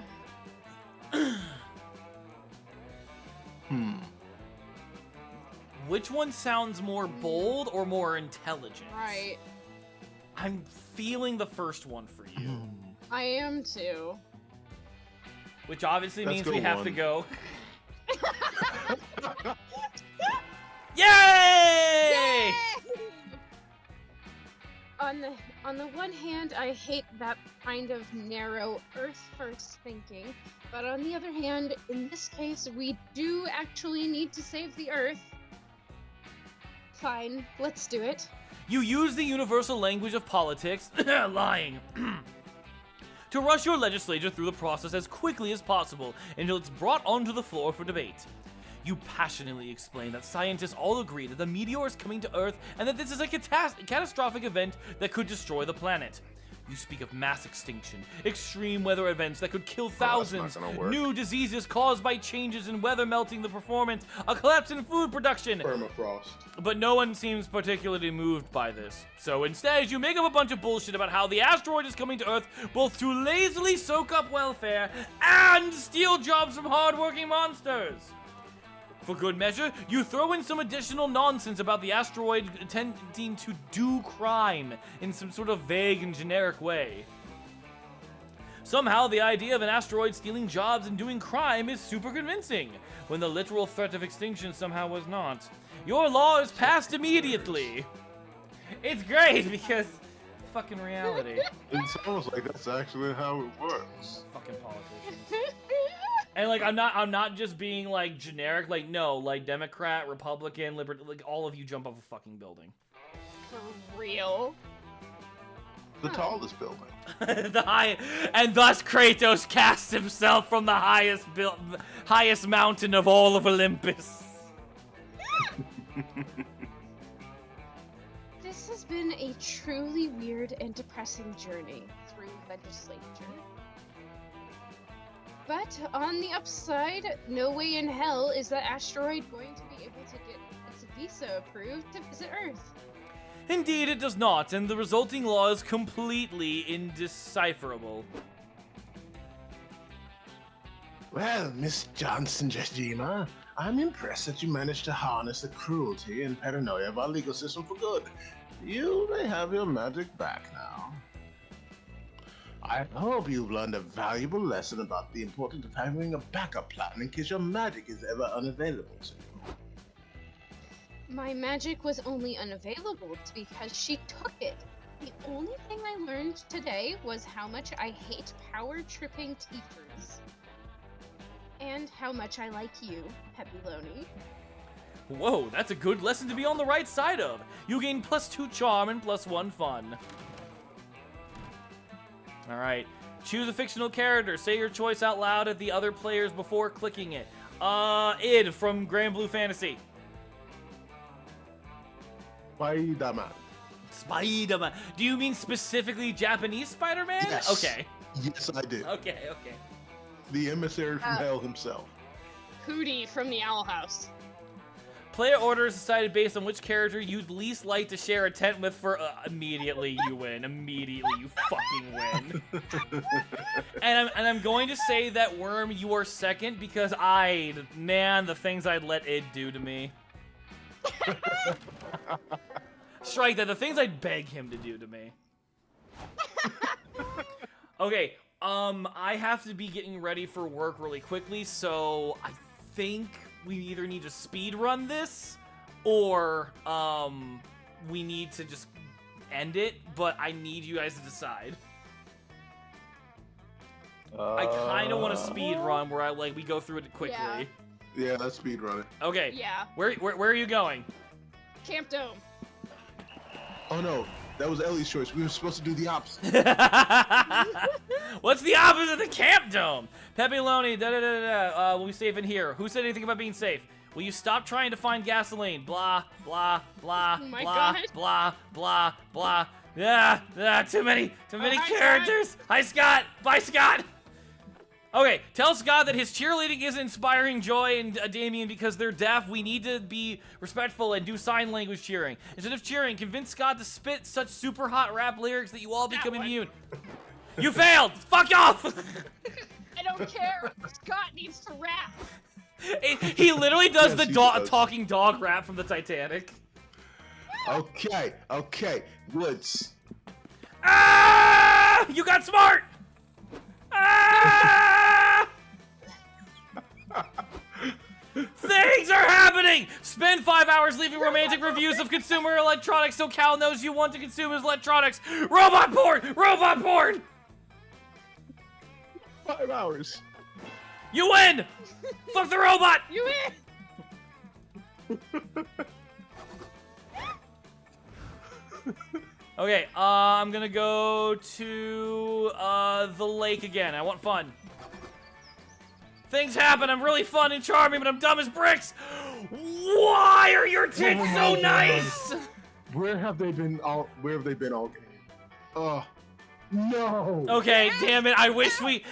Which one sounds more bold or more intelligent? Right. I'm feeling the first one for you. I am too. Which obviously Let's means go we have to one. go. Yay! On the one hand, I hate that kind of narrow Earth first thinking, but on the other hand, in this case, we do actually need to save the Earth. Fine, let's do it. You use the universal language of politics, lying, to rush your legislature through the process as quickly as possible until it's brought onto the floor for debate. You passionately explain that scientists all agree that the meteor is coming to Earth and that this is a catastrophic event that could destroy the planet. You speak of mass extinction, extreme weather events that could kill thousands, gonna work. new diseases caused by changes in weather melting the performance, a collapse in food production. Permafrost. But no one seems particularly moved by this. So instead, you make up a bunch of bullshit about how the asteroid is coming to Earth both to lazily soak up welfare and steal jobs from hardworking monsters. For good measure, you throw in some additional nonsense about the asteroid attempting to do crime in some sort of vague and generic way. Somehow, the idea of an asteroid stealing jobs and doing crime is super convincing, when the literal threat of extinction somehow was not. Your law is passed immediately. It's great because fucking reality. It's almost like that's actually how it works. Fucking politicians. And like I'm not just being like generic, like no, like Democrat, Republican, like all of you jump off a fucking building. For real. The tallest building. And thus Kratos casts himself from the highest mountain of all of Olympus. This has been a truly weird and depressing journey through legislature. But on the upside, no way in hell is that asteroid going to be able to get its visa approved to visit Earth. Indeed, it does not, and the resulting law is completely indecipherable. Well, Miss Johnson Jejima, I'm impressed that you managed to harness the cruelty and paranoia of our legal system for good. You may have your magic back now. I hope you've learned a valuable lesson about the importance of having a backup plan in case your magic is ever unavailable to you. My magic was only unavailable because she took it. The only thing I learned today was how much I hate power-tripping teachers. And how much I like you, Pepiloni. Whoa, that's a good lesson to be on the right side of. You gain +2 charm and +1 fun. Alright, choose a fictional character. Say your choice out loud at the other players before clicking it. Id from Grand Blue Fantasy. Spider-Man. Spider-Man. Do you mean specifically Japanese Spider-Man? Yes. Okay. Yes, I do. Okay. The emissary from hell himself. Hootie from the Owl House. Player order is decided based on which character you'd least like to share a tent with for immediately you win. Immediately you fucking win. and I'm going to say that Worm, you are second because the things I'd let Id do to me. Strike that, the things I'd beg him to do to me. Okay, I have to be getting ready for work really quickly, so I think we either need to speed run this or we need to just end it, but I need you guys to decide. I kind of want to speed run where we go through it quickly. Yeah, let's speed run it. Okay. Yeah. Where are you going? Camp Dome. Oh no, that was Ellie's choice. We were supposed to do the opposite. What's the opposite of the Camp Dome? Pepiloni, we'll be safe in here. Who said anything about being safe? Will you stop trying to find gasoline? Blah, blah, blah, Oh my blah, God. blah, blah, blah. Too many hi, characters. Hi, Scott. Bye, Scott. Okay, tell Scott that his cheerleading isn't inspiring Joy and Damien because they're deaf. We need to be respectful and do sign language cheering. Instead of cheering, convince Scott to spit such super hot rap lyrics that you all become immune. You failed. Fuck off. I don't care. Scott needs to rap. He literally does Yes, the he does. talking dog rap from the Titanic. Okay. Woods. Ah! You got smart. Ah! Things are happening! Spend 5 hours leaving romantic reviews of consumer electronics so Cal knows you want to consume his electronics. Robot porn! Robot porn! 5 hours. You win! Fuck the robot! You in? Okay, I'm gonna go to the lake again. I want fun. Things happen. I'm really fun and charming, but I'm dumb as bricks. Why are your tits so nice? Where have they been all game? Oh, no. Okay, damn it. I wish we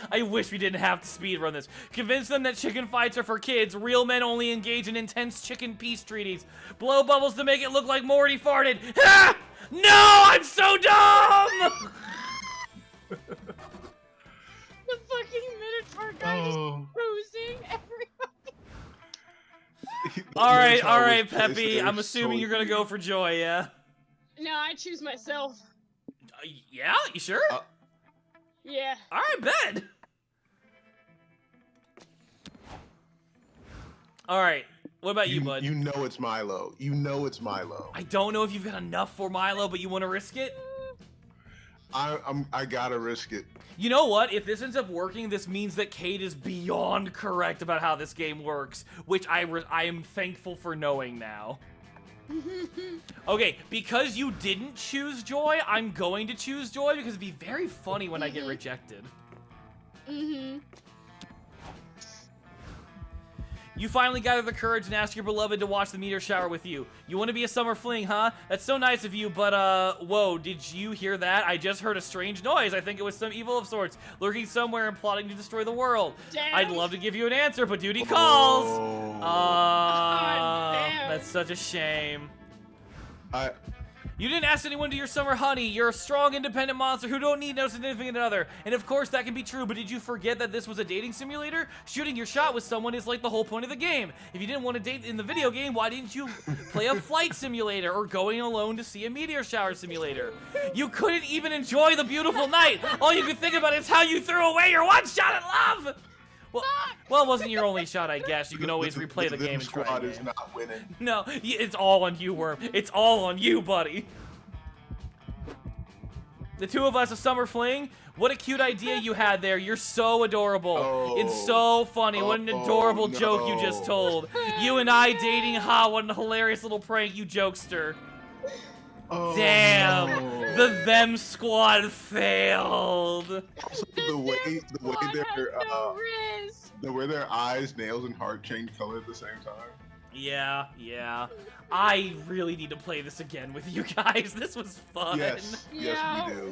didn't have to speedrun this. Convince them that chicken fights are for kids. Real men only engage in intense chicken peace treaties. Blow bubbles to make it look like Morty farted. Ah! No, I'm so dumb! The fucking Minotaur guy is posing everybody. All right, Peppy. I'm assuming you're gonna go for Joy, yeah? No, I choose myself. Yeah? You sure? Yeah. All right, bet. All right. What about you, bud? You know it's Milo. You know it's Milo. I don't know if you've got enough for Milo, but you want to risk it? I gotta risk it. You know what? If this ends up working, this means that Kate is beyond correct about how this game works, which I am thankful for knowing now. Okay, because you didn't choose Joy, I'm going to choose Joy because it'd be very funny when I get rejected. You finally gather the courage and ask your beloved to watch the meteor shower with you. You want to be a summer fling, huh? That's so nice of you, but, whoa, did you hear that? I just heard a strange noise. I think it was some evil of sorts, lurking somewhere and plotting to destroy the world. Damn. I'd love to give you an answer, but duty calls. Oh. damn. That's such a shame. I You didn't ask anyone to your summer honey. You're a strong, independent monster who don't need no significant other. And of course, that can be true, but did you forget that this was a dating simulator? Shooting your shot with someone is like the whole point of the game. If you didn't want to date in the video game, why didn't you play a flight simulator or going alone to see a meteor shower simulator? You couldn't even enjoy the beautiful night. All you could think about is how you threw away your one shot at love. Well, it wasn't your only shot, I guess. You can always replay the game and try squad again. is not winning. No, it's all on you, Worm. It's all on you, buddy. The two of us, a summer fling. What a cute idea you had there. You're so adorable. Oh. It's so funny. What an adorable joke you just told. You and I dating, ha, what a hilarious little prank, you jokester. Oh, Damn. no. The them squad failed. Also, the way No risk. their eyes, nails, and heart change color at the same time. Yeah. I really need to play this again with you guys. This was fun. Yes, Yeah, we do.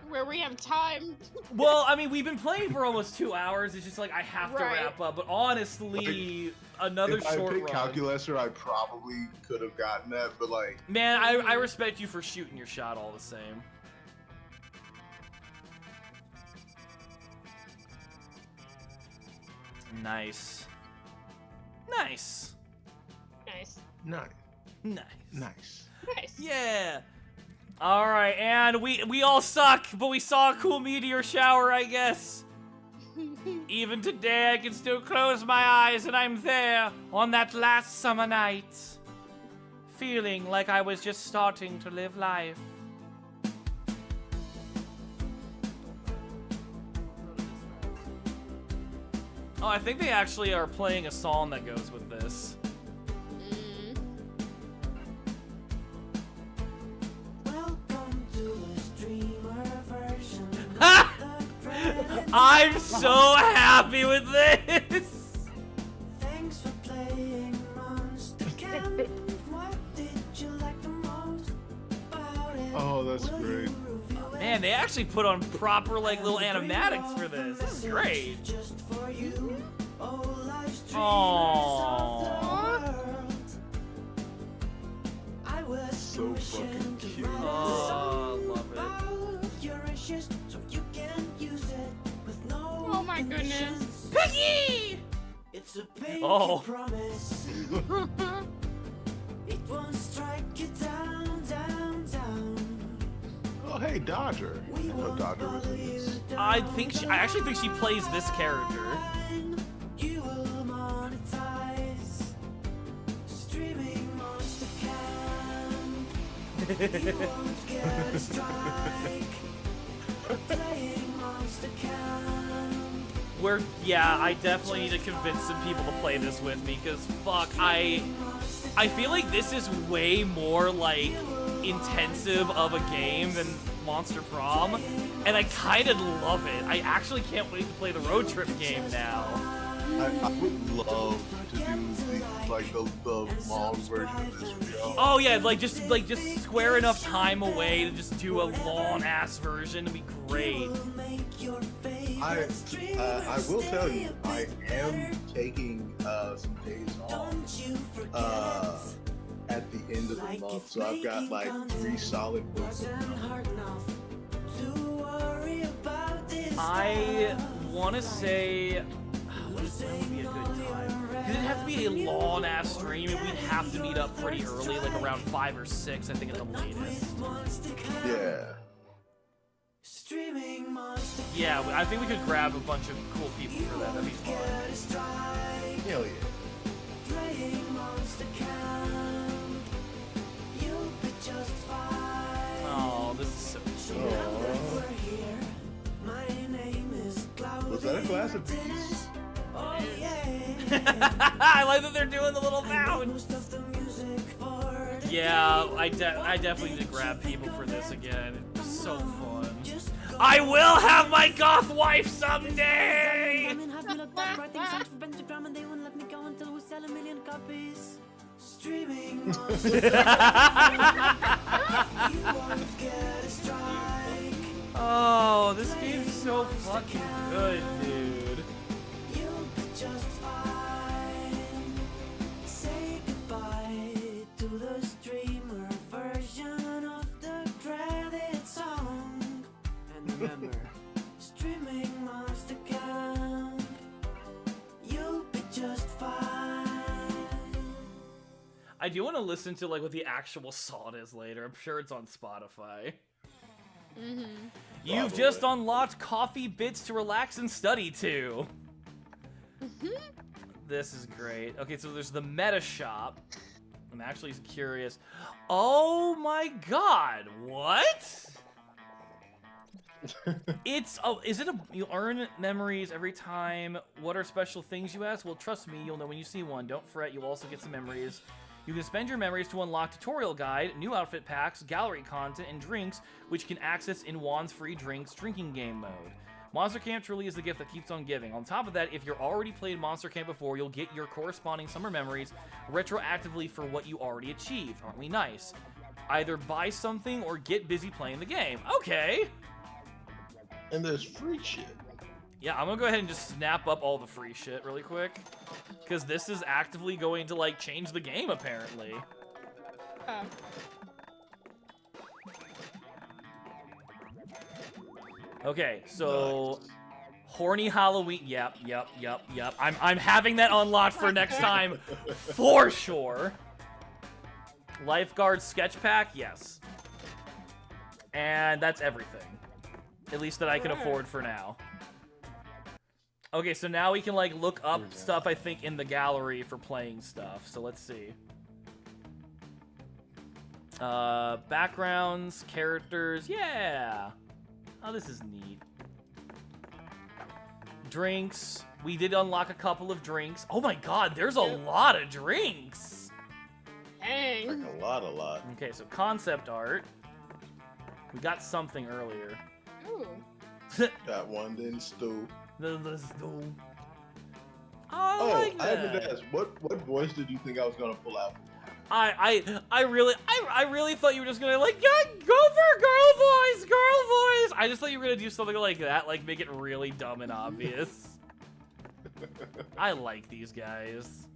where we have time. Well, I mean, we've been playing for almost 2 hours. It's just like I have to Right. wrap up. But honestly, another If short I picked run. Calculator, I probably could have gotten that, but like, Man, I respect you for shooting your shot all the same. Nice. Nice. nice, Nice. nice. Nice. Yeah. All right, and we all suck, but we saw a cool meteor shower, I guess. Even today, I can still close my eyes, and I'm there on that last summer night, feeling like I was just starting to live life. Oh, I think they actually are playing a song that goes with this. I'm so happy with this! Thanks for playing Monster Camp. What did you like the most about it? Oh, that's great. Man, they actually put on proper like little animatics for this. This is great. Aww. So fucking cute. Oh, love it. Oh my goodness. Piggy! It's a pinky Oh. promise. It won't strike you down, down, down. Oh, hey, Dodger. I know Dodger was in this. I actually think she plays this character. You will monetize. Streaming monster camp. You won't get a strike. Playing monster camp. Yeah, I definitely need to convince some people to play this with me, because fuck, I feel like this is way more like intensive of a game than Monster Prom, and I kind of love it. I actually can't wait to play the road trip game now. I would love to do the long version of this video. Oh yeah, just square enough time away to just do a long ass version would be great. I will tell you, I am taking some days off at the end of the month, so I've got like 3 solid books. I want to say, when would be a good time? Because it'd have to be a long ass stream, and we'd have to meet up pretty early, like around 5 or 6, I think at the latest. Yeah. Yeah, I think we could grab a bunch of cool people for that. That'd be fun. Hell yeah. Oh, this is so cute. Was that a glass of bees? I like that they're doing the little bounce. Yeah, I definitely need to grab people for this again. It's so fun. I will have my goth wife someday! Oh, this game's so fucking good, dude. Say goodbye to the streamer version of the credit song. And remember, streaming monster camp, you'll be just fine. I do want to listen to like what the actual song is later. I'm sure it's on Spotify. You've just unlocked coffee bits to relax and study to. This is great. Okay, so there's the meta shop. I'm actually curious. Oh my god, what? You earn memories every time. What are special things, you ask? Well, trust me, you'll know when you see one. Don't fret, you'll also get some memories. You can spend your memories to unlock tutorial guide, new outfit packs, gallery content, and drinks, which you can access in Juan's free drinks drinking game mode. Monster Camp truly is the gift that keeps on giving. On top of that, if you're already played Monster Camp before, you'll get your corresponding summer memories retroactively for what you already achieved. Aren't we nice? Either buy something or get busy playing the game. Okay. And there's free shit. Yeah, I'm gonna go ahead and just snap up all the free shit really quick. Because this is actively going to, like, change the game, apparently. Oh. Okay, so... Nice. Horny Halloween... Yep. I'm having that unlocked for next time, for sure. Lifeguard sketch pack? Yes. And that's everything. At least that I can afford for now. Okay, so now we can, like, look up stuff, I think, in the gallery for playing stuff. So let's see. Backgrounds, characters, yeah! Oh, this is neat. Drinks. We did unlock a couple of drinks. Oh my god, there's a lot of drinks! Dang. Like a lot. Okay, so concept art. We got something earlier. Ooh. Got one, then stew. The stool. Oh, I like I that. haven't asked. What voice did you think I was gonna pull out? I really thought you were just gonna like, yeah, go for girl voice. I just thought you were gonna do something like that, like make it really dumb and obvious. I like these guys.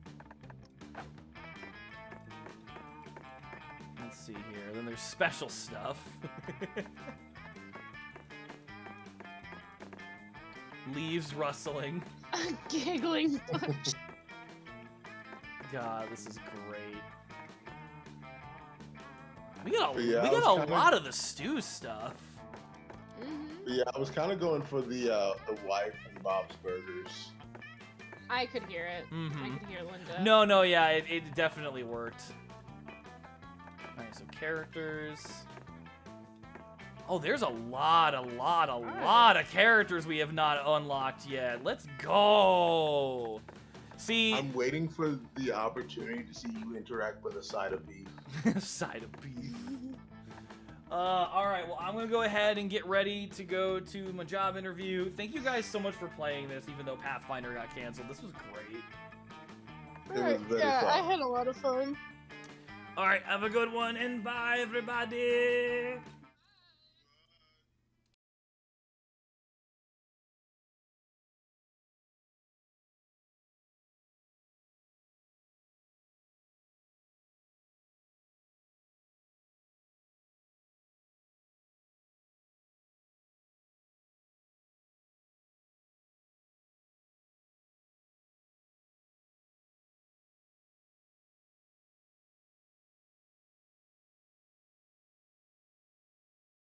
Let's see here. Then there's special stuff. Leaves rustling. A giggling bush. God, this is great. We got a, Yeah, we I was got a kinda- lot of the stew stuff. Yeah, I was kind of going for the wife and Bob's Burgers. I could hear it. I Mhm. could hear Linda. No, yeah, it definitely worked. Alright, so characters. Oh, there's a lot of characters we have not unlocked yet. Let's go. See, I'm waiting for the opportunity to see you interact with a side of beef. side of beef. Alright, well, I'm gonna go ahead and get ready to go to my job interview. Thank you guys so much for playing this, even though Pathfinder got canceled. This was great. It was very yeah, fun. I had a lot of fun. Alright, have a good one, and bye, everybody!